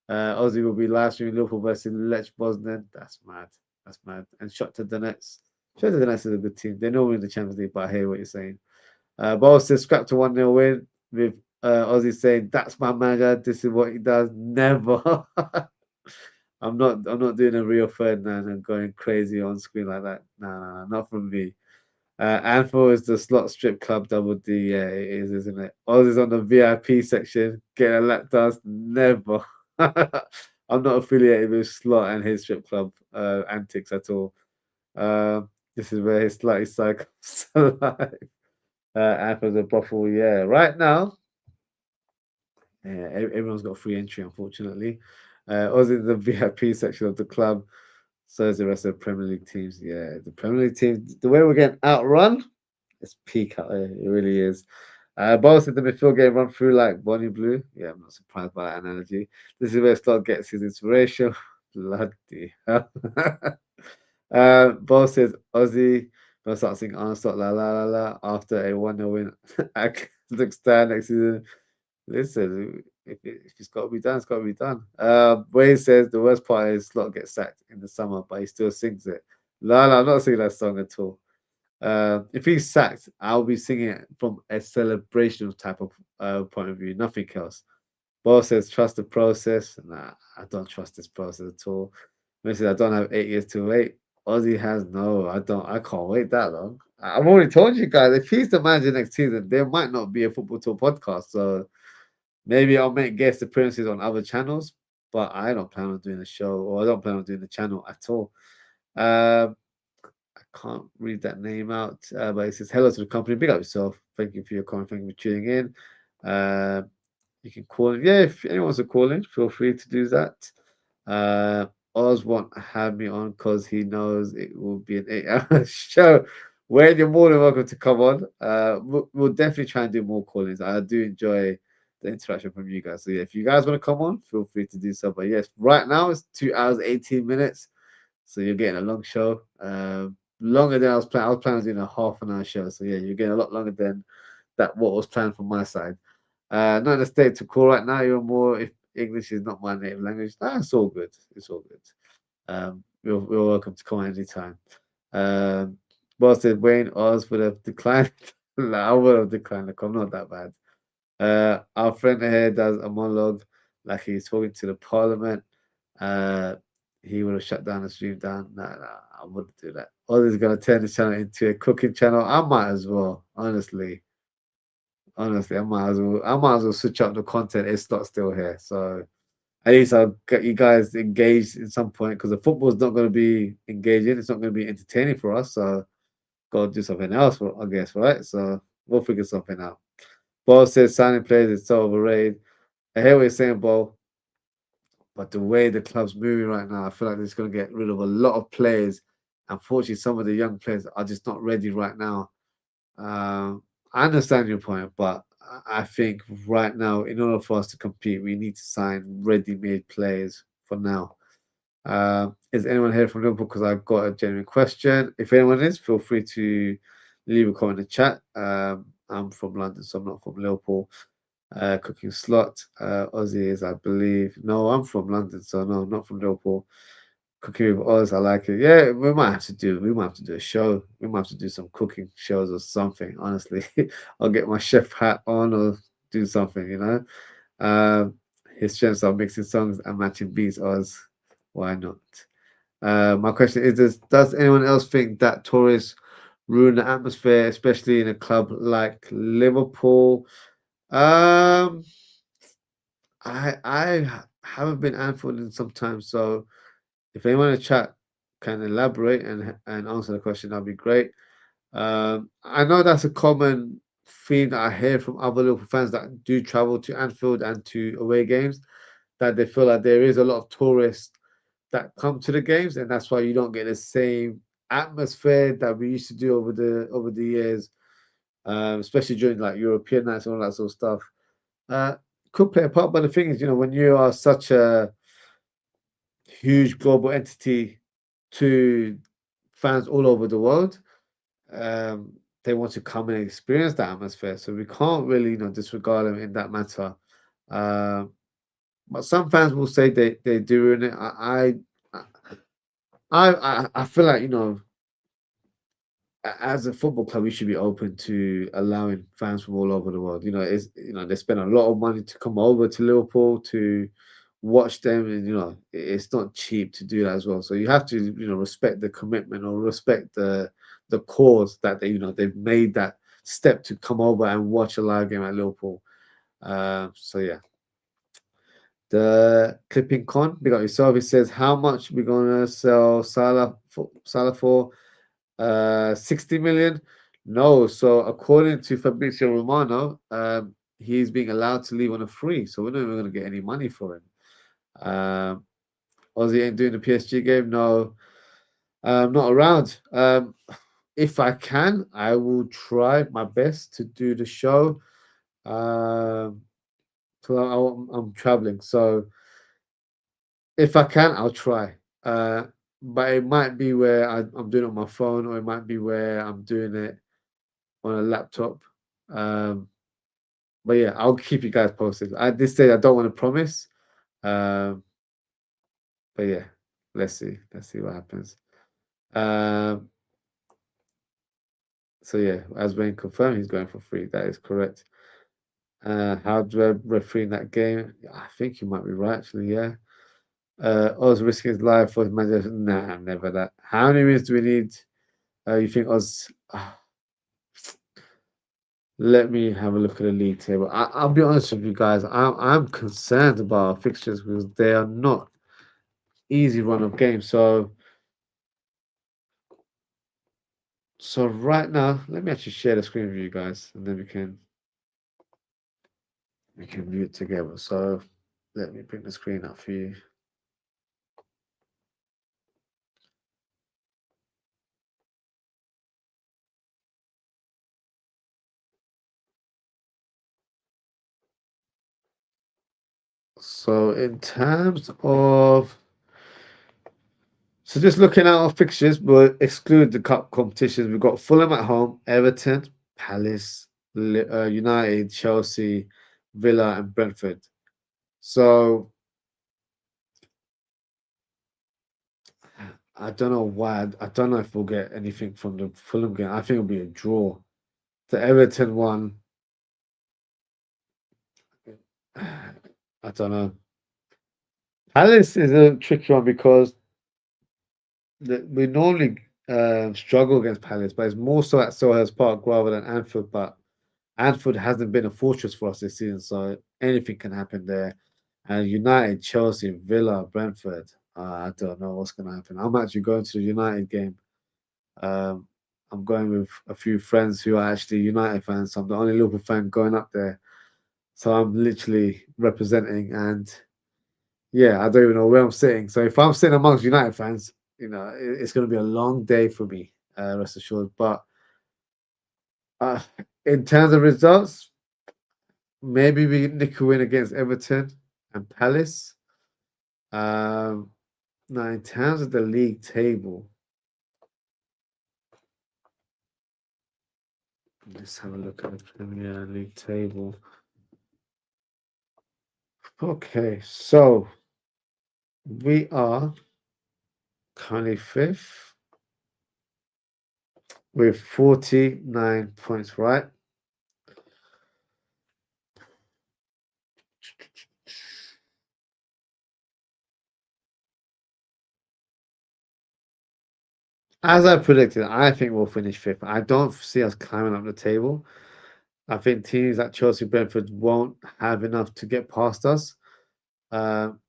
Aussie will be live streaming Liverpool versus Lech Bosnia. That's mad. That's mad. And Shakhtar Donetsk. Shakhtar Donetsk is a good team. They know we're in the Champions League, but I hear what you're saying. Bo says scrap to 1-0 win with Aussie saying that's my manager. This is what he does. Never. I'm not doing a real Ferdinand and going crazy on screen like that. Nah, not from me. Anfield is the slot strip club double D. Yeah, it is, isn't it? Oz is on the VIP section. Getting a lap dance. Never. I'm not affiliated with Slot and his strip club antics at all. This is where his slightly psychos alive. Anfield's a brothel. Yeah, right now. Yeah, everyone's got free entry, unfortunately. Oz is the VIP section of the club. So is the rest of the Premier League teams. Yeah, the Premier League teams, the way we're getting outrun, it's peak out there. It really is. Both said the midfield game run through like Bonnie Blue. Yeah, I'm not surprised by that analogy. This is where Slot gets his inspiration. Bloody hell. Bo says Aussie gonna start singing Unstop La La La La after a 1-0 win at Kazakhstan next season. Listen, if it's got to be done, it's got to be done. Wayne says the worst part is Slot gets sacked in the summer, but he still sings it. No, I'm not singing that song at all. If he's sacked, I'll be singing it from a celebrational type of point of view, nothing else. Bo says trust the process. Nah, I don't trust this process at all. He says I don't have 8 years to wait. Ozzy has no. I don't. I can't wait that long. I've already told you guys if he's the manager next season, there might not be a football tour podcast. So maybe I'll make guest appearances on other channels, but I don't plan on doing a show or I don't plan on doing the channel at all. I can't read that name out, but it says hello to the company. Big up yourself. Thank you for your comment. Thank you for tuning in. You can call in. Yeah, if anyone wants to call in, feel free to do that. Oz won't have me on because he knows it will be an 8 hour show. Wayne, you're more than welcome to come on. We'll definitely try and do more call-ins. I do enjoy the interaction from you guys. So yeah, if you guys want to come on, feel free to do so. But yes, right now it's 2 hours 18 minutes. So you're getting a long show. Longer than I was planning. I was planning on doing a half an hour show. So yeah, you're getting a lot longer than that what was planned from my side. Not in a state to call right now. You're more if English is not my native language. It's all good. It's all good. You're welcome to come anytime. Boss said Wayne Oz would have declined. I would have declined. Like, I'm not that bad. Our friend here does a monologue like he's talking to the parliament. He would have shut down the stream down. Nah, I wouldn't do that. Oz is gonna turn the channel into a cooking channel. I might as well, honestly. Honestly, I might as well switch up the content. It's not still here. So at least I'll get you guys engaged in some point because the football's not going to be engaging. It's not going to be entertaining for us. So got to do something else, I guess, right? So we'll figure something out. Bo says signing players is so overrated. I hear what you're saying, Bo. But the way the club's moving right now, I feel like it's going to get rid of a lot of players unfortunately, some of the young players are just not ready right now. I understand your point, but I think right now, in order for us to compete, we need to sign ready-made players for now. Is anyone here from Liverpool? Because I've got a genuine question. If anyone is, feel free to leave a comment in the chat. I'm from London, so I'm not from Liverpool. Cooking slot. Aussie is, I believe. No, I'm from London, so no, not from Liverpool. Cooking with Oz, I like it. Yeah, we might have to do a show. We might have to do some cooking shows or something. Honestly, I'll get my chef hat on or do something. Um, his strengths are mixing songs and matching beats. Oz, why not? My question is: does anyone else think that tourists ruin the atmosphere, especially in a club like Liverpool? Um, I haven't been Anfield in some time, so if anyone in the chat can elaborate and answer the question, that'd be great. I know that's a common theme that I hear from other Liverpool fans that do travel to Anfield and to away games, that they feel like there is a lot of tourists that come to the games, and that's why you don't get the same atmosphere that we used to do over the years, especially during like European nights and all that sort of stuff. Uh, could play a part, but the thing is, when you are such a huge global entity to fans all over the world, um, they want to come and experience that atmosphere. So we can't really, disregard them in that matter. Um, but some fans will say they do ruin it. I feel like as a football club, we should be open to allowing fans from all over the world. They spend a lot of money to come over to Liverpool to watch them, and it's not cheap to do that as well. So you have to respect the commitment or respect the cause that they've made that step to come over and watch a live game at Liverpool. So yeah. The clipping con, we got yourself. It says how much we're gonna sell Salah for 60 million? No. So according to Fabrizio Romano, he's being allowed to leave on a free. So we're not even going to get any money for him. Ozzy ain't doing the PSG game. No, not around. If I can, I will try my best to do the show. So I'm traveling. So if I can, I'll try. But it might be where I'm doing it on my phone, or it might be where I'm doing it on a laptop. Um, but yeah, I'll keep you guys posted. At this stage, I don't want to promise. Um, but yeah, let's see. Let's see what happens. Um, so yeah, as Wayne confirmed, he's going for free. That is correct. How do I referee in that game? I think you might be right, actually. Yeah. Oz risking his life for his manager. Nah, never that. How many minutes do we need? You think Oz? Let me have a look at the league table. I'll be honest with you guys. I'm concerned about our fixtures because they are not easy run of games. So right now, let me actually share the screen with you guys, and then we can view it together. So let me bring the screen up for you. So in terms of just looking at our fixtures, we'll exclude the cup competitions. We've got Fulham at home, Everton, Palace, United, Chelsea, Villa, and Brentford. So I don't know why. I don't know if we'll get anything from the Fulham game. I think it'll be a draw. The Everton one, I don't know. Palace is a tricky one because we normally struggle against Palace, but it's more so at Selhurst Park rather than Anfield. But Anfield hasn't been a fortress for us this season, so anything can happen there. And United, Chelsea, Villa, Brentford. I don't know what's going to happen. I'm actually going to the United game. Um, I'm going with a few friends who are actually United fans. So I'm the only Liverpool fan going up there. So I'm literally representing, and yeah, I don't even know where I'm sitting. So if I'm sitting amongst United fans, it's going to be a long day for me, rest assured. But uh, in terms of results, maybe we nick a win against Everton and Palace. Um, Now, in terms of the league table, let's have a look at the Premier League table. Okay, so we are currently fifth with 49 points, right? As I predicted, I think we'll finish fifth. I don't see us climbing up the table. I think teams like Chelsea, Brentford won't have enough to get past us. Um,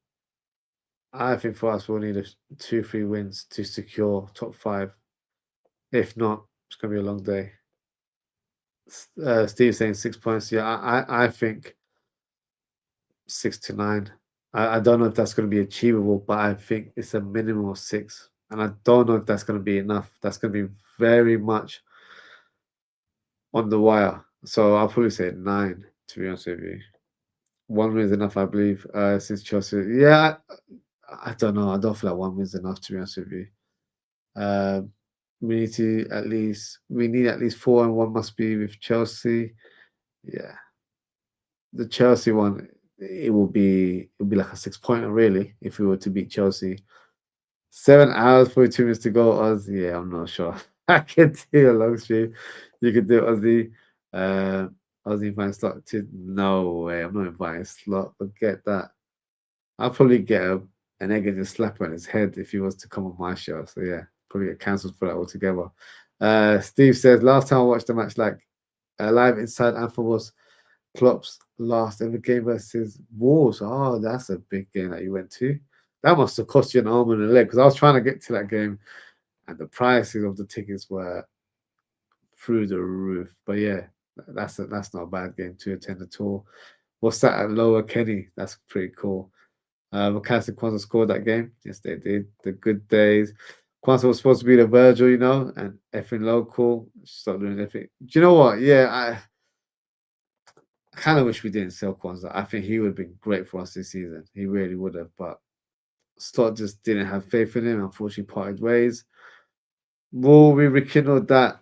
I think for us, we'll need a 2, 3 wins to secure top five. If not, it's going to be a long day. Steve saying 6 points. Yeah, I think 6 to 9. I don't know if that's going to be achievable, but I think it's a minimum of 6. And I don't know if that's going to be enough. That's going to be very much on the wire. So I'll probably say 9, to be honest with you. One win is enough, I believe, since Chelsea. Yeah, I don't know. I don't feel like one win is enough, to be honest with you. Um, we need at least 4, and one must be with Chelsea. Yeah, the Chelsea one, it'll be like a 6 pointer really if we were to beat Chelsea. 7 hours, 42 minutes to go. Oz, yeah, I'm not sure. I can do a long stream. You could do Aussie. Uh, Aussie inviting slot to no way. I'm not inviting slot. Forget that. I'll probably get an egg and just slap on his head if he was to come on my show. So yeah, probably get cancelled for that altogether. Steve says last time I watched a match like live inside Anfield was Klopp's last ever game versus Wolves. Oh, that's a big game that you went to. That must have cost you an arm and a leg because I was trying to get to that game and the prices of the tickets were through the roof. But yeah, that's not a bad game to attend at all. What's that at Lower Kenny? That's pretty cool. Macassar Kwanzaa scored that game. Yes, they did. The good days. Kwanzaa was supposed to be the Virgil, and effing local. Stop doing everything. Do you know what? Yeah, I kind of wish we didn't sell Kwanzaa. I think he would have been great for us this season. He really would have. But Slot just didn't have faith in him. Unfortunately, parted ways. Will we rekindle that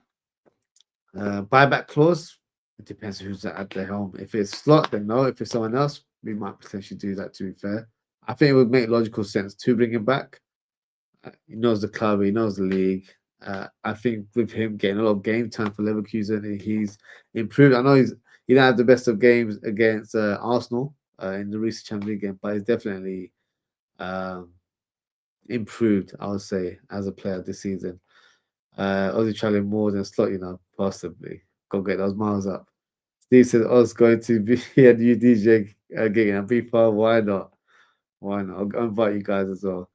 buyback clause? It depends who's at the helm. If it's Slot, then no. If it's someone else, we might potentially do that, to be fair. I think it would make logical sense to bring him back. He knows the club, he knows the league. I think with him getting a lot of game time for Leverkusen, he's improved. I know he didn't have the best of games against Arsenal in the recent Champions League game, but he's definitely um, improved, I would say, as a player this season. Ozzy traveling more than Slot, possibly. Go get those miles up. Steve says Oz going to be a new DJ gig in FIFA. Why not? Why not? I'll invite you guys as well.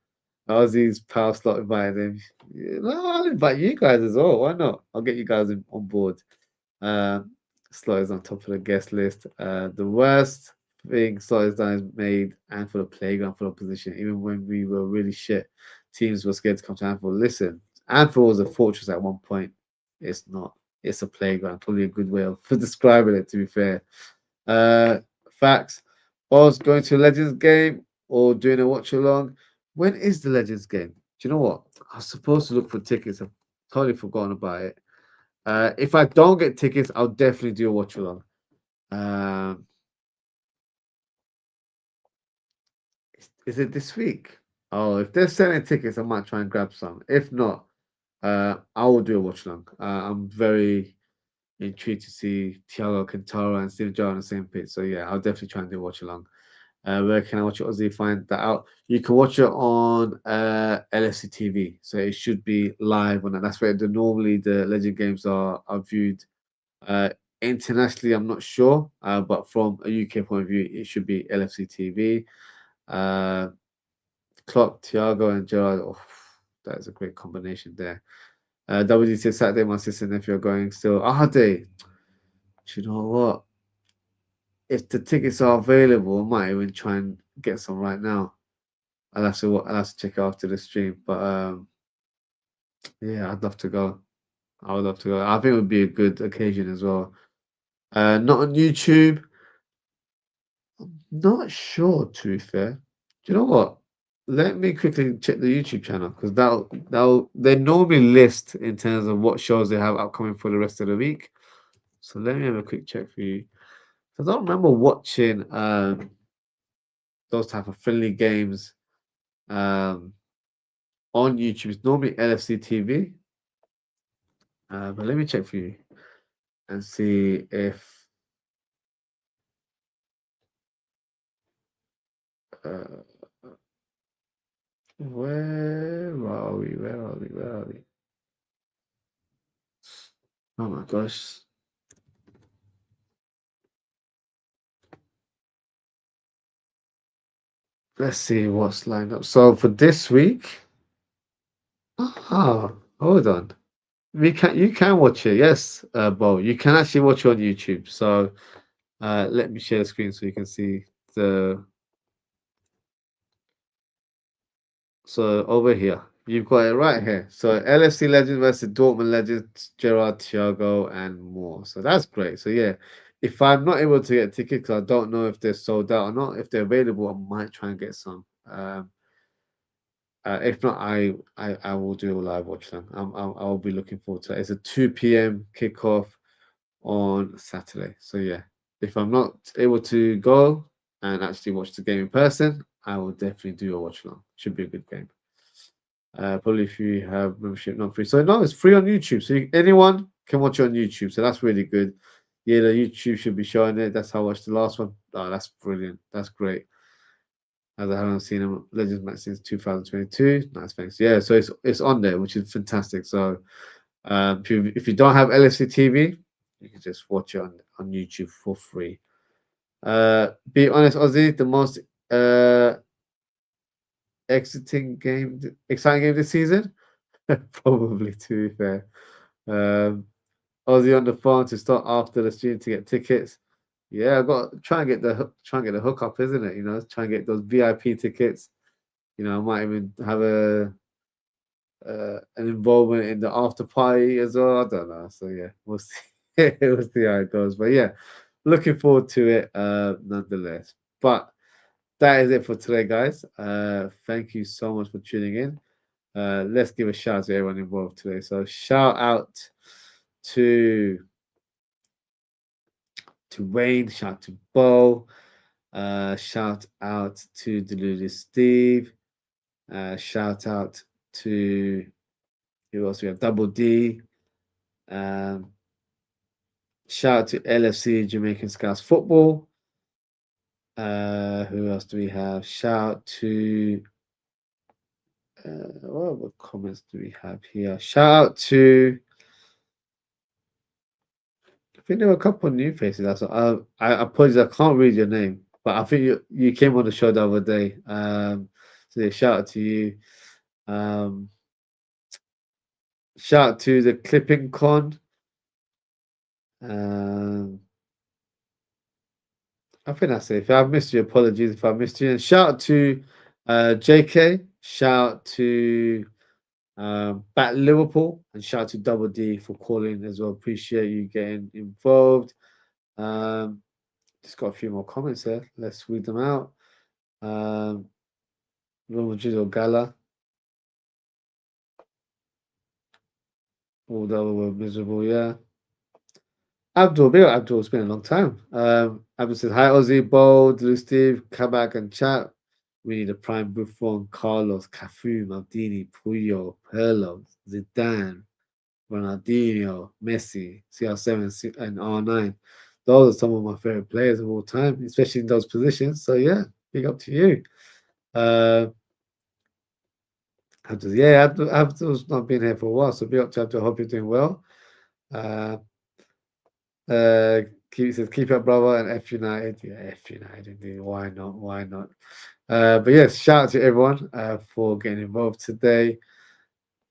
Ozzy's power slot invited him. Yeah, no, I'll invite you guys as well. Why not? I'll get you guys on board. Um, Slot is on top of the guest list. The worst thing Slot has done is made Anfield a playground for opposition. Even when we were really shit, teams were scared to come to Anfield. Listen, Anfield was a fortress at one point. It's not. It's a playground. Probably a good way of describing it, to be fair. Uh, Facts. Oz going to a Legends game or doing a watch along. When is the Legends game? Do you know what? I was supposed to look for tickets. I've totally forgotten about it. If I don't get tickets, I'll definitely do a watch along. Um, is it this week? Oh, if they're selling tickets, I might try and grab some. If not, I will do a watch along. I'm very intrigued to see Thiago Cantara and Steven Gerrard on the same pitch. So yeah, I'll definitely try and do a watch along. Where can I watch it? Ozzy, find that out. You can watch it on LFC TV, so it should be live on that. That's where normally the Legend games are viewed. Uh, Internationally, I'm not sure, but from a UK point of view, it should be LFC TV. Uh, Klopp, Thiago, and Gerard. Oh, that is a great combination there. WD says Saturday, my sister and nephew are going still. Are they? Do you know what? If the tickets are available, I might even try and get some right now. I'll have to check after the stream. But Yeah, I'd love to go. I would love to go. I think it would be a good occasion as well. Not on YouTube. Not sure, to be fair. Do you know what? Let me quickly check the YouTube channel because that'll they normally list in terms of what shows they have upcoming for the rest of the week. So let me have a quick check for you. I don't remember watching those type of friendly games um on YouTube. It's normally LFC TV. But let me check for you and see if uh where are we? Where are we? Where are we? Oh my gosh. Let's see what's lined up. So for this week, hold on. You can watch it, yes, Bo. You can actually watch it on YouTube. So let me share the screen so you can see the so over here. You've got it right here. So LFC Legends versus Dortmund Legends, Gerard, Thiago, and more. So that's great. So yeah, if I'm not able to get tickets, 'cause I don't know if they're sold out or not. If they're available, I might try and get some. If not, I will do a live watch then. I'll be looking forward to it. It's a 2 p.m. kickoff on Saturday. So yeah, if I'm not able to go and actually watch the game in person, I will definitely do a watch along. Should be a good game. Probably if you have membership, not free. So no, it's free on YouTube. So anyone can watch it on YouTube. So that's really good. Yeah, the YouTube should be showing it. That's how I watched the last one. Oh, that's brilliant. That's great. As I haven't seen a Legends match since 2022. Nice, thanks. Yeah, so it's on there, which is fantastic. So if you don't have LFC TV, you can just watch it on YouTube for free. Be honest, Ozzy, the most uh exciting game this season? Probably, to be fair. Um, Ozzy on the phone to start after the stream to get tickets. Yeah, I got try and get the hookup, isn't it? Try and get those VIP tickets. I might even have an involvement in the after party as well. I don't know. So yeah, we'll see. We'll see how it goes. But yeah, looking forward to it nonetheless. But that is it for today, guys. Thank you so much for tuning in. Let's give a shout out to everyone involved today. So shout out to Wayne, shout out to Bo, shout out to Deluded Steve, shout out to who else we have? Double D. Um, Shout out to LFC Jamaican Scouts Football. Who else do we have? Shout out to what other comments do we have here? Shout out to I think there were a couple of new faces. I apologize, I can't read your name, but I think you came on the show the other day. So yeah, shout out to you. Um, Shout out to the Clipping Con. Um, I think that's it. If I've missed you, apologies if I missed you. And shout out to JK. Shout out to Bat Liverpool, and shout out to Double D for calling as well. Appreciate you getting involved. Um, just got a few more comments there. Let's read them out. Normal Jizzle Gala. Although we're miserable, yeah. Abdul, big up Abdul. It's been a long time. Abdul says, hi, Ozzy, Bold, Lou Steve, come back and chat. We need a prime Buffon, Carlos, Cafu, Maldini, Puyo, Perlo, Zidane, Ronaldinho, Messi, CR7, and R9. Those are some of my favorite players of all time, especially in those positions. So yeah, big up to you. Abdul's not been here for a while, so big up to Abdul. I hope you're doing well. Uh, keep up, brother, and F United. Yeah, F United, indeed. Why not? Why not? But yes, shout out to everyone for getting involved today.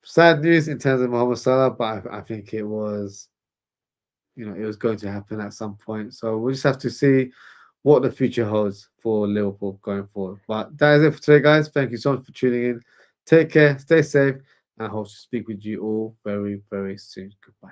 Sad news in terms of Mohamed Salah, but I think it was going to happen at some point. So we'll just have to see what the future holds for Liverpool going forward. But that is it for today, guys. Thank you so much for tuning in. Take care, stay safe, I hope to speak with you all very, very soon. Goodbye.